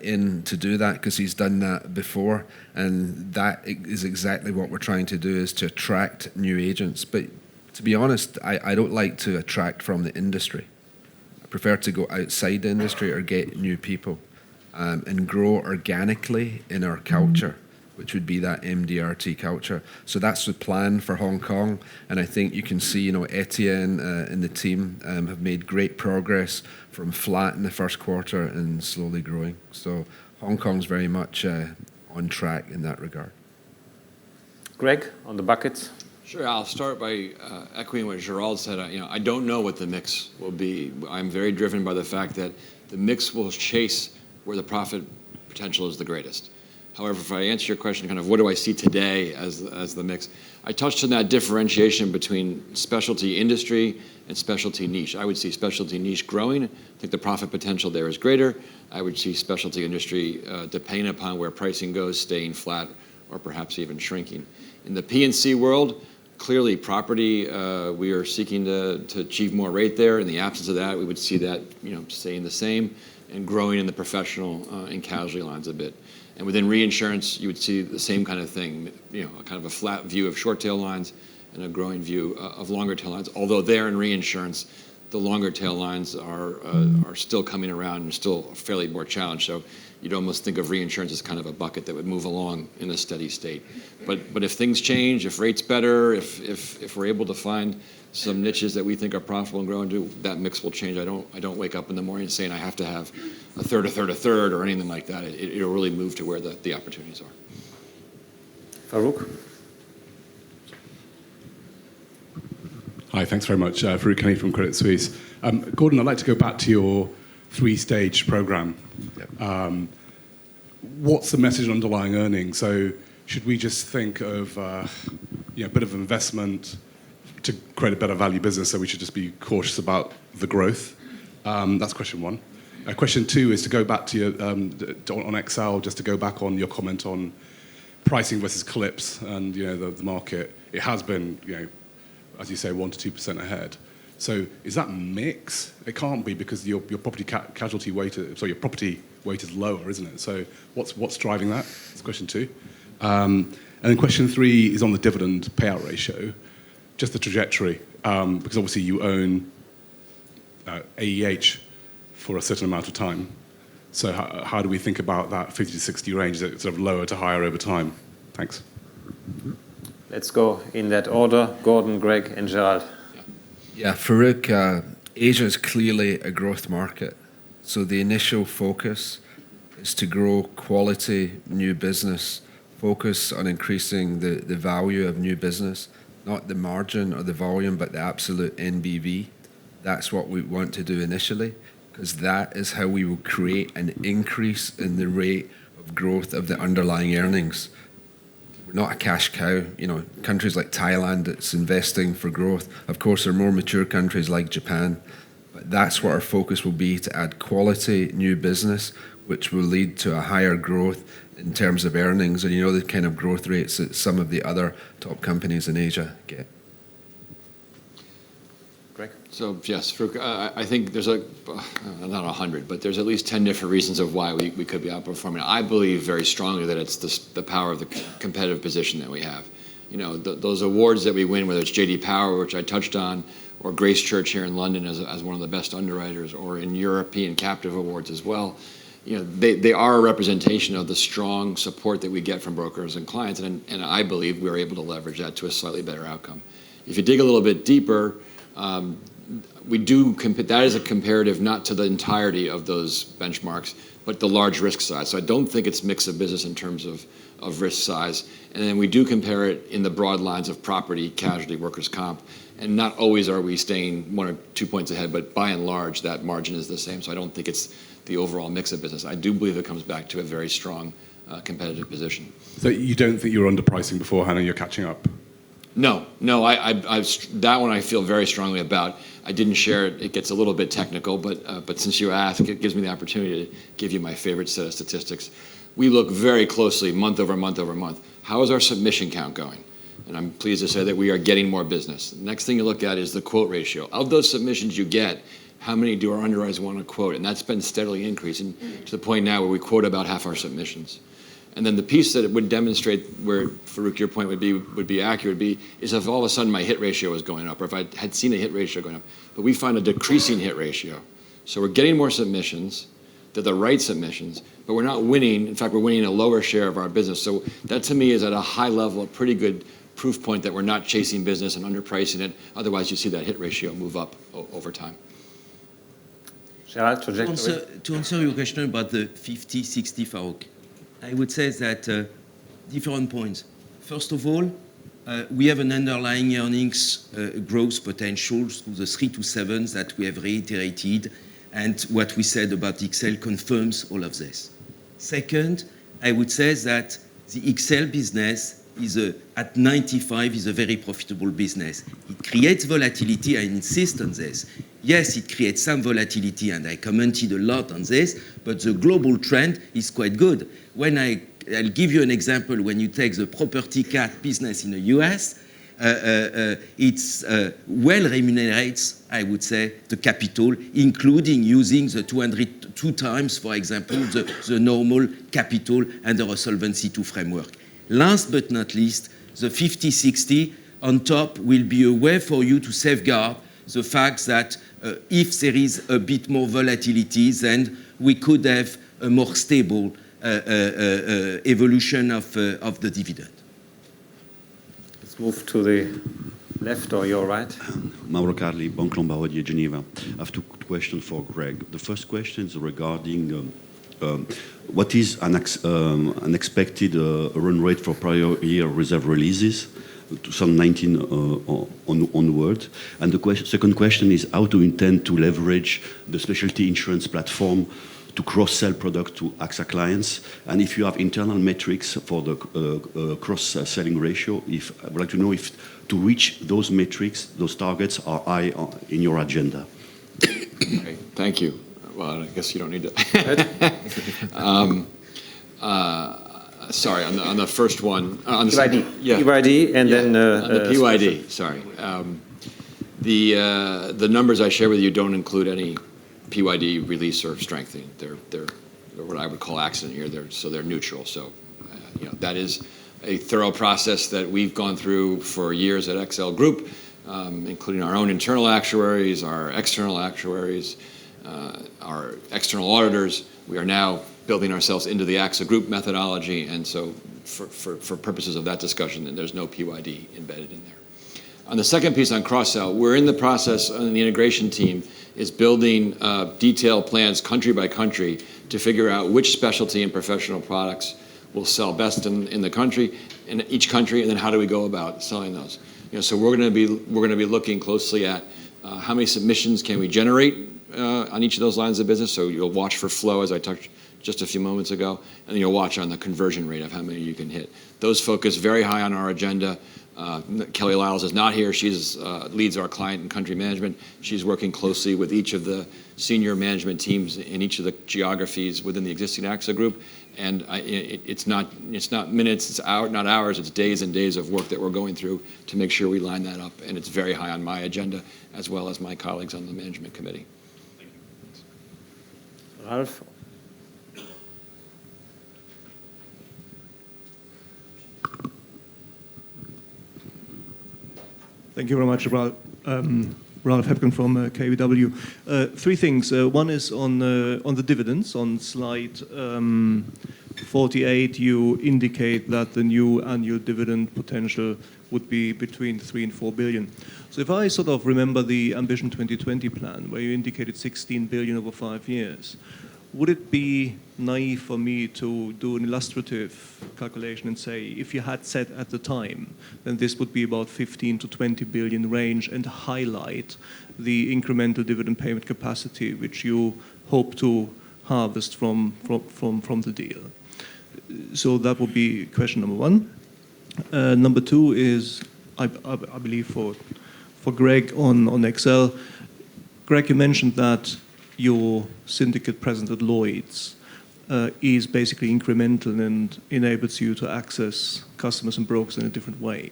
in to do that because he's done that before, and that is exactly what we're trying to do, is to attract new agents. But to be honest, I don't like to attract from the industry. I prefer to go outside the industry or get new people and grow organically in our culture, which would be that MDRT culture. So that's the plan for Hong Kong. And I think you can see, Etienne and the team have made great progress from flat in the first quarter and slowly growing. So Hong Kong's very much on track in that regard. Greg, on the buckets. Sure, I'll start by echoing what Gerald said. I don't know what the mix will be. I'm very driven by the fact that the mix will chase where the profit potential is the greatest. However, if I answer your question, kind of what do I see today as the mix, I touched on that differentiation between specialty industry and specialty niche. I would see specialty niche growing. I think the profit potential there is greater. I would see specialty industry, depending upon where pricing goes, staying flat or perhaps even shrinking. In the P&C world, clearly property, we are seeking to achieve more rate there. In the absence of that, we would see that staying the same and growing in the professional and casualty lines a bit. And within reinsurance, you would see the same kind of thing, kind of a flat view of short tail lines and a growing view of longer tail lines. Although there in reinsurance, the longer tail lines are still coming around and still fairly more challenged. So you'd almost think of reinsurance as kind of a bucket that would move along in a steady state. But if things change, if rates better, if we're able to find some niches that we think are profitable and grow into, that mix will change. I don't wake up in the morning saying I have to have a third, or anything like that. It'll really move to where the opportunities are. Farouk? Hi, thanks very much. Farouk Kani from Credit Suisse. Gordon, I'd like to go back to your three-stage program. Yep. What's the message on underlying earnings? So should we just think of a bit of investment to create a better value business, so we should just be cautious about the growth? That's question one. Question two is to go back to your, on XL, just to go back on your comment on pricing versus clips and the market. It has been, as you say, 1% to 2% ahead. So is that mix? It can't be, because your property casualty weight, your property weight is lower, isn't it? So what's driving that? That's question two. And then question three is on the dividend payout ratio, just the trajectory, because obviously you own AEH for a certain amount of time. So how do we think about that 50 to 60 range? Is it sort of lower to higher over time? Thanks. Let's go in that order. Gordon, Greg, and Gerald. Yeah, Farouk, Asia is clearly a growth market. So the initial focus is to grow quality new business, focus on increasing the value of new business, not the margin or the volume, but the absolute NBV. That's what we want to do initially, because that is how we will create an increase in the rate of growth of the underlying earnings. We're not a cash cow. Countries like Thailand, it's investing for growth. Of course, there are more mature countries like Japan, but that's what our focus will be, to add quality new business, which will lead to a higher growth in terms of earnings, and the kind of growth rates that some of the other top companies in Asia get. Greg? So yes, I think there's not 100, but there's at least 10 different reasons of why we could be outperforming. I believe very strongly that it's the power of the competitive position that we have. Those awards that we win, whether it's J.D. Power, which I touched on, or Grace Church here in London as one of the best underwriters, or in European captive awards as well. They are a representation of the strong support that we get from brokers and clients, and I believe we're able to leverage that to a slightly better outcome. If you dig a little bit deeper, that is a comparative not to the entirety of those benchmarks, but the large risk size. So I don't think it's mix of business in terms of risk size. And then we do compare it in the broad lines of property, casualty, workers' comp. And not always are we staying 1 or 2 points ahead, but by and large, that margin is the same. So I don't think it's the overall mix of business. I do believe it comes back to a very strong competitive position. So you don't think you were underpricing beforehand and you're catching up? No. That one I feel very strongly about. I didn't share it. It gets a little bit technical, but since you asked, it gives me the opportunity to give you my favorite set of statistics. We look very closely month over month over month. How is our submission count going? And I'm pleased to say that we are getting more business. The next thing you look at is the quote ratio. Of those submissions you get, how many do our underwriters want to quote? And that's been steadily increasing to the point now where we quote about half our submissions. And then the piece that it would demonstrate where, Farouk, your point would be accurate is if all of a sudden my hit ratio was going up, or if I had seen a hit ratio going up. But we find a decreasing hit ratio. So we're getting more submissions. They're the right submissions, but we're not winning. In fact, we're winning a lower share of our business. So that to me is at a high level, a pretty good proof point that we're not chasing business and underpricing it. Otherwise, you see that hit ratio move up over time. Gerald, trajectory? To answer your question about the 50-60, Farouk, I would say that different points. First of all, we have an underlying earnings growth potential through the 3 to 7 that we have reiterated, and what we said about XL confirms all of this. Second, I would say that the XL business at 95 is a very profitable business. It creates volatility, I insist on this. Yes, it creates some volatility, and I commented a lot on this, but the global trend is quite good. I'll give you an example. When you take the property cat business in the US, it's well remunerates, I would say, the capital, including using the 202 times, for example, the normal capital under a Solvency II framework. Last but not least, the 50-60 on top will be a way for you to safeguard the fact that if there is a bit more volatility, then we could have a more stable evolution of the dividend. Let's move to the left or your right. Mauro Carli, Banque Lombardie, Geneva. I have two questions for Greg. The first question is regarding what is an expected run rate for prior year reserve releases, 2019 onward? And the second question is how to intend to leverage the specialty insurance platform to cross-sell product to AXA clients, and if you have internal metrics for the cross-selling ratio. If I would like to know if to reach those metrics, those targets are high in your agenda. Okay, thank you. Well, I guess you don't need to. Sorry, on the first one. On the PYD. Yeah. PYD and then... on the PYD, sorry. The numbers I share with you don't include any PYD release or strengthening. They're what I would call accident here. They're neutral. So, that is a thorough process that we've gone through for years at XL Group, including our own internal actuaries, our external actuaries, our external auditors. We are now building ourselves into the AXA Group methodology, and so for purposes of that discussion, there's no PYD embedded in there. On the second piece on cross-sell, we're in the process, and the integration team is building detailed plans country by country to figure out which specialty and professional products will sell best in the country, in each country, and then how do we go about selling those. So we're going to be looking closely at how many submissions can we generate on each of those lines of business. So you'll watch for flow, as I talked just a few moments ago, and then you'll watch on the conversion rate of how many you can hit. Those focus very high on our agenda. Kelly Lyles is not here. She leads our client and country management. She's working closely with each of the senior management teams in each of the geographies within the existing AXA Group. And it's not minutes, it's not hours, it's days and days of work that we're going through to make sure we line that up. And it's very high on my agenda, as well as my colleagues on the management committee. Thank you. Ralph? Thank you very much, Ralph. Ralph Hepken from KBW. Three things. One is on the dividends. On slide 48, you indicate that the new annual dividend potential would be between 3 and 4 billion. So if I sort of remember the Ambition 2020 plan, where you indicated 16 billion over 5 years, would it be naive for me to do an illustrative calculation and say, if you had said at the time, then this would be about 15 to 20 billion range, and highlight the incremental dividend payment capacity which you hope to harvest from the deal? So that would be question number one. Number two is, I believe for Greg on XL. Greg, you mentioned that your syndicate present at Lloyd's is basically incremental and enables you to access customers and brokers in a different way.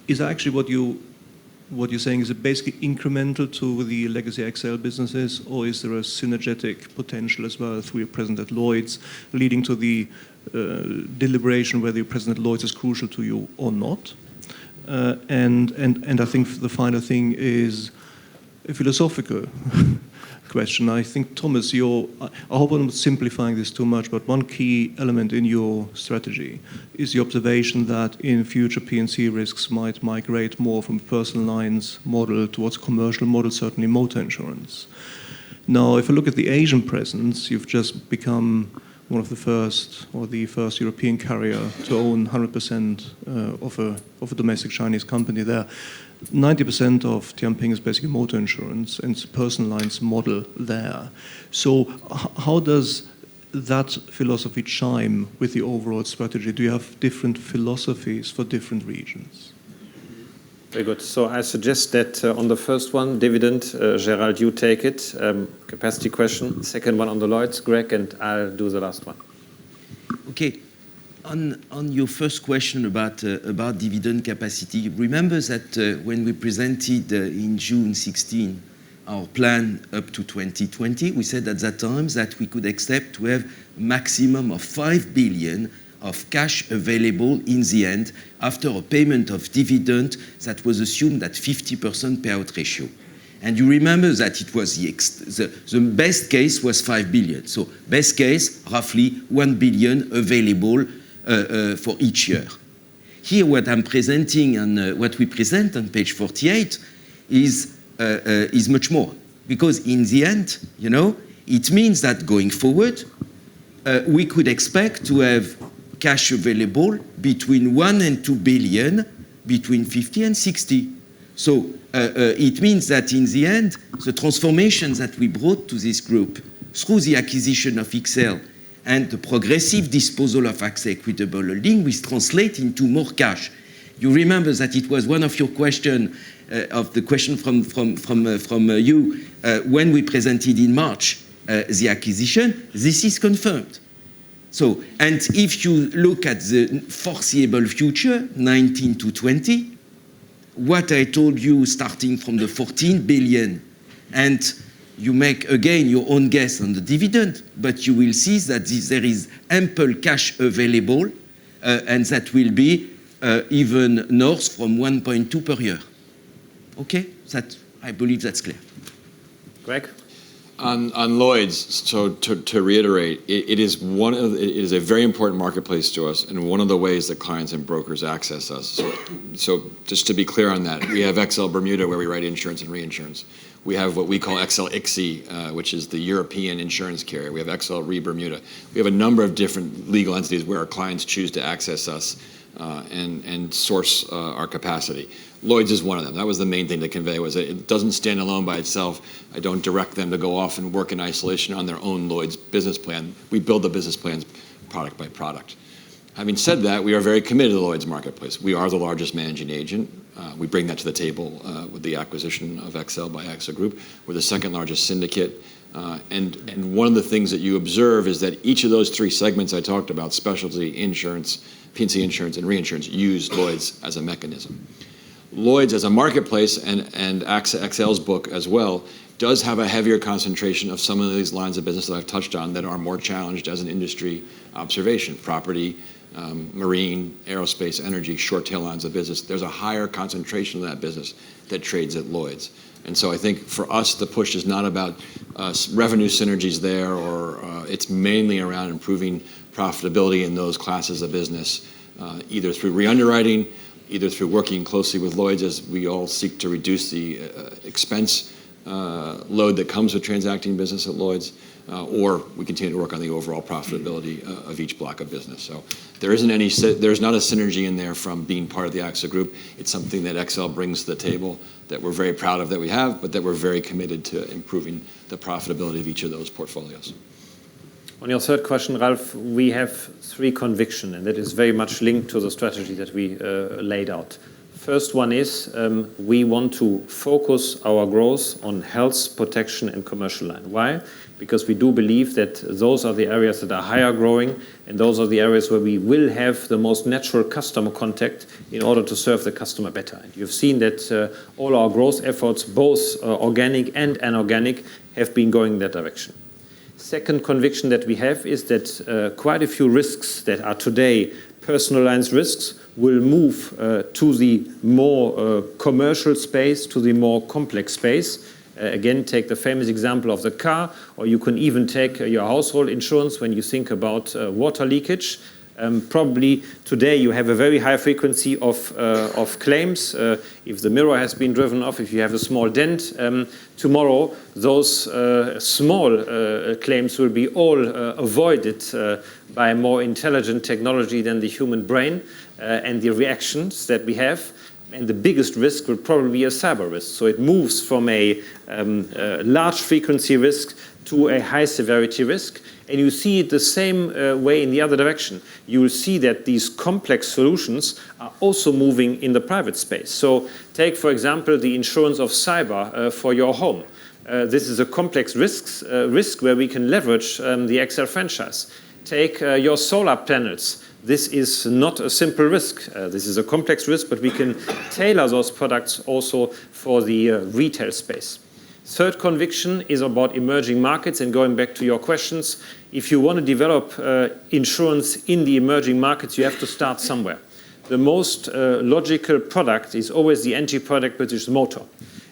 Is that actually what you're saying? Is it basically incremental to the legacy XL businesses, or is there a synergetic potential as well through your presence at Lloyd's, leading to the deliberation whether your presence at Lloyd's is crucial to you or not? And I think the final thing is a philosophical question. I think, Thomas, I hope I'm not simplifying this too much, but one key element in your strategy is the observation that in future P&C risks might migrate more from a personal lines model towards a commercial model, certainly motor insurance. Now, if I look at the Asian presence, you've just become one of the first, or the first European carrier to own 100% of a domestic Chinese company there. 90% of Tianping is basically motor insurance, and it's a personal lines model there. So how does that philosophy chime with the overall strategy? Do you have different philosophies for different regions? Very good. So I suggest that on the first one, dividend, Gerald, you take it. Capacity question. Second one on the Lloyd's, Greg, and I'll do the last one. Okay. On your first question about dividend capacity, remember that when we presented in June 16 our plan up to 2020, we said at that time that we could accept to have maximum of 5 billion of cash available in the end after a payment of dividend that was assumed at 50% payout ratio. And you remember that it was the best case was 5 billion. So best case, roughly 1 billion available for each year. Here, what I'm presenting and what we present on page 48 is much more. Because in the end, you know, it means that going forward, we could expect to have cash available between 1 and 2 billion, between 50 and 60. So it means that in the end, the transformations that we brought to this group through the acquisition of XL and the progressive disposal of AXA Equitable Holding will translate into more cash. You remember that it was one of your questions, of the question from you when we presented in March the acquisition. This is confirmed. So, and if you look at the foreseeable future, 19 to 20, what I told you starting from the 14 billion, and you make again your own guess on the dividend, but you will see that there is ample cash available, and that will be even north from 1.2 per year. Okay, that I believe that's clear. Greg? On Lloyd's, so to reiterate, it is a very important marketplace to us, and one of the ways that clients and brokers access us. So just to be clear on that, we have XL Bermuda where we write insurance and reinsurance. We have what we call XL XL, which is the European insurance carrier. We have XL Re Bermuda. We have a number of different legal entities where our clients choose to access us and source our capacity. Lloyd's is one of them. That was the main thing to convey, was that it doesn't stand alone by itself. I don't direct them to go off and work in isolation on their own Lloyd's business plan. We build the business plans product by product. Having said that, we are very committed to the Lloyd's marketplace. We are the largest managing agent. We bring that to the table with the acquisition of XL by AXA Group. We're the second largest syndicate. And one of the things that you observe is that each of those three segments I talked about, specialty, insurance, P&C insurance, and reinsurance, use Lloyd's as a mechanism. Lloyd's as a marketplace, and AXA XL's book as well, does have a heavier concentration of some of these lines of business that I've touched on that are more challenged as an industry observation. Property, marine, aerospace, energy, short tail lines of business. There's a higher concentration of that business that trades at Lloyd's. And so I think for us, the push is not about revenue synergies there, or it's mainly around improving profitability in those classes of business, either through re-underwriting, either through working closely with Lloyd's as we all seek to reduce the expense load that comes with transacting business at Lloyd's, or we continue to work on the overall profitability of each block of business. So there's not a synergy in there from being part of the AXA Group. It's something that XL brings to the table that we're very proud of that we have, but that we're very committed to improving the profitability of each of those portfolios. On your third question, Ralph, we have three convictions, and that is very much linked to the strategy that we laid out. First one is we want to focus our growth on health, protection, and commercial line. Why? Because we do believe that those are the areas that are higher growing, and those are the areas where we will have the most natural customer contact in order to serve the customer better. And you've seen that all our growth efforts, both organic and inorganic, have been going in that direction. Second conviction that we have is that quite a few risks that are today personal lines risks will move to the more commercial space, to the more complex space. Again, take the famous example of the car, or you can even take your household insurance when you think about water leakage. Probably today you have a very high frequency of claims. If the mirror has been driven off, if you have a small dent, tomorrow those small claims will be all avoided by more intelligent technology than the human brain and the reactions that we have. And the biggest risk will probably be a cyber risk. So it moves from a large frequency risk to a high severity risk. And you see it the same way in the other direction. You will see that these complex solutions are also moving in the private space. So take, for example, the insurance of cyber for your home. This is a complex risk where we can leverage the XL franchise. Take your solar panels. This is not a simple risk. This is a complex risk, but we can tailor those products also for the retail space. Third conviction is about emerging markets, and going back to your questions, if you want to develop insurance in the emerging markets, you have to start somewhere. The most logical product is always the entry product, which is motor.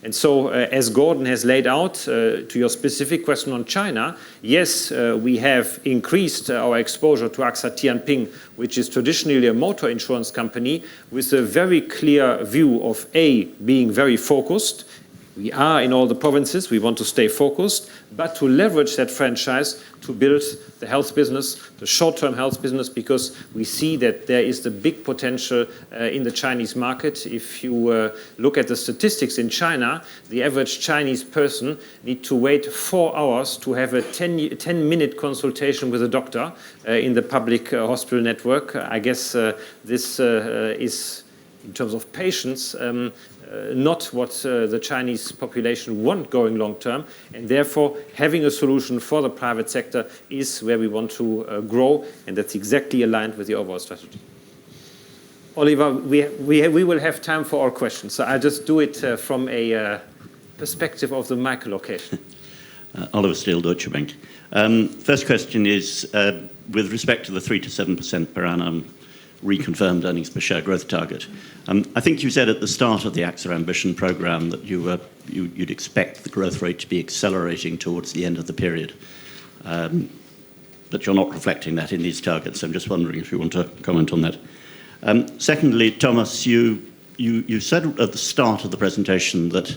And so, as Gordon has laid out, to your specific question on China, yes, we have increased our exposure to AXA Tianping, which is traditionally a motor insurance company, with a very clear view of A, being very focused. We are in all the provinces, we want to stay focused, but to leverage that franchise to build the health business, the short-term health business, because we see that there is the big potential in the Chinese market. If you look at the statistics in China, the average Chinese person needs to wait 4 hours to have a 10-minute consultation with a doctor in the public hospital network. I guess this is, in terms of patients, not what the Chinese population want going long term, and therefore having a solution for the private sector is where we want to grow, and that's exactly aligned with the overall strategy. Oliver, we will have time for all questions, so I'll just do it from a perspective of the micro location. Oliver Steele, Deutsche Bank. First question is with respect to the 3 to 7% per annum reconfirmed earnings per share growth target. I think you said at the start of the AXA Ambition programme that you'd expect the growth rate to be accelerating towards the end of the period. But you're not reflecting that in these targets, so I'm just wondering if you want to comment on that. Secondly, Thomas, you said at the start of the presentation that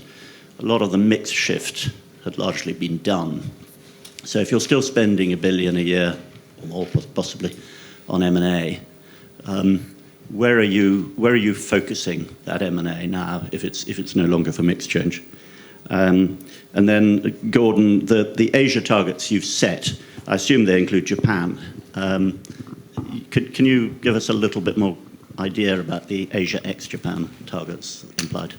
a lot of the mix shift had largely been done. So if you're still spending $1 billion a year, or more possibly, on M&A, where are you focusing that M&A now if it's no longer for mix change? And then Gordon, the Asia targets you've set, I assume they include Japan. Can you give us a little bit more idea about the Asia ex-Japan targets implied?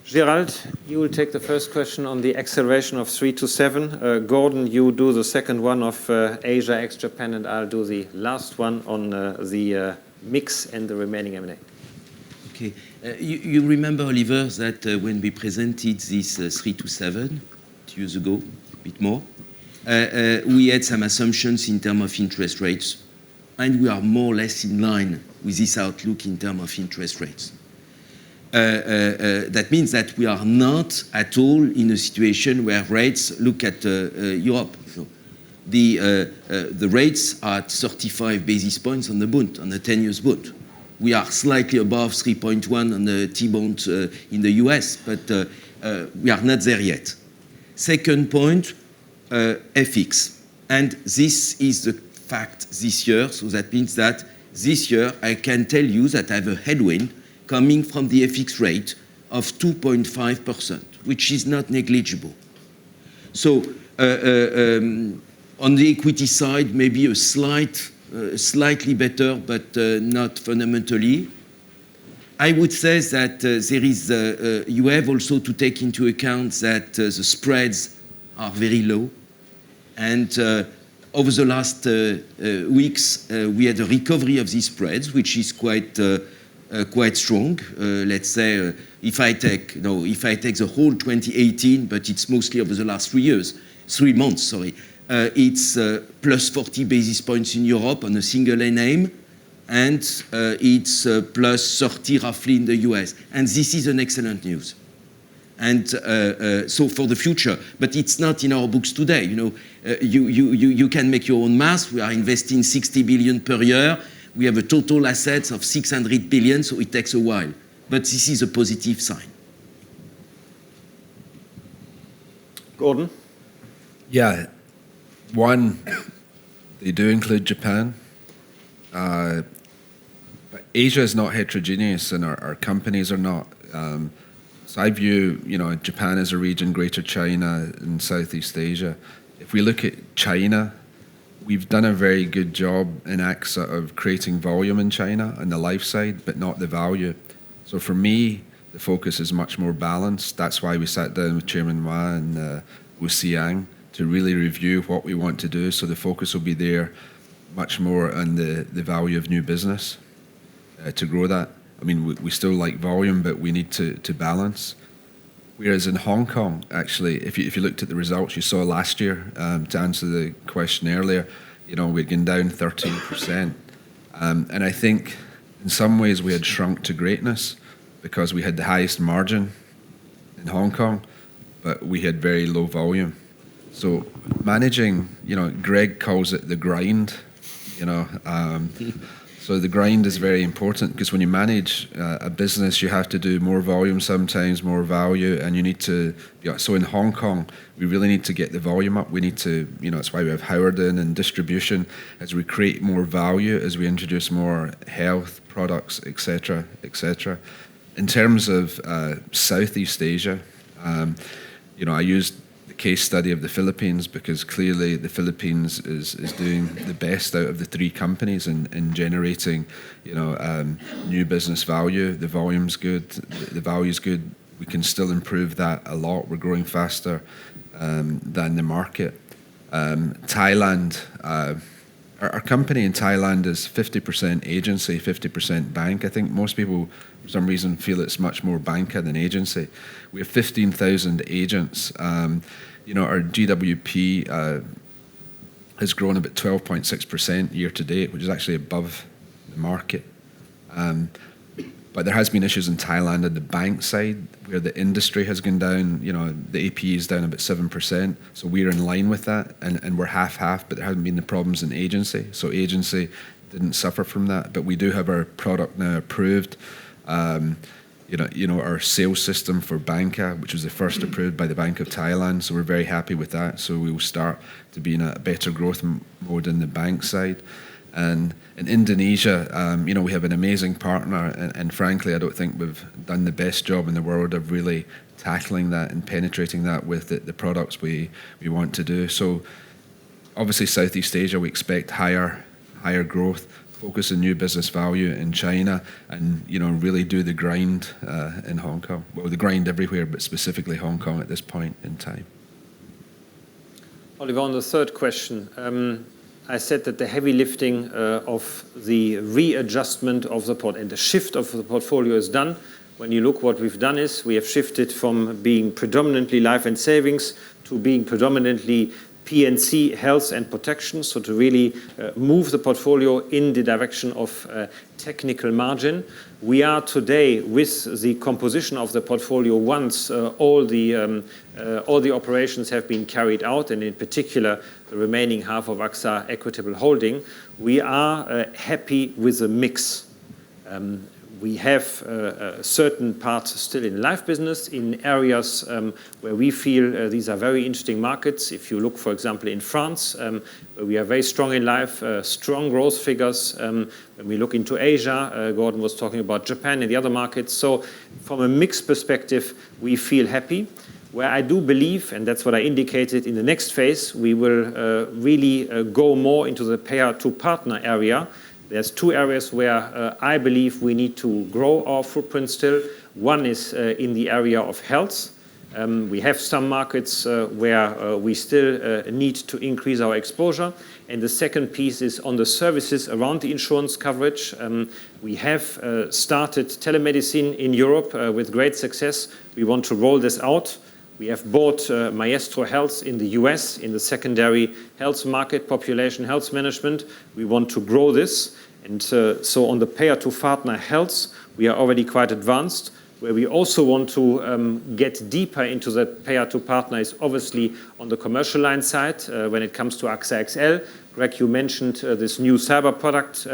Gerald, you will take the first question on the acceleration of 3 to 7. Gordon, you do the second one of Asia ex-Japan, and I'll do the last one on the mix and the remaining M&A. Okay. You remember, Oliver, that when we presented this 3 to 7 2 years ago, a bit more, we had some assumptions in terms of interest rates, and we are more or less in line with this outlook in terms of interest rates. That means that we are not at all in a situation where rates look at Europe. So the rates are at 35 basis points on the bond, on the 10-year bond. We are slightly above 3.1 on the T-bond in the US, but we are not there yet. Second point, FX. And this is the fact this year, so that means that this year I can tell you that I have a headwind coming from the FX rate of 2.5%, which is not negligible. So on the equity side, maybe a slightly better, but not fundamentally. I would say that there is, you have also to take into account that the spreads are very low. And over the last weeks, we had a recovery of these spreads, which is quite strong. Let's say if I take the whole 2018, but it's mostly over the last 3 months, it's plus 40 basis points in Europe on a single A name, and it's plus 30 roughly in the US. And this is an excellent news. And so for the future, but it's not in our books today. You know, you can make your own math. We are investing 60 billion per year. We have a total assets of 600 billion, so it takes a while. But this is a positive sign. Gordon? Yeah. One, they do include Japan. But Asia is not heterogeneous, and our companies are not. So I view, Japan as a region, Greater China and Southeast Asia. If we look at China, we've done a very good job in AXA of creating volume in China on the life side, but not the value. So for me, the focus is much more balanced. That's why we sat down with Chairman Ma and Wu Xiang to really review what we want to do. So the focus will be there much more on the value of new business to grow that. I mean, we still like volume, but we need to balance. Whereas in Hong Kong, actually, if you looked at the results you saw last year, to answer the question earlier, we'd gone down 13%. And I think in some ways we had shrunk to greatness. because we had the highest margin in Hong Kong, but we had very low volume. So managing, Greg calls it the grind, So the grind is very important, because when you manage a business, you have to do more volume sometimes, more value, and you need to. So in Hong Kong, we really need to get the volume up. We need to, that's why we have Howard in and distribution, as we create more value, as we introduce more health products, etc., etc. In terms of Southeast Asia, I used the case study of the Philippines, because clearly the Philippines is doing the best out of the three companies in generating, new business value. The volume's good, the value's good. We can still improve that a lot. We're growing faster than the market. Thailand, our company in Thailand is 50% agency, 50% bank. I think most people, for some reason, feel it's much more banker than agency. We have 15,000 agents. Our GWP has grown about 12.6% year to date, which is actually above the market. But there has been issues in Thailand on the bank side, where the industry has gone down. The APE is down about 7%, so we're in line with that, and we're half-half, but there haven't been the problems in agency. So agency didn't suffer from that, but we do have our product now approved. Our sales system for Banca, which was the first approved by the Bank of Thailand, so we're very happy with that. So we will start to be in a better growth mode in the bank side. And in Indonesia, we have an amazing partner, and frankly, I don't think we've done the best job in the world of really tackling that and penetrating that with the products we want to do. So obviously Southeast Asia, we expect higher growth, focus on new business value in China, and really do the grind in Hong Kong. Well, the grind everywhere, but specifically Hong Kong at this point in time. Oliver, on the third question, I said that the heavy lifting of the readjustment of the port and the shift of the portfolio is done. When you look, what we've done is we have shifted from being predominantly life and savings to being predominantly P&C, health and protection, so to really move the portfolio in the direction of technical margin. We are today, with the composition of the portfolio, once all the operations have been carried out, and in particular the remaining half of AXA Equitable Holding, we are happy with the mix. We have certain parts still in life business in areas where we feel these are very interesting markets. If you look, for example, in France, where we are very strong in life, strong growth figures. When we look into Asia, Gordon was talking about Japan and the other markets. So from a mix perspective, we feel happy. Where I do believe, and that's what I indicated, in the next phase, we will really go more into the payer-to-partner area. There's two areas where I believe we need to grow our footprint still. One is in the area of health. We have some markets where we still need to increase our exposure. And the second piece is on the services around the insurance coverage. We have started telemedicine in Europe with great success. We want to roll this out. We have bought Maestro Health in the US in the secondary health market, population health management. We want to grow this. And so on the payer-to-partner health, we are already quite advanced. Where we also want to get deeper into the payer-to-partner is obviously on the commercial line side when it comes to AXA XL. Greg, you mentioned this new cyber product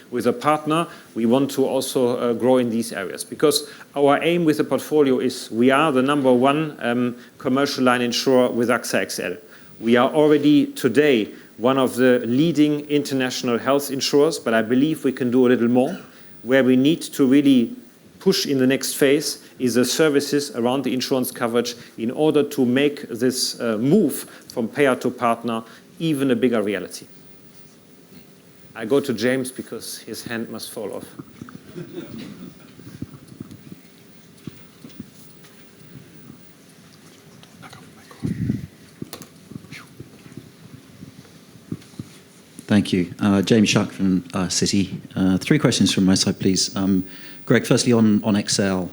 with a partner. We want to also grow in these areas, because our aim with the portfolio is we are the number one commercial line insurer with AXA XL. We are already today one of the leading international health insurers, but I believe we can do a little more. Where we need to really push in the next phase is the services around the insurance coverage in order to make this move from payer to partner even a bigger reality. I go to James because his hand must fall off. Thank you. James Shuck from Citi. 3 questions from my side, please. Greg, firstly on XL,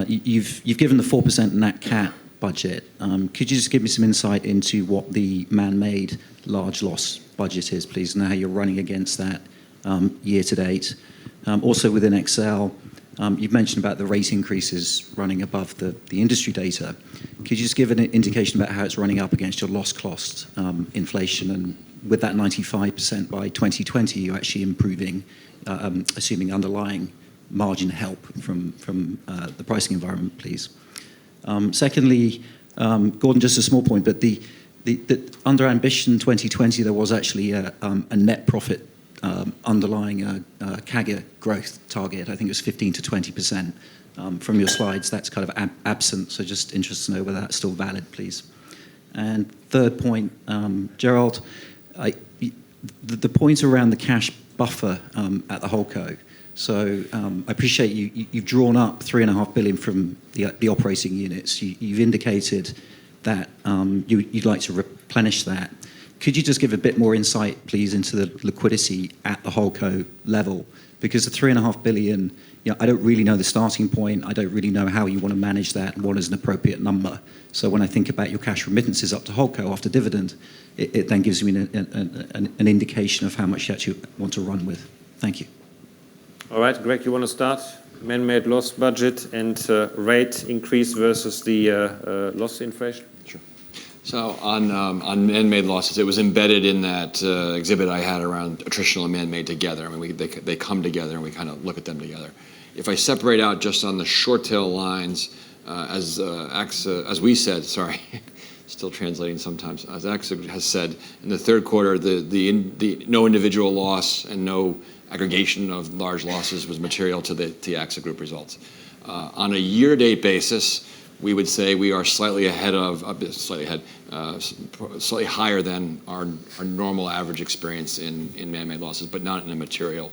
you've given the 4% Nat Cat budget. Could you just give me some insight into what the man-made large loss budget is, please, and how you're running against that year to date? Also within XL, You've mentioned about the rate increases running above the industry data. Could you just give an indication about how it's running up against your loss cost inflation? And with that 95% by 2020, you're actually improving, assuming underlying margin help from the pricing environment, please. Secondly, Gordon, just a small point, but the under Ambition 2020, there was actually a net profit underlying CAGR growth target. I think it was 15 to 20%. From your slides, that's kind of absent, so just interested to know whether that's still valid, please. And third point, Gerald, the point around the cash buffer at the holdco. So I appreciate you've drawn up $3.5 billion from the operating units. You've indicated that you'd like to replenish that. Could you just give a bit more insight, please, into the liquidity at the holdco level? Because the $3.5 billion, I don't really know the starting point. I don't really know how you want to manage that and what is an appropriate number. So when I think about your cash remittances up to holdco after dividend, it then gives me an indication of how much you actually want to run with. Thank you. All right, Greg, you want to start? Man-made loss budget and rate increase versus the loss inflation? Sure. So on man-made losses, it was embedded in that exhibit I had around attritional and man-made together. I mean, they come together and we kind of look at them together. If I separate out just on the short tail lines, as we said, sorry, still translating sometimes, as AXA has said, in the third quarter, the no individual loss and no aggregation of large losses was material to the AXA Group results. On a year-to-date basis, we would say we are slightly higher than our normal average experience in man-made losses, but not in a material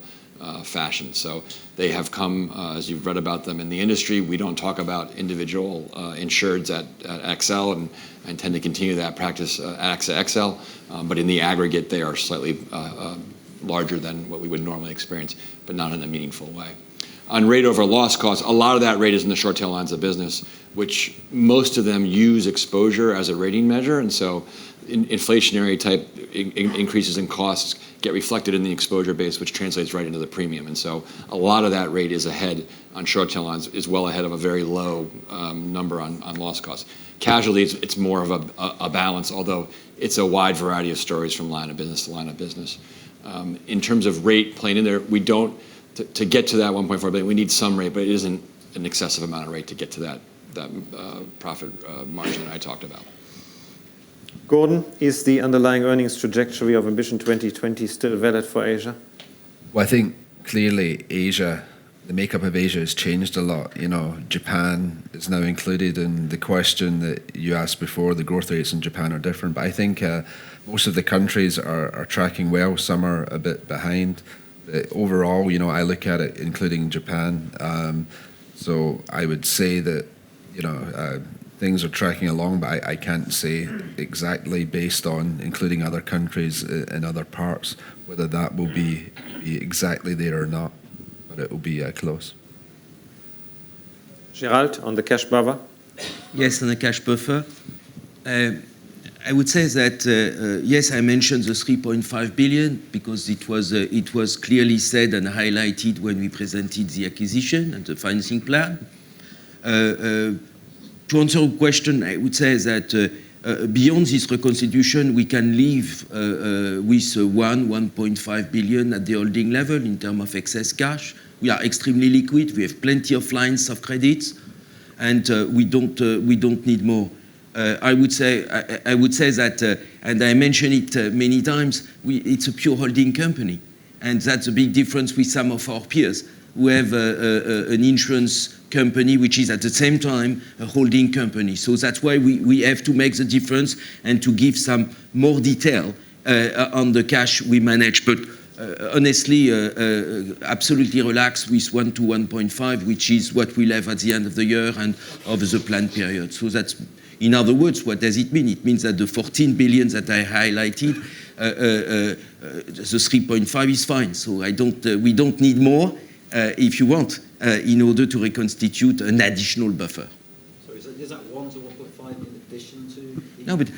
fashion. So they have come, as you've read about them in the industry. We don't talk about individual insureds at XL and tend to continue that practice at AXA XL, but in the aggregate, they are slightly larger than what we would normally experience, but not in a meaningful way. On rate over loss costs, a lot of that rate is in the short tail lines of business, which most of them use exposure as a rating measure. And so inflationary type increases in costs get reflected in the exposure base, which translates right into the premium. And so a lot of that rate is ahead on short tail lines, is well ahead of a very low number on loss costs. Casualty, it's more of a balance, although it's a wide variety of stories from line of business to line of business. In terms of rate playing in there, we don't, to get to that 1.4 billion, we need some rate, but it isn't an excessive amount of rate to get to that profit margin that I talked about. Gordon, is the underlying earnings trajectory of Ambition 2020 still valid for Asia? Well, I think clearly Asia, the makeup of Asia has changed a lot. Japan is now included in the question that you asked before. The growth rates in Japan are different, but I think most of the countries are tracking well. Some are a bit behind. Overall, I look at it, including Japan. So I would say that, things are tracking along, but I can't say exactly based on including other countries in other parts, whether that will be exactly there or not, but it will be close. Gerald, on the cash buffer? Yes, on the cash buffer. I would say that, yes, I mentioned the 3.5 billion because it was clearly said and highlighted when we presented the acquisition and the financing plan. To answer your question, I would say that beyond this reconstitution, we can live with 1.5 billion at the holding level in terms of excess cash. We are extremely liquid. We have plenty of lines of credits, and we don't need more. I would say that, and I mentioned it many times, it's a pure holding company, and that's a big difference with some of our peers who have an insurance company which is at the same time a holding company. So that's why we have to make the difference and to give some more detail on the cash we manage. But honestly, absolutely relaxed with 1 to 1.5, which is what we'll have at the end of the year and of the planned period. So that's, in other words, what does it mean? It means that the 14 billion that I highlighted, the 3.5 is fine. So we don't need more, if you want, in order to reconstitute an additional buffer. So is that 1 to 1.5 in addition to? No, but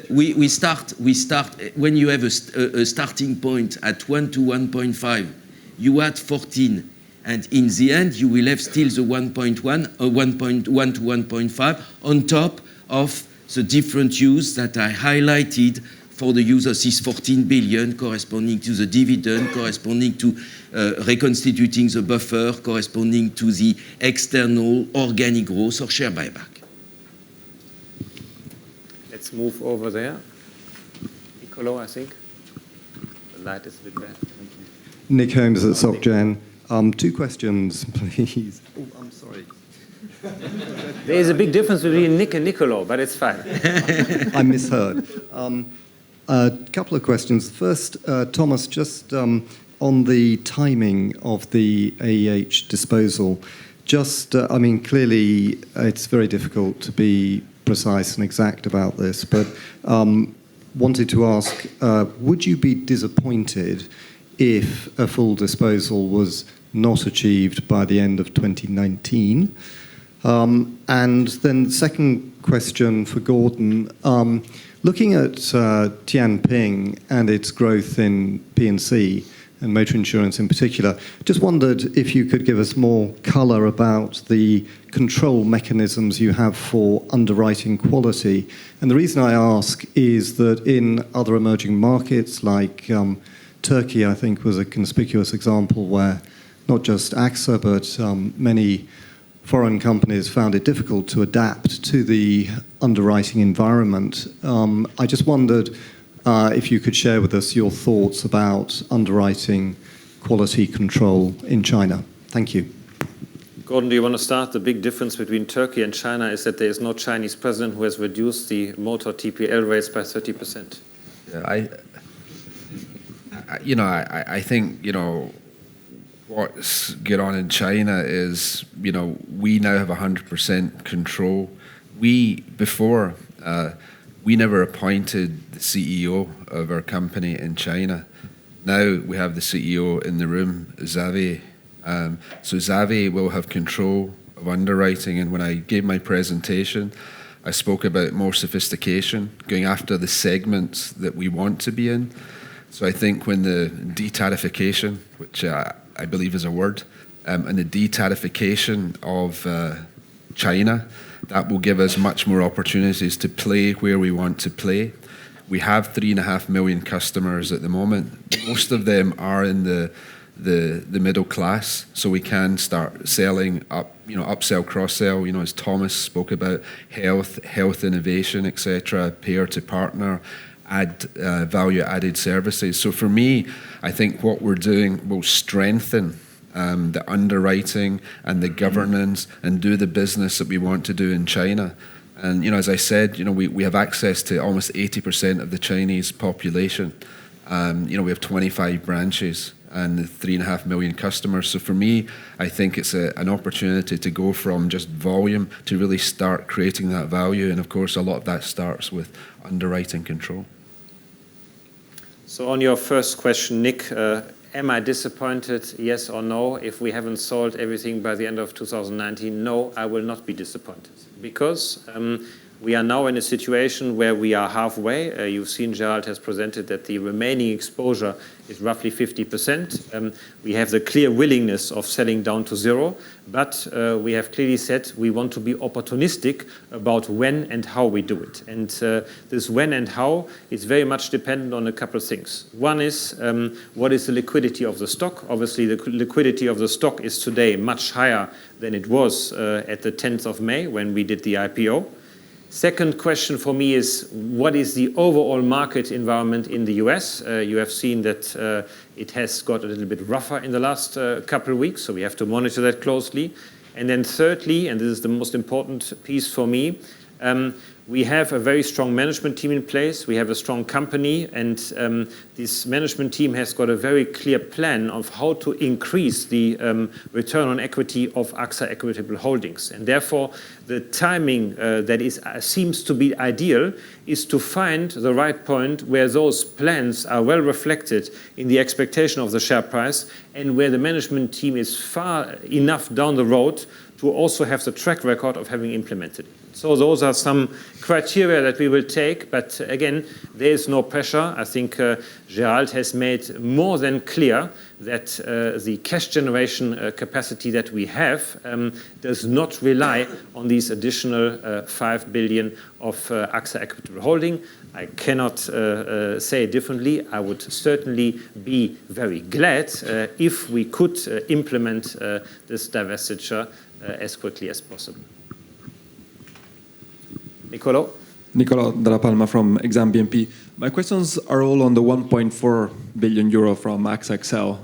we start when you have a starting point at 1 to 1.5, you add 14, And in the end, you will have still the 1.1, 1.1 to 1.5 on top of the different use that I highlighted for the use of this 14 billion corresponding to the dividend, corresponding to reconstituting the buffer, corresponding to the external organic growth or share buyback. Let's move over there. Nicolo, I think. The light is a bit bad. Thank you. Nick Holmes at SocGen. 2 questions, please. Oh, I'm sorry. There is a big difference between Nick and Nicolo, but it's fine. I misheard. A couple of questions. First, Thomas, just on the timing of the AEH disposal, just, I mean, clearly it's very difficult to be precise and exact about this, but wanted to ask, would you be disappointed if a full disposal was not achieved by the end of 2019? And then the second question for Gordon, looking at Tianping and its growth in P&C and motor insurance in particular, just wondered if you could give us more colour about the control mechanisms you have for underwriting quality. And the reason I ask is that in other emerging markets like Turkey, I think, was a conspicuous example where not just AXA, but many foreign companies found it difficult to adapt to the underwriting environment. I just wondered if you could share with us your thoughts about underwriting quality control in China. Thank you. Gordon, do you want to start? The big difference between Turkey and China is that there is no Chinese president who has reduced the motor TPL rates by 30%. I think, what's going on in China is, we now have 100% control. We never appointed the CEO of our company in China. Now we have the CEO in the room, Xavier. So Xavier will have control of underwriting. And when I gave my presentation, I spoke about more sophistication, going after the segments that we want to be in. So I think when the de-tarification, which I believe is a word, and the de-tarification of China, that will give us much more opportunities to play where we want to play. We have 3.5 million customers at the moment. Most of them are in the middle class, so we can start selling up, upsell, cross-sell, as Thomas spoke about, health innovation, etc., pair to partner, add value-added services. So for me, I think what we're doing will strengthen the underwriting and the governance and do the business that we want to do in China. And, as I said, we have access to almost 80% of the Chinese population. We have 25 branches and 3.5 million customers. So for me, I think it's an opportunity to go from just volume to really start creating that value. And of course, a lot of that starts with underwriting control. So on your first question, Nick, am I disappointed, yes or no? If we haven't sold everything by the end of 2019, no, I will not be disappointed. Because we are now in a situation where we are halfway. You've seen Gerald has presented that the remaining exposure is roughly 50%. We have the clear willingness of selling down to zero, but we have clearly said we want to be opportunistic about when and how we do it. And this when and how is very much dependent on a couple of things. One is what is the liquidity of the stock? Obviously, the liquidity of the stock is today much higher than it was at the 10th of May when we did the IPO. Second question for me is, what is the overall market environment in the US? You have seen that it has got a little bit rougher in the last couple of weeks, so we have to monitor that closely. And then thirdly, and this is the most important piece for me, we have a very strong management team in place. We have a strong company, and this management team has got a very clear plan of how to increase the return on equity of AXA Equitable Holdings. And therefore, the timing that seems to be ideal is to find the right point where those plans are well reflected in the expectation of the share price and where the management team is far enough down the road to also have the track record of having implemented it. So those are some criteria that we will take, but again, there is no pressure. I think Gerald has made more than clear that the cash generation capacity that we have does not rely on these additional 5 billion of AXA Equitable Holding. I cannot say it differently. I would certainly be very glad if we could implement this divestiture as quickly as possible. Nicolo Dalla Palma from Exane BNP. My questions are all on the 1.4 billion euro from AXA XL.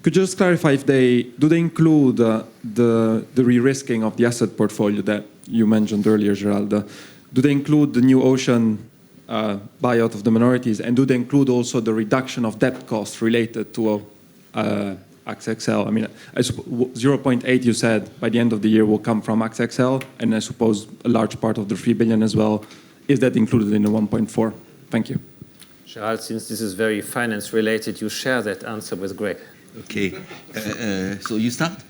Could you just clarify if they include the re-risking of the asset portfolio that you mentioned earlier, Gerald? Do they include the new ocean buyout of the minorities, and do they include also the reduction of debt costs related to AXA XL? I mean, 0.8 you said by the end of the year will come from AXA XL, and I suppose a large part of the 3 billion as well. Is that included in the 1.4? Thank you. Gerald, since this is very finance related, you share that answer with Greg. Okay. So you start?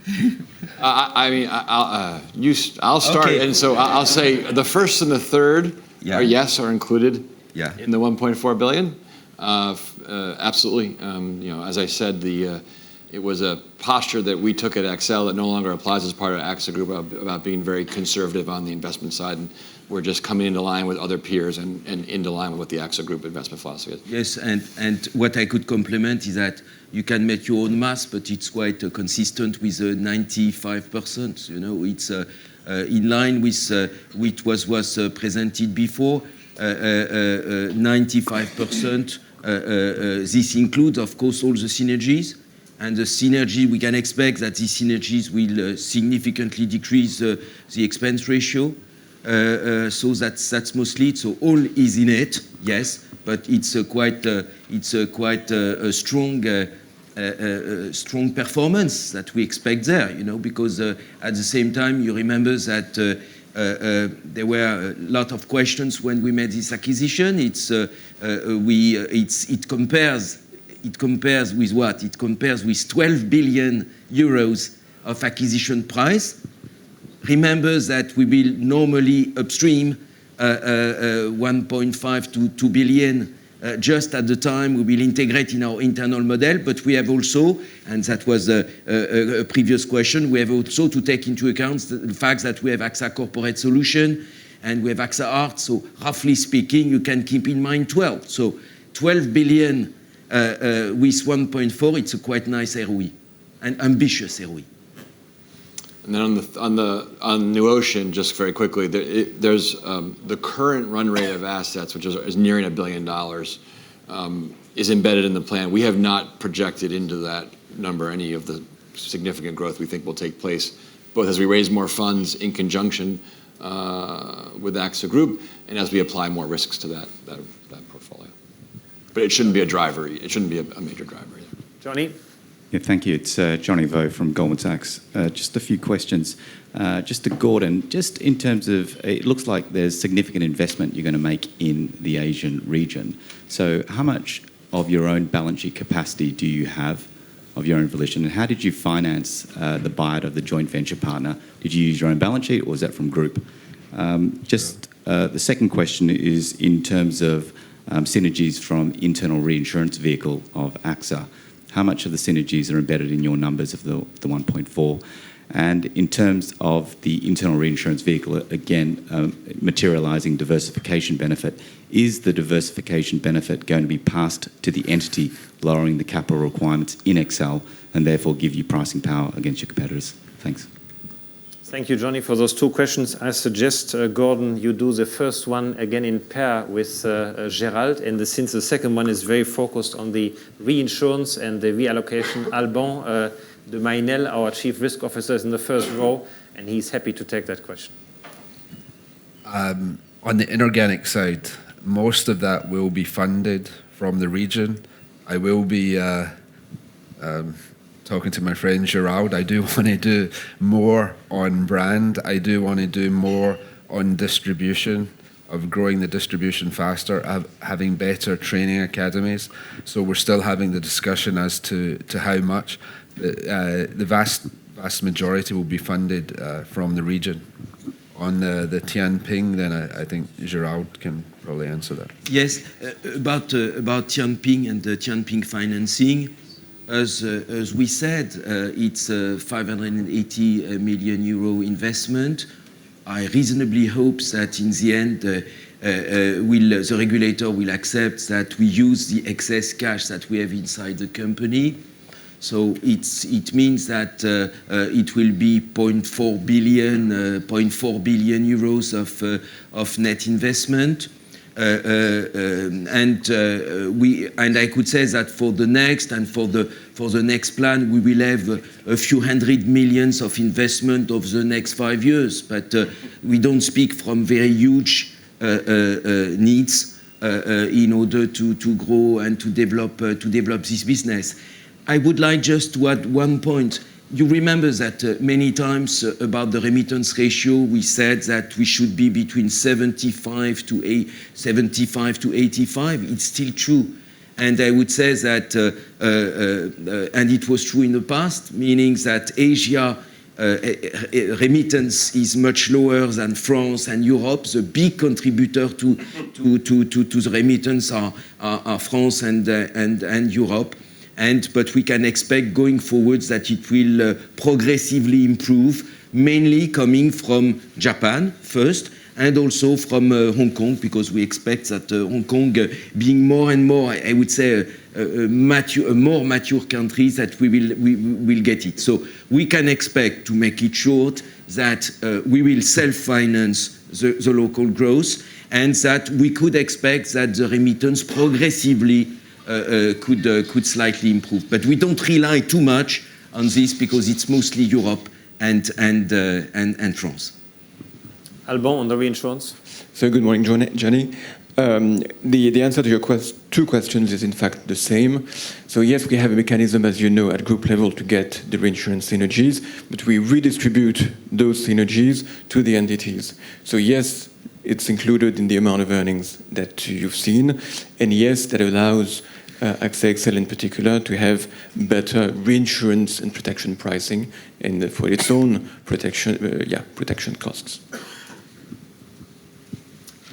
I'll start, okay. And so I'll say the first and the third are included in the 1.4 billion. Absolutely. As I said, it was a posture that we took at XL that no longer applies as part of AXA Group about being very conservative on the investment side, and we're just coming into line with other peers and into line with what the AXA Group investment philosophy is. Yes, and what I could complement is that you can make your own math, but it's quite consistent with 95%. It's in line with what was presented before. 95%. This includes, of course, all the synergies. And the synergy, we can expect that these synergies will significantly decrease the expense ratio. So that's mostly it. So all is in it, yes, but it's quite a strong performance that we expect there. Because at the same time, you remember that there were a lot of questions when we made this acquisition. It compares with what? It compares with 12 billion euros of acquisition price. Remember that we will normally upstream 1.5 to 2 billion just at the time we will integrate in our internal model, but we have also, and that was a previous question, we have also to take into account the fact that we have AXA Corporate Solution and we have AXA Art, so roughly speaking, you can keep in mind 12. So 12 billion with 1.4, it's a quite nice ROE, an ambitious ROE. And then on New Ocean, just very quickly, there's the current run rate of assets, which is nearing $1 billion, is embedded in the plan. We have not projected into that number any of the significant growth we think will take place, both as we raise more funds in conjunction with AXA Group and as we apply more risks to that portfolio. But it shouldn't be a driver. It shouldn't be a major driver either. Johnny? Yeah, thank you. It's Johnny Vo from Goldman Sachs. Just a few questions. Just to Gordon, just in terms of, it looks like there's significant investment you're going to make in the Asian region. So how much of your own balance sheet capacity do you have of your own volition? And how did you finance the buyout of the joint venture partner? Did you use your own balance sheet or was that from group? The second question is in terms of synergies from internal reinsurance vehicle of AXA. How much of the synergies are embedded in your numbers of the 1.4? And in terms of the internal reinsurance vehicle, again, materialising diversification benefit, is the diversification benefit going to be passed to the entity, lowering the capital requirements in XL and therefore give you pricing power against your competitors? Thanks. Thank you, Johnny, for those two questions. I suggest, Gordon, you do the first one again in pair with Gerald, and since the second one is very focused on the reinsurance and the reallocation, Alban de Mainel, our Chief Risk Officer, is in the first row, and he's happy to take that question. On the inorganic side, most of that will be funded from the region. I will be talking to my friend Gerald. I do want to do more on brand. I do want to do more on distribution, of growing the distribution faster, of having better training academies. So we're still having the discussion as to how much. The vast majority will be funded from the region. On the Tianping, then I think Gerald can probably answer that. Yes, about Tianping and the Tianping financing. as we said, it's a 580 million euro investment. I reasonably hope that in the end, the regulator will accept that we use the excess cash that we have inside the company. So it means that it will be 0.4 billion euros of net investment. And I could say that for the next and for the next plan, we will have a few hundred millions of investment over the next 5 years. But we don't speak from very huge needs in order to grow and to develop this business. I would like just to add one point. You remember that many times about the remittance ratio, we said that we should be between 75 to 85. It's still true. And I would say that, and it was true in the past, meaning that Asia remittance is much lower than France and Europe. The big contributor to the remittance are France and Europe. But we can expect going forward that it will progressively improve, mainly coming from Japan first, and also from Hong Kong, because we expect that Hong Kong being more and more, I would say, a more mature country, that we will get it. So we can expect, to make it short, that we will self-finance the local growth, and that we could expect that the remittance progressively could slightly improve. But we don't rely too much on this because it's mostly Europe and France. Alban, on the reinsurance. So good morning, Johnny. The answer to your two questions is in fact the same. So yes, we have a mechanism, as you know, at group level to get the reinsurance synergies, but we redistribute those synergies to the entities. So yes, it's included in the amount of earnings that you've seen, and yes, that allows AXA XL in particular to have better reinsurance and protection pricing and for its own protection costs.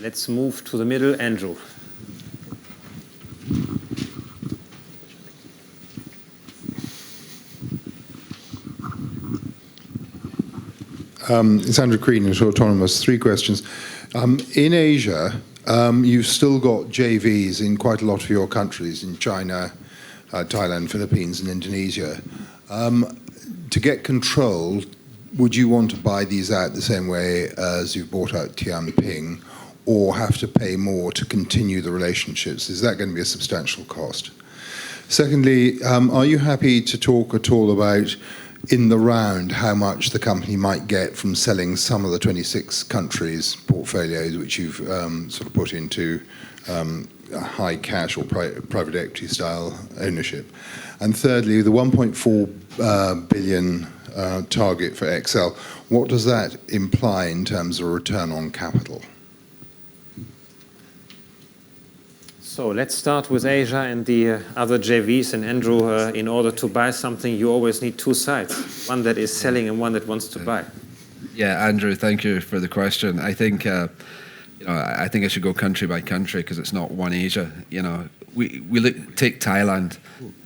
Let's move to the middle. Andrew. It's Andrew Crean at Autonomous. 3 questions. In Asia, you've still got JVs in quite a lot of your countries, in China, Thailand, Philippines, and Indonesia. To get control, would you want to buy these out the same way as you've bought out Tianping, or have to pay more to continue the relationships? Is that going to be a substantial cost? Secondly, are you happy to talk at all about, in the round, how much the company might get from selling some of the 26 countries' portfolios which you've sort of put into high cash or private equity style ownership? And thirdly, the 1.4 billion target for XL, what does that imply in terms of return on capital? So let's start with Asia and the other JVs. And Andrew, in order to buy something, you always need 2 sides, one that is selling and one that wants to buy. Yeah, Andrew, thank you for the question. I think I think I should go country by country because it's not one Asia. Take Thailand.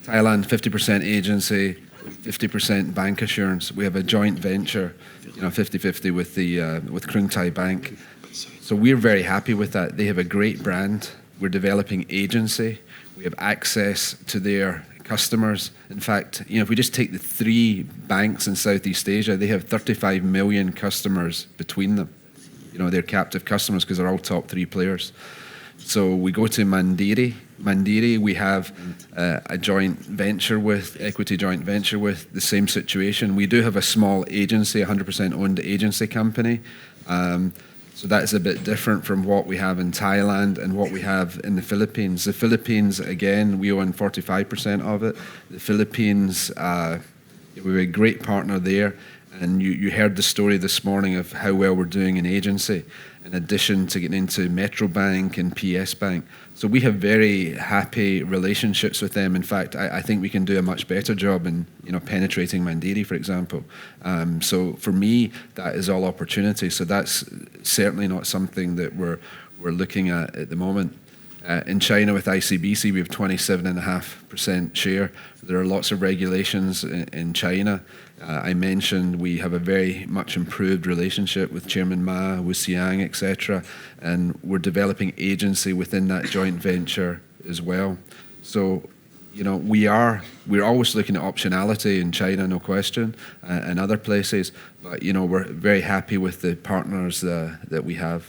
Thailand, 50% agency, 50% bank assurance. We have a joint venture, 50-50 with Krung Thai Bank. So we're very happy with that. They have a great brand. We're developing agency. We have access to their customers. In fact, if we just take the 3 banks in Southeast Asia, they have 35 million customers between them. They're captive customers because they're all top 3 players. So we go to Mandiri. Mandiri, we have a joint venture with, equity joint venture with, the same situation. We do have a small agency, 100% owned agency company. So that's a bit different from what we have in Thailand and what we have in the Philippines. The Philippines, again, we own 45% of it. The Philippines, we're a great partner there. And you heard the story this morning of how well we're doing in agency, in addition to getting into Metro Bank and PS Bank. So we have very happy relationships with them. In fact, I think we can do a much better job in penetrating Mandiri, for example. So for me, that is all opportunity. So that's certainly not something that we're looking at the moment. In China with ICBC, we have 27.5% share. There are lots of regulations in China. I mentioned we have a very much improved relationship with Chairman Ma, Wu Xiang, etc., and we're developing agency within that joint venture as well. So, you know, we're always looking at optionality in China, no question, and other places. But you know, we're very happy with the partners that we have.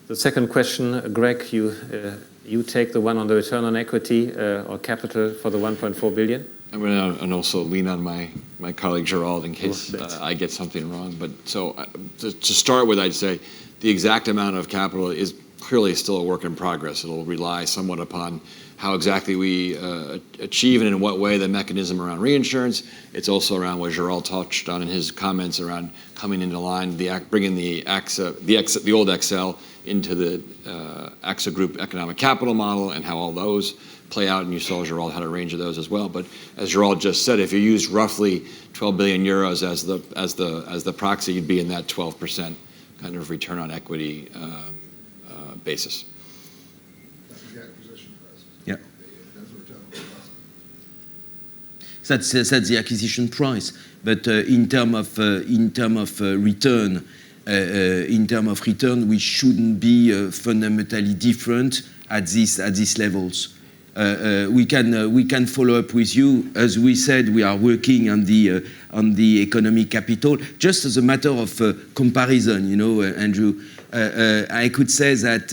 The second question, Greg, you take the one on the return on equity or capital for the 1.4 billion. I'm going to also lean on my colleague Gerald in case I get something wrong. But so to start with, I'd say the exact amount of capital is clearly still a work in progress. It'll rely somewhat upon how exactly we achieve and in what way the mechanism around reinsurance. It's also around what Gerald touched on in his comments around coming into line, bringing the old XL into the AXA Group economic capital model and how all those play out, and you saw Gerald had a range of those as well. But as Gerald just said, if you use roughly 12 billion euros as the proxy, you'd be in that 12% kind of return on equity basis. Yeah. That's the acquisition price. But in terms of return, we shouldn't be fundamentally different at these levels. We can follow up with you. As we said, we are working on the economic capital. Just as a matter of comparison, you know, Andrew, I could say that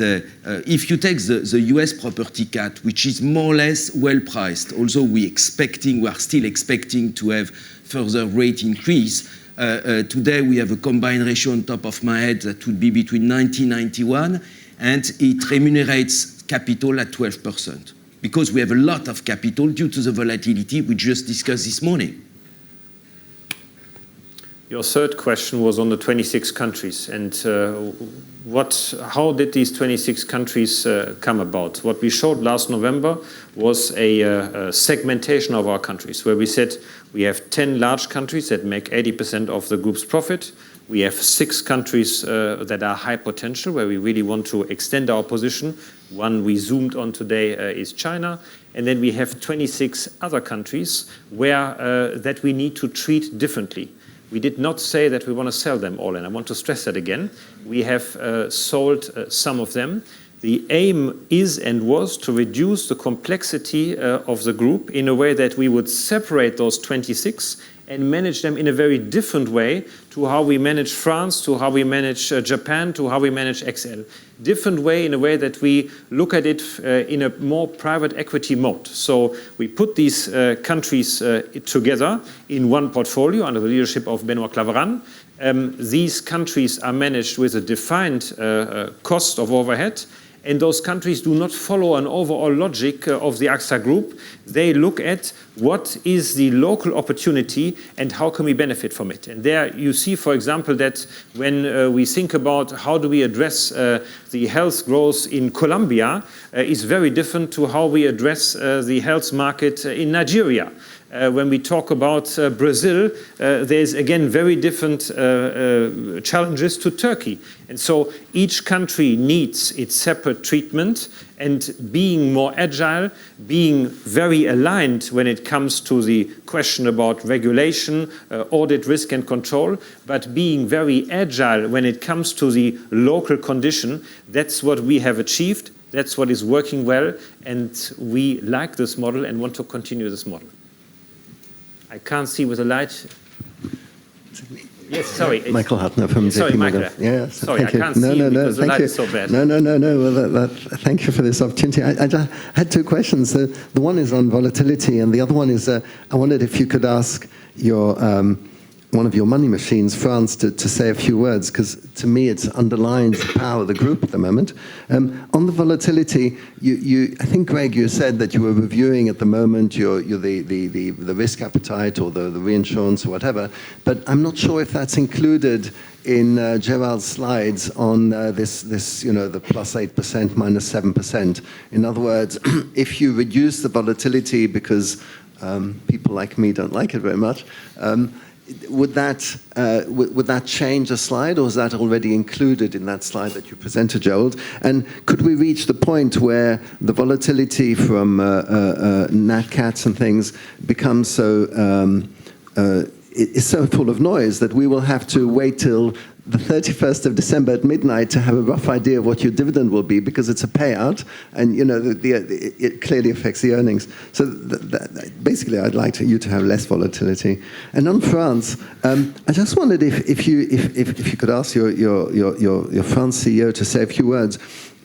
if you take the US property cat, which is more or less well priced, although we are still expecting to have further rate increase. Today we have a combined ratio on top of my head that would be between 90 and 91, and it remunerates capital at 12%. Because we have a lot of capital due to the volatility we just discussed this morning. Your third question was on the 26 countries and how did these 26 countries come about? What we showed last November was a segmentation of our countries where we said we have 10 large countries that make 80% of the group's profit. We have 6 countries that are high potential where we really want to extend our position. One we zoomed on today is China. And then we have 26 other countries where that we need to treat differently. We did not say that we want to sell them all, and I want to stress that again. We have sold some of them. The aim is and was to reduce the complexity of the group in a way that we would separate those 26 and manage them in a very different way to how we manage France, to how we manage Japan, to how we manage XL. Different way in a way that we look at it in a more private equity mode. So we put these countries together in one portfolio under the leadership of Benoît Claveran. These countries are managed with a defined cost of overhead. And those countries do not follow an overall logic of the AXA Group. They look at what is the local opportunity and how can we benefit from it. And there you see, for example, that when we think about how do we address the health growth in Colombia is very different to how we address the health market in Nigeria. When we talk about Brazil, there's again very different challenges to Turkey. And so each country needs its separate treatment, and being more agile, being very aligned when it comes to the question about regulation, audit, risk and control, but being very agile when it comes to the local condition, that's what we have achieved, that's what is working well, and we like this model and want to continue this model. I can't see with the light. Yes, sorry. Michael Hartner from Sorry, JP Michael. Morgan. Yeah, sorry, I can't no, see no, because the thank light you. is so bad. No. Well, thank you for this opportunity. I just had 2 questions. The one is on volatility, and the other one is I wondered if you could ask your one of your money machines, France, to say a few words, because to me it underlines the power of the group at the moment. On the volatility, I think, Greg, you said that you were reviewing at the moment the risk appetite or the reinsurance or whatever, but I'm not sure if that's included in Gerald's slides on this the plus 8%, minus 7%. In other words, if you reduce the volatility because people like me don't like it very much, would that change a slide, or is that already included in that slide that you presented, Gerald? And could we reach the point where the volatility from nat cats and things becomes so is so full of noise that we will have to wait till the 31st of December at midnight to have a rough idea of what your dividend will be, because it's a payout, and it clearly affects the earnings. So basically, I'd like you to have less volatility. And on France, I just wondered if you could ask your France CEO to say a few words.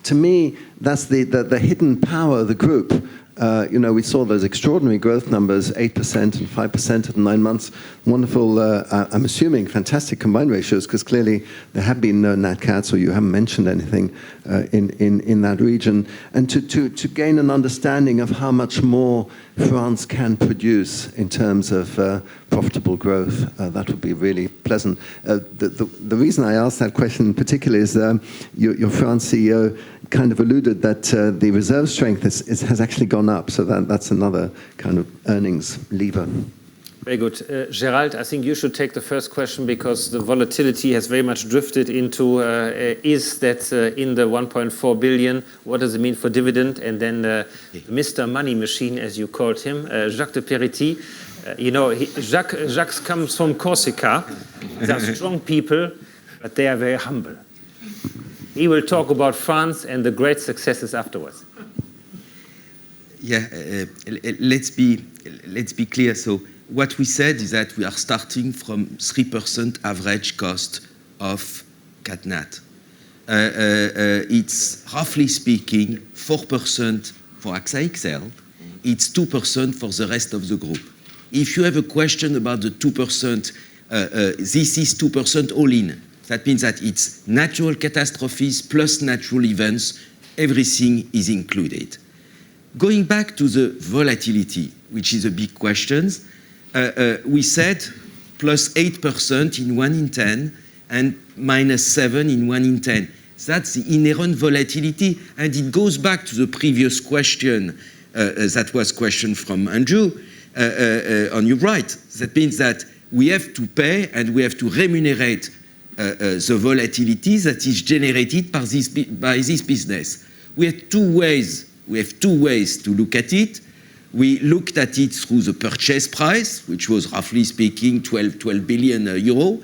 To me, that's the hidden power of the group. We saw those extraordinary growth numbers, 8% and 5% at 9 months. Wonderful, I'm assuming, fantastic combined ratios, because clearly there have been no nat cats, or you haven't mentioned anything in that region. And to gain an understanding of how much more France can produce in terms of profitable growth, that would be really pleasant. The reason I asked that question in particular is your France CEO kind of alluded that the reserve strength has actually gone up, so that's another kind of earnings lever. Very good. Gerald, I think you should take the first question, because the volatility has very much drifted into is that in the 1.4 billion, what does it mean for dividend? And then Mr. Money Machine, as you called him, Jacques de Peretti. Jacques comes from Corsica. They are strong people, but they are very humble. He will talk about France and the great successes afterwards. Yeah, let's be clear. So what we said is that we are starting from 3% average cost of CatNat. It's roughly speaking 4% for AXA XL. It's 2% for the rest of the group. If you have a question about the 2%, this is 2% all in. That means that it's natural catastrophes plus natural events. Everything is included. Going back to the volatility, which is a big question, we said plus 8% in 1 in 10 and minus 7 in 1 in 10. That's the inherent volatility, and it goes back to the previous question that was question from Andrew on your right. That means that we have to pay and we have to remunerate the volatility that is generated by this business. We have two ways to look at it. We looked at it through the purchase price, which was roughly speaking 12 billion euro.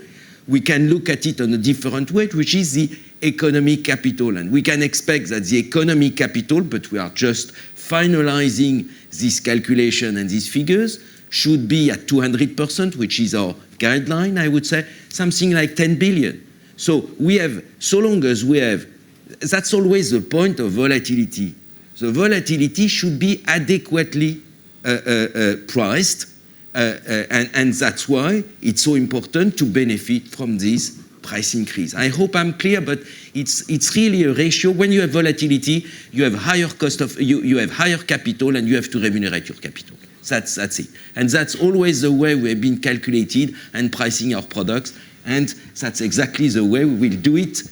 We can look at it on a different way, which is the economic capital. And we can expect that the economic capital, but we are just finalizing this calculation and these figures, should be at 200%, which is our guideline, I would say, something like 10 billion. So long as we have, that's always the point of volatility. The volatility should be adequately priced, and that's why it's so important to benefit from this price increase. I hope I'm clear, but it's really a ratio. When you have volatility, you have higher cost of you have higher capital, and you have to remunerate your capital. That's it, and that's always the way we have been calculated and pricing our products, and that's exactly the way we will do it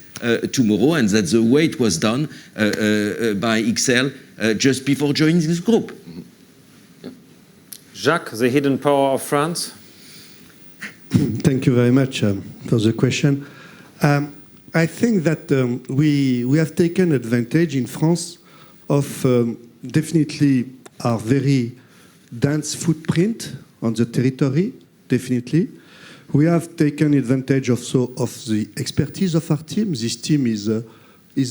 tomorrow, and that's the way it was done by XL just before joining this group. Jacques, the hidden power of France. Thank you very much for the question. I think that we have taken advantage in France of definitely our very dense footprint on the territory, definitely. We have taken advantage also of the expertise of our team. This team is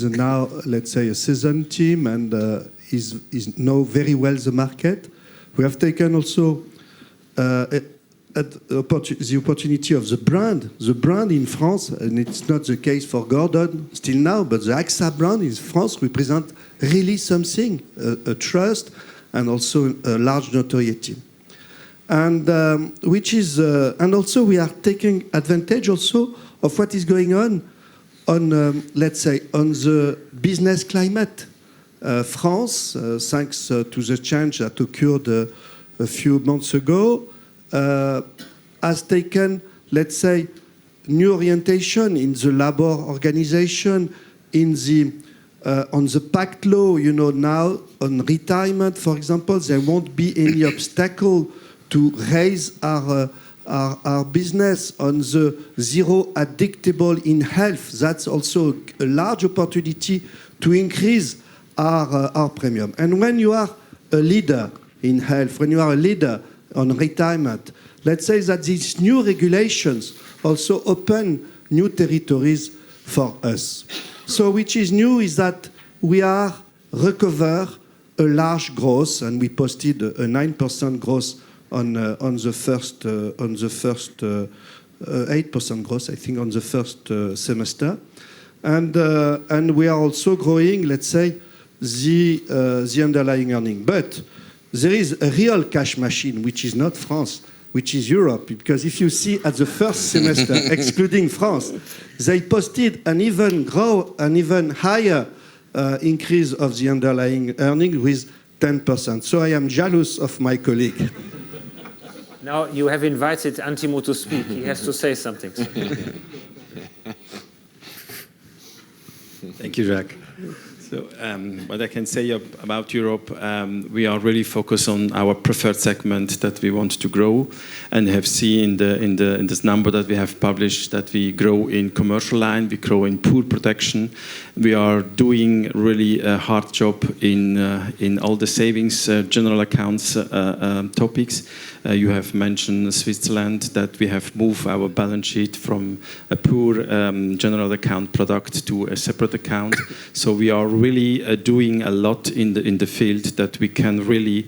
now, let's say, a seasoned team, and is know very well the market. We have taken also the opportunity of the brand in France, and it's not the case for Gordon still now, but the AXA brand in France represents really something, a trust, and also a large notoriety. And and also we are taking advantage also of what is going on let's say, on the business climate. France, thanks to the change that occurred a few months ago, has taken, let's say, new orientation in the labor organization, in the on the pact law, now on retirement, for example, there won't be any obstacle to raise our our business on the zero addictable in health. That's also a large opportunity to increase our premium. And when you are a leader in health, when you are a leader on retirement, let's say that these new regulations also open new territories for us. So which is new is that we are recover a large growth, and we posted a 9% growth on the first 8% growth, I think, on the first semester, and we are also growing, let's say, the underlying earning. But there is a real cash machine, which is not France, which is Europe, because if you see at the first semester, excluding France, they posted an even higher increase of the underlying earning with 10%. So I am jealous of my colleague. Now you have invited Antimo to speak. He has to say something. Thank you, Jacques. So what I can say about Europe, we are really focused on our preferred segment that we want to grow, and have seen in this number that we have published that we grow in commercial line, we grow in pool protection. We are doing really a hard job in all the savings, general accounts topics. You have mentioned Switzerland, that we have moved our balance sheet from a poor general account product to a separate account. So we are really doing a lot in the field that we can really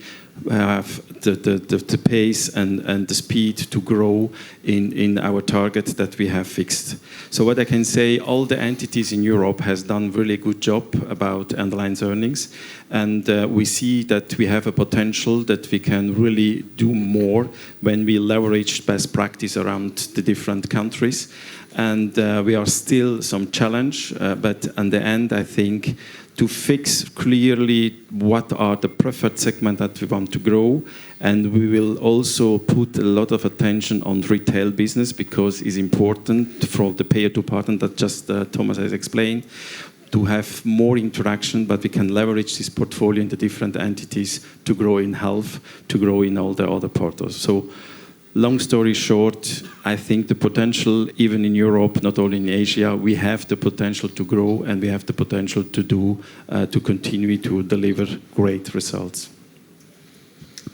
have the pace and the speed to grow in our target that we have fixed. So what I can say, all the entities in Europe has done really good job about underlying earnings, and we see that we have a potential that we can really do more when we leverage best practice around the different countries. And we are still some challenge, but in the end, I think to fix clearly what are the preferred segment that we want to grow. And we will also put a lot of attention on retail business, because it's important for the payer to partner that just Thomas has explained, to have more interaction, but we can leverage this portfolio in the different entities to grow in health, to grow in all the other portals. So long story short, I think the potential, even in Europe, not only in Asia, we have the potential to grow, and we have the potential to continue to deliver great results.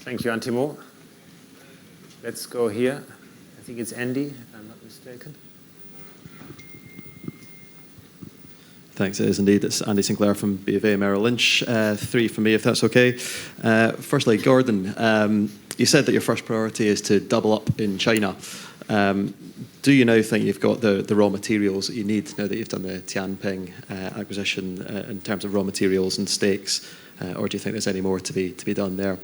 Thank you, Antimo. Let's go here. I think it's Andy, if I'm not mistaken. Thanks, it is indeed. It's Andy Sinclair from BofA Merrill Lynch. 3 from me, if that's okay. Firstly, Gordon, you said that your first priority is to double up in China. Do you now think you've got the raw materials that you need now that you've done the Tianping acquisition in terms of raw materials and stakes, or do you think there's any more to be done there?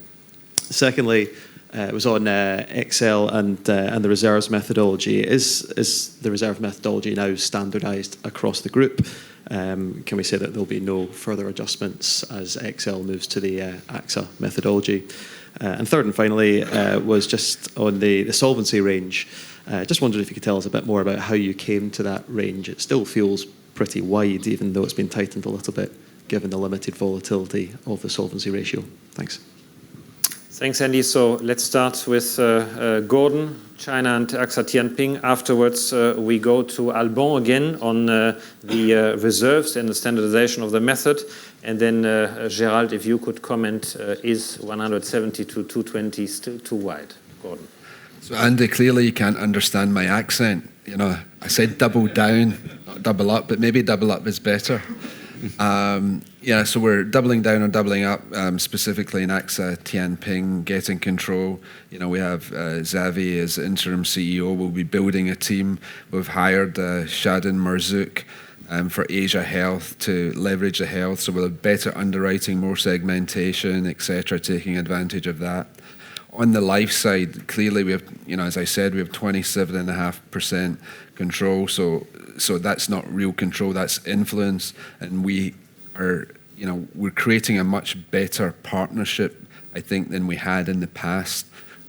Secondly, it was on XL and the reserves methodology. Is the reserve methodology now standardised across the group? Can we say that there'll be no further adjustments as XL moves to the AXA methodology? And third and finally was just on the solvency range. Just wondered if you could tell us a bit more about how you came to that range. It still feels pretty wide, even though it's been tightened a little bit, given the limited volatility of the solvency ratio. Thanks. Thanks, Andy. So let's start with Gordon, China and AXA Tianping. Afterwards, we go to Alban again on the reserves and the standardization of the method. And then, Gerald, if you could comment, is 170 to 220 still too wide? Gordon. So, Andy, clearly you can't understand my accent. You know, I said double down, not double up, but maybe double up is better. Yeah, so we're doubling down on doubling up, specifically in AXA Tianping, getting control. You know, we have Xavi as interim CEO. We'll be building a team. We've hired Shadin Marzouk for Asia Health to leverage the health, so we'll have better underwriting, more segmentation, etc., taking advantage of that. On the life side, clearly we have, you know, as I said, we have 27.5% control, so that's not real control, that's influence, and we are, you know, we're creating a much better partnership, I think, than we had in the past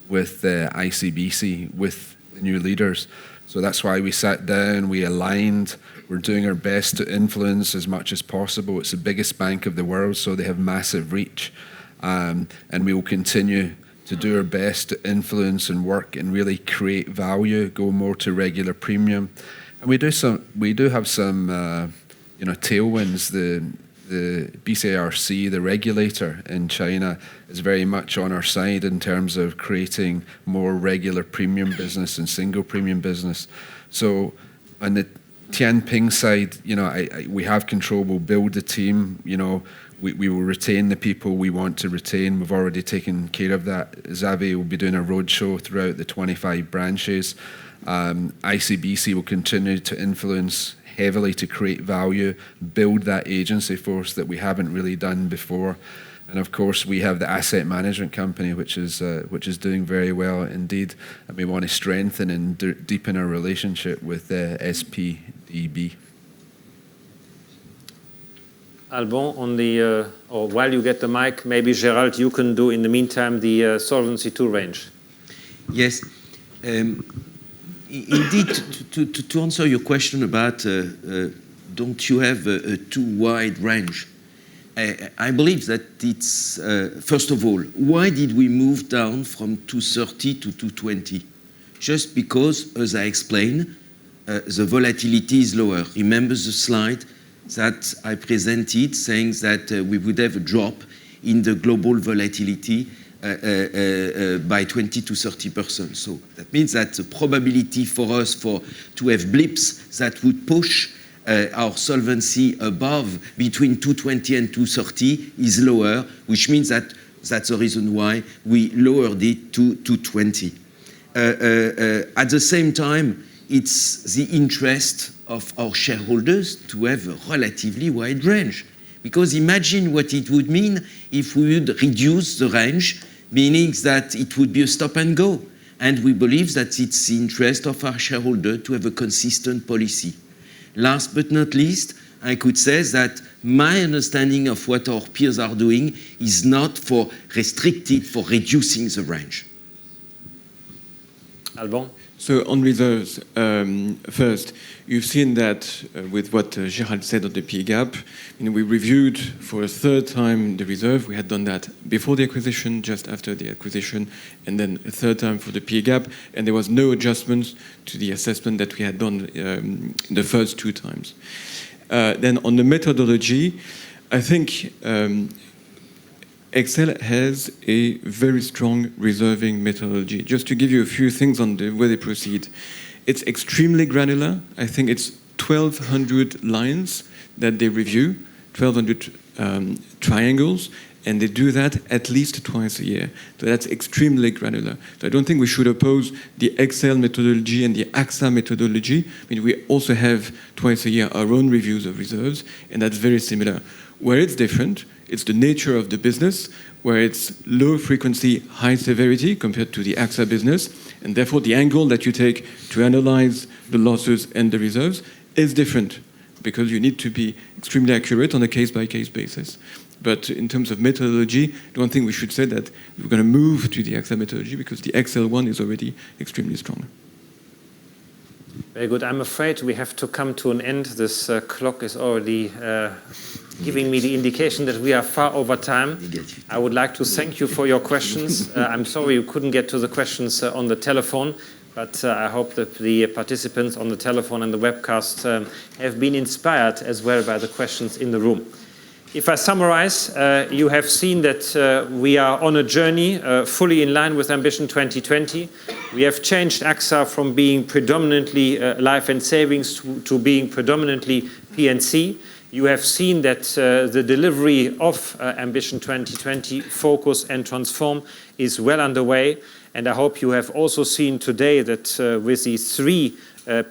with the ICBC, with the new leaders. So that's why we sat down, we aligned, we're doing our best to influence as much as possible. It's the biggest bank of the world, so they have massive reach, and we will continue to do our best to influence and work and really create value, go more to regular premium. And we do have some tailwinds. The BCRC, the regulator in China, is very much on our side in terms of creating more regular premium business and single premium business. So on the Tianping side, we have control. We'll build the team. We will retain the people we want to retain. We've already taken care of that. Xavier will be doing a roadshow throughout the 25 branches. ICBC will continue to influence heavily to create value, build that agency force that we haven't really done before. And of course, we have the asset management company, which is doing very well indeed. And we want to strengthen and deepen our relationship with SPDB. Alban, on the, or while you get the mic, maybe Gérald, you can do in the meantime the Solvency II range. Yes. Indeed, to answer your question about don't you have a too wide range, I believe that it's, first of all, why did we move down from 230 to 220? Just because, as I explained, the volatility is lower. Remember the slide that I presented saying that we would have a drop in the global volatility by 20 to 30%. So that means that the probability for us to have blips that would push our solvency above between 220 and 230 is lower, which means that that's the reason why we lowered it to 220. At the same time, it's the interest of our shareholders to have a relatively wide range. Because imagine what it would mean if we would reduce the range, meaning that it would be a stop and go. And we believe that it's the interest of our shareholder to have a consistent policy. Last but not least, I could say that my understanding of what our peers are doing is not for restricted, for reducing the range. Alban? So on reserves, first, you've seen that with what Gérald said on the P gap, we reviewed for a third time the reserve. We had done that before the acquisition, just after the acquisition, and then a third time for the P gap, and there was no adjustments to the assessment that we had done the first two times. Then on the methodology, I think XL has a very strong reserving methodology. Just to give you a few things on the way they proceed. It's extremely granular. I think it's 1,200 lines that they review, 1,200 triangles, and they do that at least twice a year. So that's extremely granular. So I don't think we should oppose the XL methodology and the AXA methodology. I mean, we also have twice a year our own reviews of reserves, and that's very similar. Where it's different, it's the nature of the business, where it's low frequency, high severity compared to the AXA business, and therefore the angle that you take to analyze the losses and the reserves is different, because you need to be extremely accurate on a case-by-case basis. But in terms of methodology, I don't think we should say that we're going to move to the AXA methodology, because the XL one is already extremely strong. Very good. I'm afraid we have to come to an end. This clock is already giving me the indication that we are far over time. I would like to thank you for your questions. I'm sorry you couldn't get to the questions on the telephone, but I hope that the participants on the telephone and the webcast have been inspired as well by the questions in the room. If I summarize, you have seen that we are on a journey fully in line with Ambition 2020. We have changed AXA from being predominantly life and savings to being predominantly P&C. You have seen that the delivery of Ambition 2020, Focus and Transform, is well underway. And I hope you have also seen today that with these three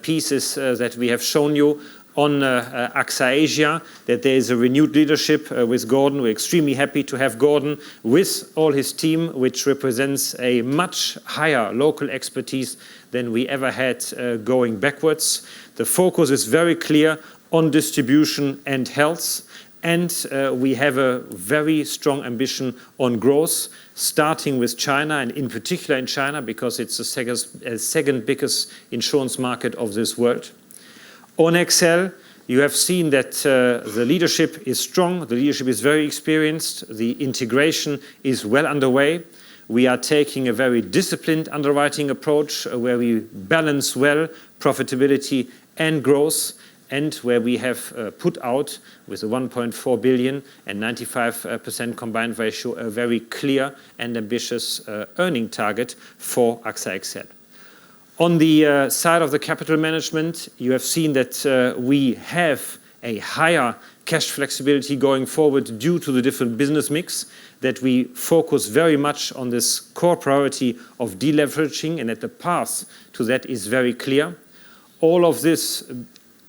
pieces that we have shown you, on AXA Asia, that there is a renewed leadership with Gordon. We're extremely happy to have Gordon with all his team, which represents a much higher local expertise than we ever had going backwards. The focus is very clear on distribution and health, and we have a very strong ambition on growth, starting with China, and in particular in China, because it's the second biggest insurance market of this world. On XL, you have seen that the leadership is strong, the leadership is very experienced, the integration is well underway. We are taking a very disciplined underwriting approach where we balance well profitability and growth, and where we have put out with a 1.4 billion and 95% combined ratio a very clear and ambitious earning target for AXA XL. On the side of the capital management, you have seen that we have a higher cash flexibility going forward due to the different business mix, that we focus very much on this core priority of deleveraging, and that the path to that is very clear. All of this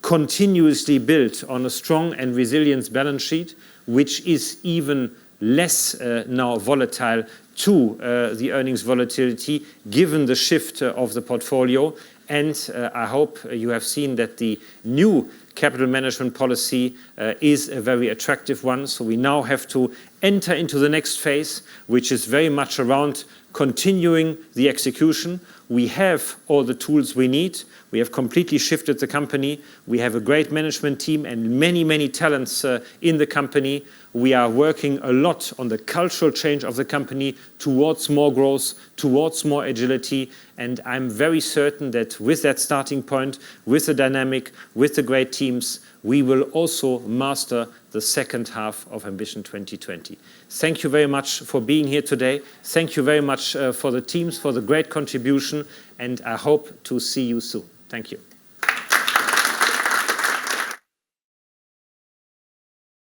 continuously built on a strong and resilient balance sheet, which is even less now volatile to the earnings volatility given the shift of the portfolio. And I hope you have seen that the new capital management policy is a very attractive one. So we now have to enter into the next phase, which is very much around continuing the execution. We have all the tools we need. We have completely shifted the company. We have a great management team and many, many talents in the company. We are working a lot on the cultural change of the company towards more growth, towards more agility. And I'm very certain that with that starting point, with the dynamic, with the great teams, we will also master the second half of Ambition 2020. Thank you very much for being here today. Thank you very much for the teams, for the great contribution, and I hope to see you soon. Thank you.